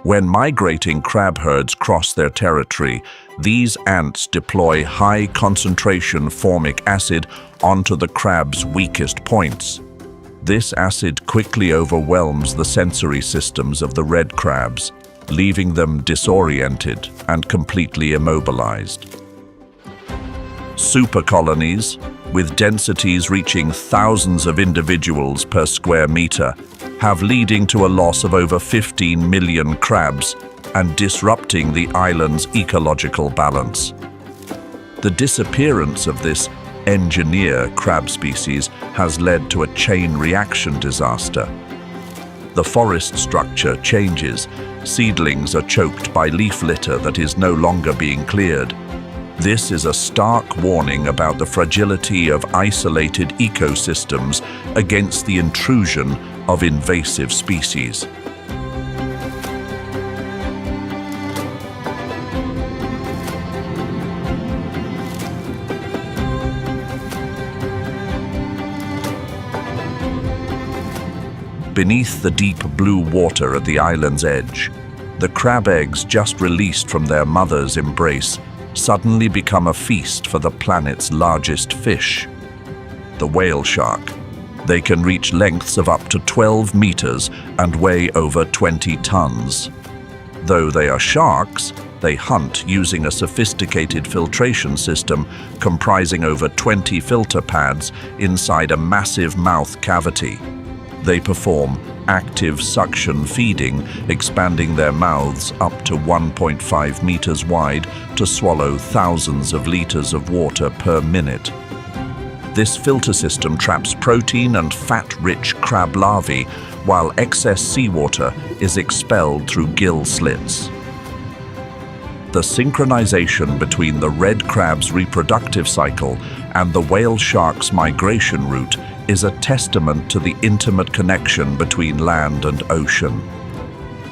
When migrating crab herds cross their territory, these ants deploy high-concentration formic acid onto the crab's weakest points. This acid quickly overwhelms the sensory systems of the red crabs, leaving them disoriented and completely immobilized. Supercolonies, with densities reaching thousands of individuals per square meter, have leading to a loss of over 15 million crabs and disrupting the island's ecological balance. The disappearance of this engineer crab species has led to a chain reaction disaster. The forest structure changes. Seedlings are choked by leaf litter that is no longer being cleared. This is a stark warning about the fragility of isolated ecosystems against the intrusion of invasive species. Beneath the deep blue water at the island's edge, the crab eggs just released from their mother's embrace suddenly become a feast for the planet's largest fish, the whale shark. They can reach lengths of up to 12 meters and weigh over 20 tons. Though they are sharks, they hunt using a sophisticated filtration system comprising over 20 filter pads inside a massive mouth cavity. They perform active suction feeding, expanding their mouths up to 1.5 meters wide to swallow thousands of liters of water per minute. This filter system traps protein and fat-rich crab larvae, while excess seawater is expelled through gill slits. The synchronization between the red crab's reproductive cycle and the whale shark's migration route is a testament to the intimate connection between land and ocean.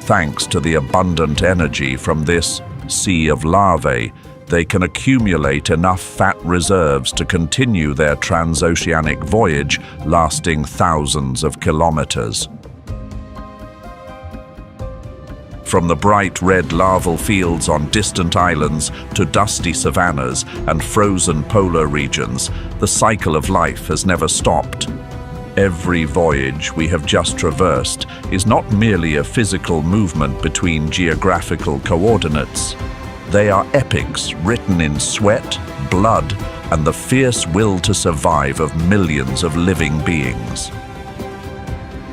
Thanks to the abundant energy from this sea of larvae, they can accumulate enough fat reserves to continue their transoceanic voyage lasting thousands of kilometers. From the bright red larval fields on distant islands to dusty savannas and frozen polar regions, the cycle of life has never stopped. Every voyage we have just traversed is not merely a physical movement between geographical coordinates. They are epics written in sweat, blood, and the fierce will to survive of millions of living beings.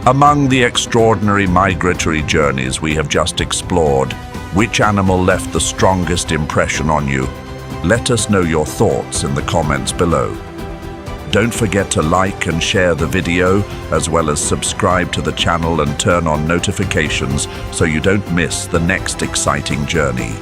Among the extraordinary migratory journeys we have just explored, which animal left the strongest impression on you? Let us know your thoughts in the comments below. Don't forget to like and share the video, as well as subscribe to the channel and turn on notifications so you don't miss the next exciting journey.